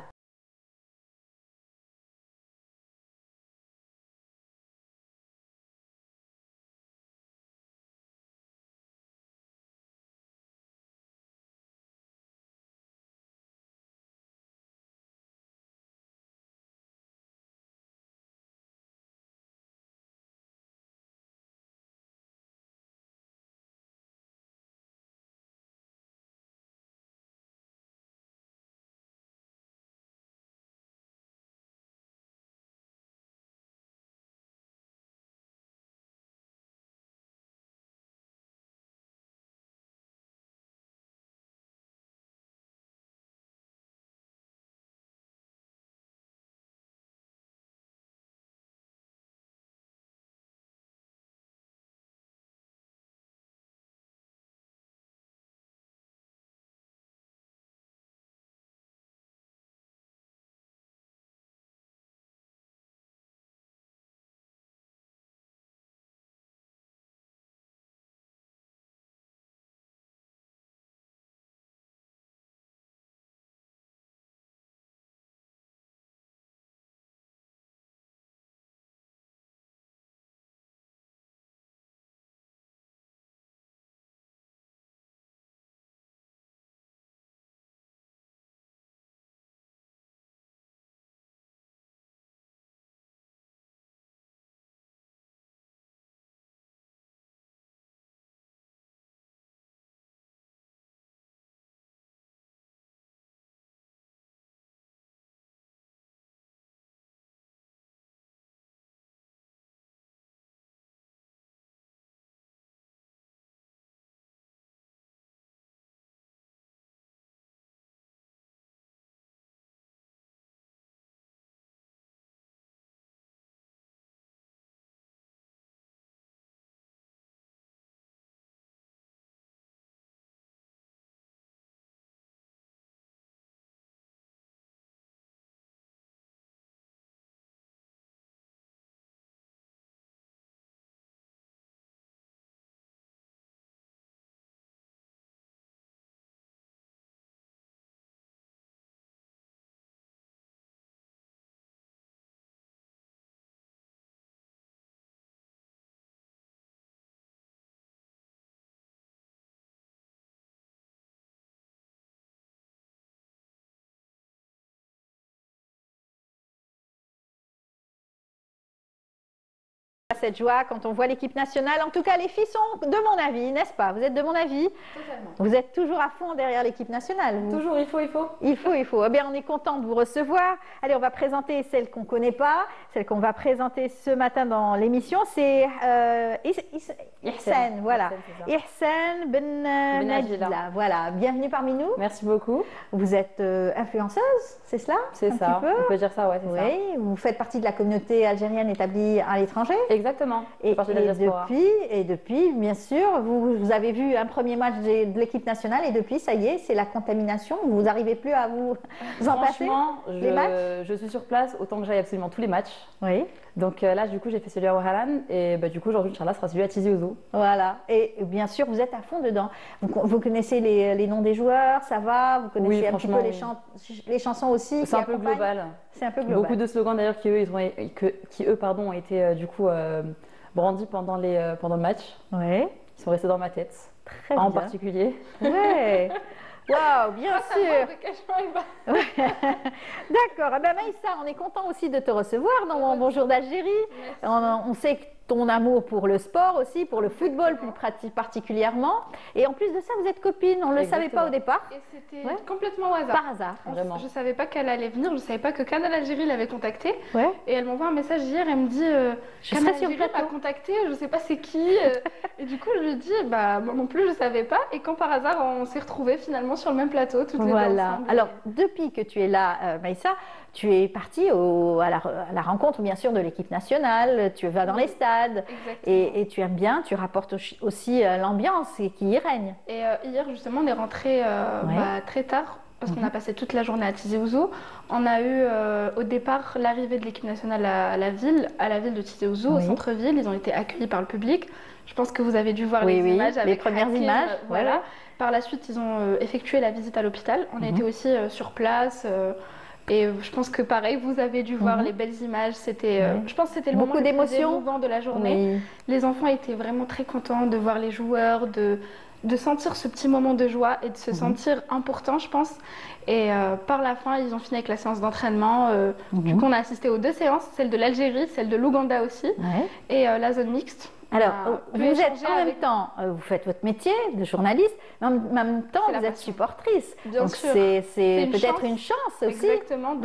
Cette joie quand on voit l'équipe nationale. En tout cas, les filles sont de mon avis, n'est-ce pas? Vous êtes de mon avis? Totalement. Vous êtes toujours à fond derrière l'équipe nationale. Toujours, il faut. Il faut. Eh bien, on est content de vous recevoir. Allez, on va présenter celle qu'on ne connaît pas, celle qu'on va présenter ce matin dans l'émission. C'est Ihsan, voilà. Ihsan Ben Najla. Voilà, bienvenue parmi nous. Merci beaucoup. Vous êtes influenceuse, c'est cela? C'est ça, on peut dire ça, ouais, c'est ça. Oui, vous faites partie de la communauté algérienne établie à l'étranger. Exactement. Et depuis, bien sûr, vous avez vu un premier match de l'équipe nationale et depuis, ça y est, c'est la contamination. Vous n'arrivez plus à vous en passer les matchs? Je suis sur place autant que j'aille absolument tous les matchs. Oui. Donc là, du coup, j'ai fait celui à Ouharan et du coup, aujourd'hui, Inch'Allah, sera celui à Tizi Ouzou. Voilà. Et bien sûr, vous êtes à fond dedans. Vous connaissez les noms des joueurs, ça va? Vous connaissez un petit peu les chansons aussi? C'est un peu global. C'est un peu global. Beaucoup de slogans d'ailleurs qui, eux, ont été du coup brandis pendant le match. Ouais. Ils sont restés dans ma tête. Très en bien. particulier. Ouais. Waouh, bien sûr. D'accord. Ah ben Maïssa, on est content aussi de te recevoir dans mon Bonjour d'Algérie. On sait que ton amour pour le sport aussi, pour le football plus particulièrement. Et en plus de ça, vous êtes copines. On ne le savait pas au départ. Et c'était complètement au hasard. Par hasard, vraiment. Je ne savais pas qu'elle allait venir. Je ne savais pas que Canal Algérie l'avait contactée. Ouais. Et elle m'envoie un message hier. Elle me dit Canal Algérie m'a contactée. Je ne sais pas c'est qui. Et du coup, je lui dis moi non plus, je ne savais pas. Et quand par hasard, on s'est retrouvés finalement sur le même plateau, toutes les deux ensemble. Alors, depuis que tu es là, Maïssa, tu es partie à la rencontre, bien sûr, de l'équipe nationale. Tu vas dans les stades et tu aimes bien. Tu rapportes aussi l'ambiance qui y règne. Et hier, justement, on est rentré très tard parce qu'on a passé toute la journée à Tizi Ouzou. On a eu au départ l'arrivée de l'équipe nationale à la ville de Tizi Ouzou, au centre-ville. Ils ont été accueillis par le public. Je pense que vous avez dû voir les images avec les premières images. Voilà. Par la suite, ils ont effectué la visite à l'hôpital. On a été aussi sur place. Et je pense que pareil, vous avez dû voir les belles images. C'était, je pense que c'était le moment le plus émouvant de la journée. Oui. Les enfants étaient vraiment très contents de voir les joueurs, de sentir ce petit moment de joie et de se sentir important, je pense. Et par la fin, ils ont fini avec la séance d'entraînement. Du coup, on a assisté aux deux séances, celle de l'Algérie, celle de l'Ouganda aussi, et la zone mixte. Alors, vous êtes en même temps, vous faites votre métier de journaliste, mais en même temps, vous êtes supportrice. Bien sûr. C'est peut-être une chance aussi. Exactement,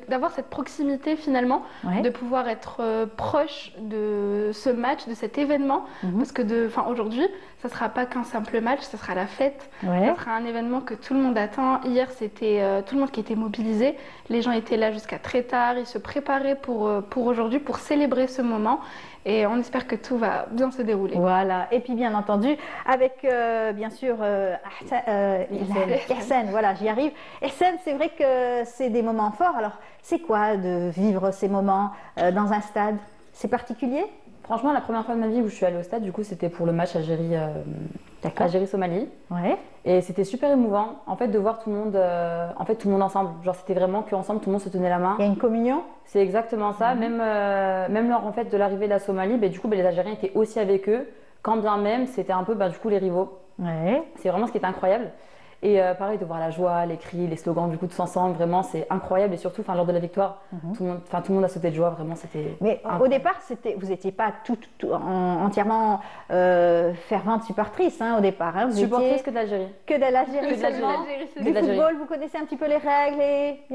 d'avoir cette proximité finalement, de pouvoir être proche de ce match, de cet événement. Parce que aujourd'hui, ça ne sera pas qu'un simple match, ça sera la fête. Ça sera un événement que tout le monde attend. Hier, c'était tout le monde qui était mobilisé. Les gens étaient là jusqu'à très tard. Ils se préparaient pour aujourd'hui, pour célébrer ce moment. Et on espère que tout va bien se dérouler. Voilà. Et puis bien entendu, avec bien sûr Ihsan, voilà, j'y arrive. Ihsan, c'est vrai que c'est des moments forts. Alors, c'est quoi de vivre ces moments dans un stade? C'est particulier? Franchement, la première fois de ma vie où je suis allée au stade, du coup, c'était pour le match Algérie-Somalie. Ouais. Et c'était super émouvant, en fait, de voir tout le monde ensemble. Genre, c'était vraiment qu'ensemble, tout le monde se tenait la main. Il y a une communion? C'est exactement ça. Même lors en fait, de l'arrivée de la Somalie, du coup, les Algériens étaient aussi avec eux, quand bien même, c'était un peu du coup les rivaux. Ouais. C'est vraiment ce qui est incroyable. Et pareil, de voir la joie, les cris, les slogans, du coup, tous ensemble, vraiment, c'est incroyable. Et surtout, lors de la victoire, tout le monde a sauté de joie, vraiment, c'était. Mais au départ, vous n'étiez pas entièrement fervente supportrice, au départ. Vous supportrice que de l'Algérie. Que de l'Algérie seulement. Du football, vous connaissez un petit peu les règles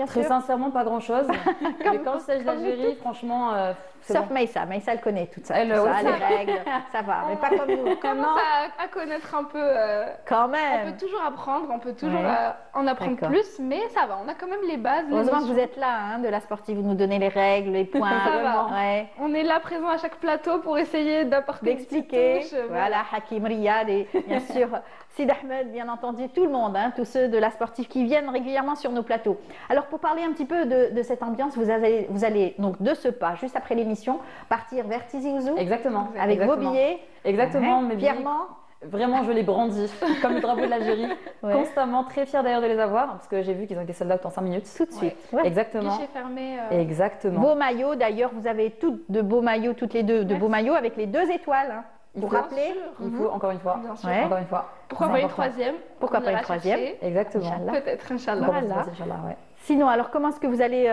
Très sincèrement, pas grand-chose. Mais quand il s'agit de l'Algérie, franchement. Sauf Maïssa, elle connaît tout ça, les règles, ça va, mais pas comme nous. On commence à connaître un peu. Quand même. On peut toujours apprendre, on peut toujours en apprendre plus, mais ça va, on a quand même les bases. Heureusement que vous êtes là, de la sportive, vous nous donnez les règles, les points. Ça va. On est là présent à chaque plateau pour essayer d'apporter d'expliquer. Voilà, Hakim Riyad et bien sûr Sid Ahmed, bien entendu, tout le monde, tous ceux de la sportive qui viennent régulièrement sur nos plateaux. Alors pour parler un petit peu de cette ambiance, vous allez donc de ce pas, juste après l'émission, partir vers Tizi Ouzou. Exactement. Avec vos billets. Exactement, mes billets. Fièrement. Vraiment, je les brandis comme le drapeau de l'Algérie, constamment, très fière d'ailleurs de les avoir, parce que j'ai vu qu'ils ont été sold out en 5 minutes. Tout de suite. Exactement. Guichet fermé. Exactement. Beaux maillots, d'ailleurs, vous avez toutes les deux, de beaux maillots avec les 2 étoiles. Pour rappeler, il faut encore une fois. Bien sûr. Pourquoi pas une troisième? Pourquoi pas une troisième? Exactement. Peut-être, Inch'Allah. Voilà. Sinon, alors comment est-ce que vous allez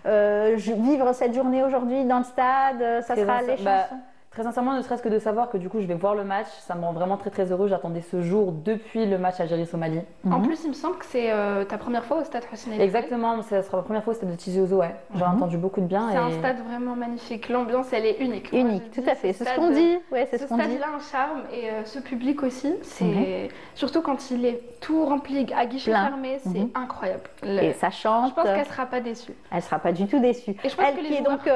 vivre cette journée aujourd'hui dans le stade? Ça sera les chansons? Très sincèrement, ne serait-ce que de savoir que du coup je vais voir le match, ça me rend vraiment très très heureux. J'attendais ce jour depuis le match Algérie-Somalie. En plus, il me semble que c'est ta première fois au stade Hossein Aït. Exactement, ça sera ma première fois au stade de Tizi Ouzou, ouais. J'en ai entendu beaucoup de bien. C'est un stade vraiment magnifique. L'ambiance, elle est unique. Unique, tout à fait. C'est ce qu'on dit. Ouais, c'est ce qu'on dit. Ce stade-là a un charme et ce public aussi. C'est surtout quand il est tout rempli à guichet fermé, c'est incroyable. Et ça chante. Je pense qu'elle sera pas déçue. Elle sera pas du tout déçue. Et je pense elle qui est donc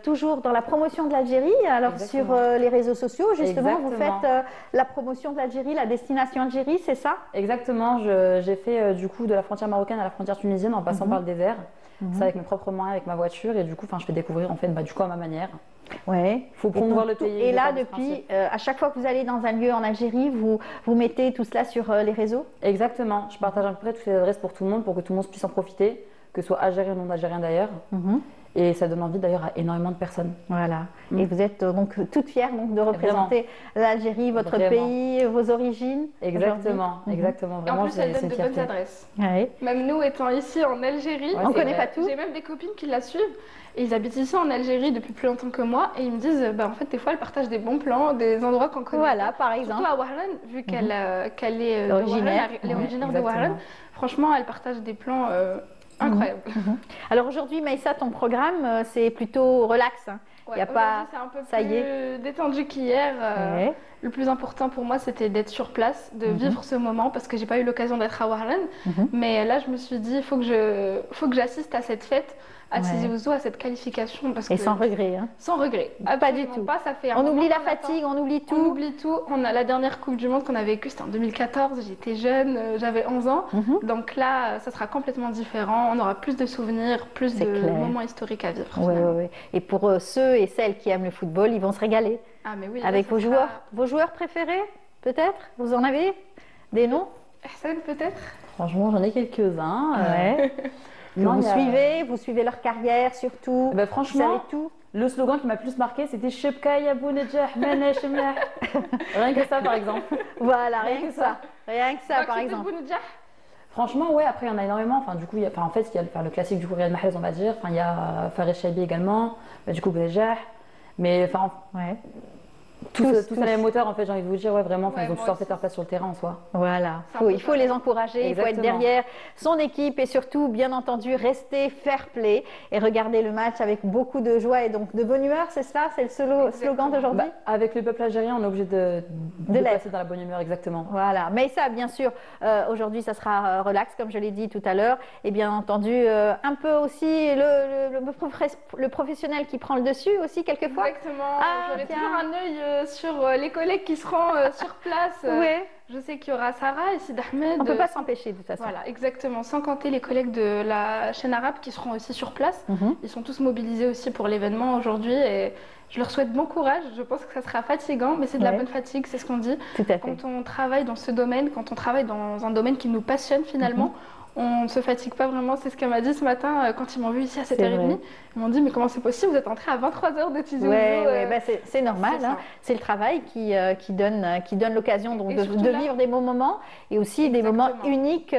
toujours dans la promotion de l'Algérie. Alors sur les réseaux sociaux, justement, vous faites la promotion de l'Algérie, la destination Algérie, c'est ça? Exactement. J'ai fait du coup de la frontière marocaine à la frontière tunisienne en passant par le désert. Ça avec mes propres moyens, avec ma voiture, et du coup, je fais découvrir en fait, du coup à ma manière. Ouais. Faut promouvoir le pays. Et là, depuis, à chaque fois que vous allez dans un lieu en Algérie, vous mettez tout cela sur les réseaux? Exactement. Je partage à peu près toutes les adresses pour tout le monde, pour que tout le monde puisse en profiter, que ce soit algérien ou non algérien d'ailleurs. Et ça donne envie d'ailleurs à énormément de personnes. Voilà. Et vous êtes donc toute fière donc, de représenter l'Algérie, votre pays, vos origines. Exactement, exactement. Vraiment, et en plus, elle donne de bonnes adresses. Même nous, étant ici en Algérie, on ne connaît pas tout. J'ai même des copines qui la suivent. Et ils habitent ici en Algérie depuis plus longtemps que moi. Et ils me disent, en fait, des fois, elle partage des bons plans, des endroits qu'on connaît. Voilà, par exemple. Surtout à Wahran, vu qu'elle est originaire de Wahran. Franchement, elle partage des plans incroyables. Alors aujourd'hui, Maïssa, ton programme, c'est plutôt relax. Ouais, y a pas... c'est un peu plus détendu qu'hier. Le plus important pour moi, c'était d'être sur place, de vivre ce moment, parce que j'ai pas eu l'occasion d'être à Wahran. Mais là, je me suis dit, il faut que j'assiste à cette fête, à Tizi Ouzou, à cette qualification. Parce et sans regret. Sans regret. Pas du tout. Pas, ça fait on oublie la fatigue, on oublie tout. On oublie tout. On a la dernière Coupe du Monde qu'on a vécue, c'était en 2014. J'étais jeune, j'avais 11 ans. Donc là, ça sera complètement différent. On aura plus de souvenirs, plus de moments historiques à vivre. Oui. Et pour ceux et celles qui aiment le football, ils vont se régaler. Ah, mais oui, avec vos joueurs préférés, peut-être? Vous en avez des noms? Hassan, peut-être? Franchement, j'en ai quelques-uns. Vous suivez leur carrière surtout. Franchement, vous savez tout. Le slogan qui m'a plus marqué, c'était Shebka ya Bounedjah, Mene Shemlah. Rien que ça, par exemple. Voilà, rien que ça. Rien que ça, par exemple. Franchement, ouais, après, il y en a énormément. Enfin, du coup, il y a le classique du Riyad Mahrez, on va dire. Enfin, il y a Fares Chaibi également. Du coup, Bounedjah. Mais enfin, tous à la même hauteur, en fait, j'ai envie de vous dire, vraiment, ils ont tous fait leur place sur le terrain en soi. Voilà, il faut les encourager, il faut être derrière son équipe et surtout, bien entendu, rester fair play et regarder le match avec beaucoup de joie et donc de bonne humeur, c'est ça? C'est le slogan d'aujourd'hui? Avec le peuple algérien, on est obligé de passer dans la bonne humeur, exactement. Voilà, mais ça, bien sûr, aujourd'hui, ça sera relax, comme je l'ai dit tout à l'heure, et bien entendu, un peu aussi le professionnel qui prend le dessus aussi, quelquefois. Exactement, j'aurai toujours un œil sur les collègues qui seront sur place. Je sais qu'il y aura Sarah et Sid Ahmed. On ne peut pas s'empêcher de toute façon. Voilà, exactement. Sans compter les collègues de la chaîne arabe qui seront aussi sur place. Ils sont tous mobilisés aussi pour l'événement aujourd'hui et je leur souhaite bon courage. Je pense que ça sera fatigant, mais c'est de la bonne fatigue, c'est ce qu'on dit. Tout à fait. Quand on travaille dans ce domaine, quand on travaille dans un domaine qui nous passionne finalement, on ne se fatigue pas vraiment. C'est ce qu'elle m'a dit ce matin quand ils m'ont vu ici à 7h30. Ils m'ont dit, mais comment c'est possible? Vous êtes entré à 23h de Tizi Ouzou. C'est normal. C'est le travail qui donne l'occasion de vivre des bons moments et aussi des moments uniques.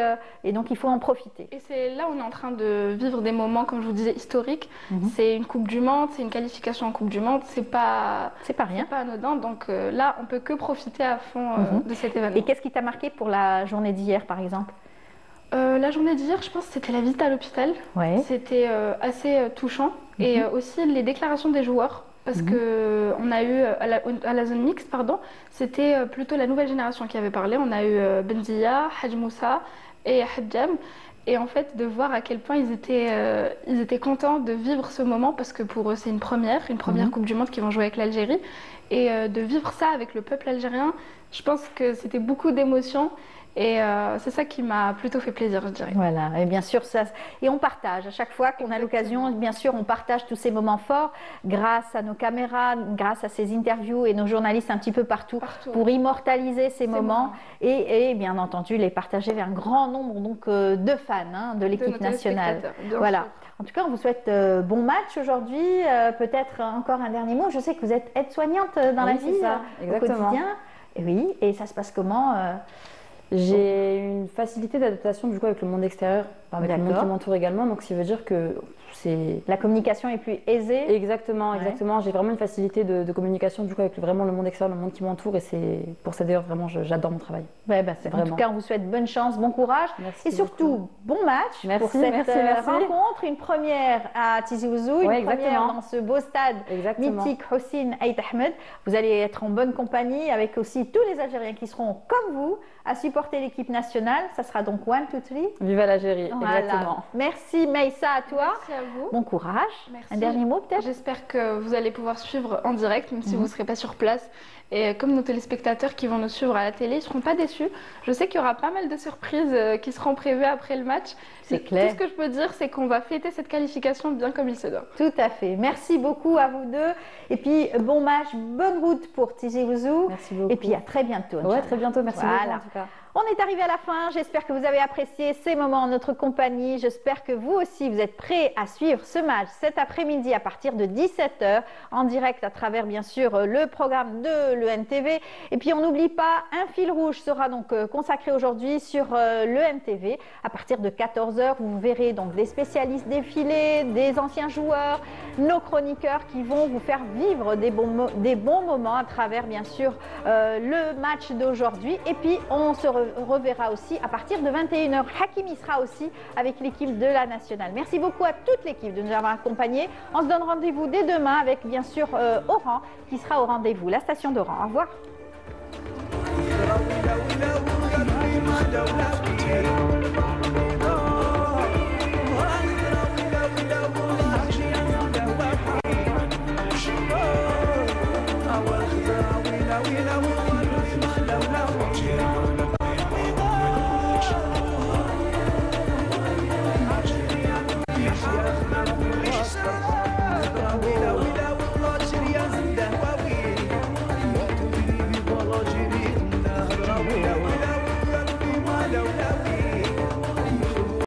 Et donc, il faut en profiter. Et c'est là où on est en train de vivre des moments, comme je vous disais, historiques. C'est une Coupe du Monde, c'est une qualification en Coupe du Monde. C'est pas rien. C'est pas anodin. Donc là, on peut que profiter à fond de cet événement. Et qu'est-ce qui t'a marqué pour la journée d'hier, par exemple? La journée d'hier, je pense que c'était la visite à l'hôpital. C'était assez touchant. Et aussi les déclarations des joueurs. Parce qu'on a eu, à la zone mixte, c'était plutôt la nouvelle génération qui avait parlé. On a eu Benzia, Hadj Moussa et Hadjam. Et en fait, de voir à quel point ils étaient contents de vivre ce moment. Parce que pour eux, c'est une première Coupe du Monde qu'ils vont jouer avec l'Algérie. Et de vivre ça avec le peuple algérien, je pense que c'était beaucoup d'émotions. Et c'est ça qui m'a plutôt fait plaisir, je dirais. Voilà, et bien sûr, et on partage. À chaque fois qu'on a l'occasion, bien sûr, on partage tous ces moments forts grâce à nos caméras, grâce à ces interviews et nos journalistes un petit peu partout. Pour immortaliser ces moments et bien entendu les partager vers un grand nombre de fans de l'équipe nationale. Voilà. En tout cas, on vous souhaite bon match aujourd'hui. Peut-être encore un dernier mot. Je sais que vous êtes aide-soignante dans la vie, au quotidien. Et oui, et ça se passe comment J'ai une facilité d'adaptation du coup avec le monde extérieur, avec le monde qui m'entoure également, donc ce qui veut dire que la communication est plus aisée. Exactement, exactement. J'ai vraiment une facilité de communication du coup avec vraiment le monde extérieur, le monde qui m'entoure, et c'est pour ça d'ailleurs vraiment j'adore mon travail. Ouais, en tout cas, on vous souhaite bonne chance, bon courage et surtout bon match pour cette rencontre, une première à Tizi Ouzou, une première dans ce beau stade mythique Hossein Ait Ahmed. Vous allez être en bonne compagnie avec aussi tous les Algériens qui seront comme vous à supporter l'équipe nationale. Ça sera donc 1, 2, 3. Viva l'Algérie, exactement. Merci Maïssa, à toi. Merci à vous. Bon courage. Merci. Un dernier mot peut-être? J'espère que vous allez pouvoir suivre en direct, même si vous ne serez pas sur place. Et comme nos téléspectateurs qui vont nous suivre à la télé, ils ne seront pas déçus. Je sais qu'il y aura pas mal de surprises qui seront prévues après le match. C'est clair. Tout ce que je peux dire, c'est qu'on va fêter cette qualification bien comme il se doit. Tout à fait. Merci beaucoup à vous deux. Et puis, bon match, bonne route pour Tizi Ouzou. Merci beaucoup. Et puis, à très bientôt. Ouais, très bientôt. Merci beaucoup en tout cas. On est arrivé à la fin, j'espère que vous avez apprécié ces moments en notre compagnie. J'espère que vous aussi, vous êtes prêts à suivre ce match cet après-midi à partir de 17 h en direct à travers bien sûr le programme de l'ENTV. Et puis on n'oublie pas, un fil rouge sera donc consacré aujourd'hui sur l'ENTV. À partir de 14 h, vous verrez donc des spécialistes défiler, des anciens joueurs, nos chroniqueurs qui vont vous faire vivre des bons moments à travers bien sûr le match d'aujourd'hui. Et puis on se reverra aussi à partir de 21 h. Hakimi sera aussi avec l'équipe de la nationale. Merci beaucoup à toute l'équipe de nous avoir accompagnés. On se donne rendez-vous dès demain avec bien sûr Oran qui sera au rendez-vous, la station d'Oran. Au revoir. Yeah.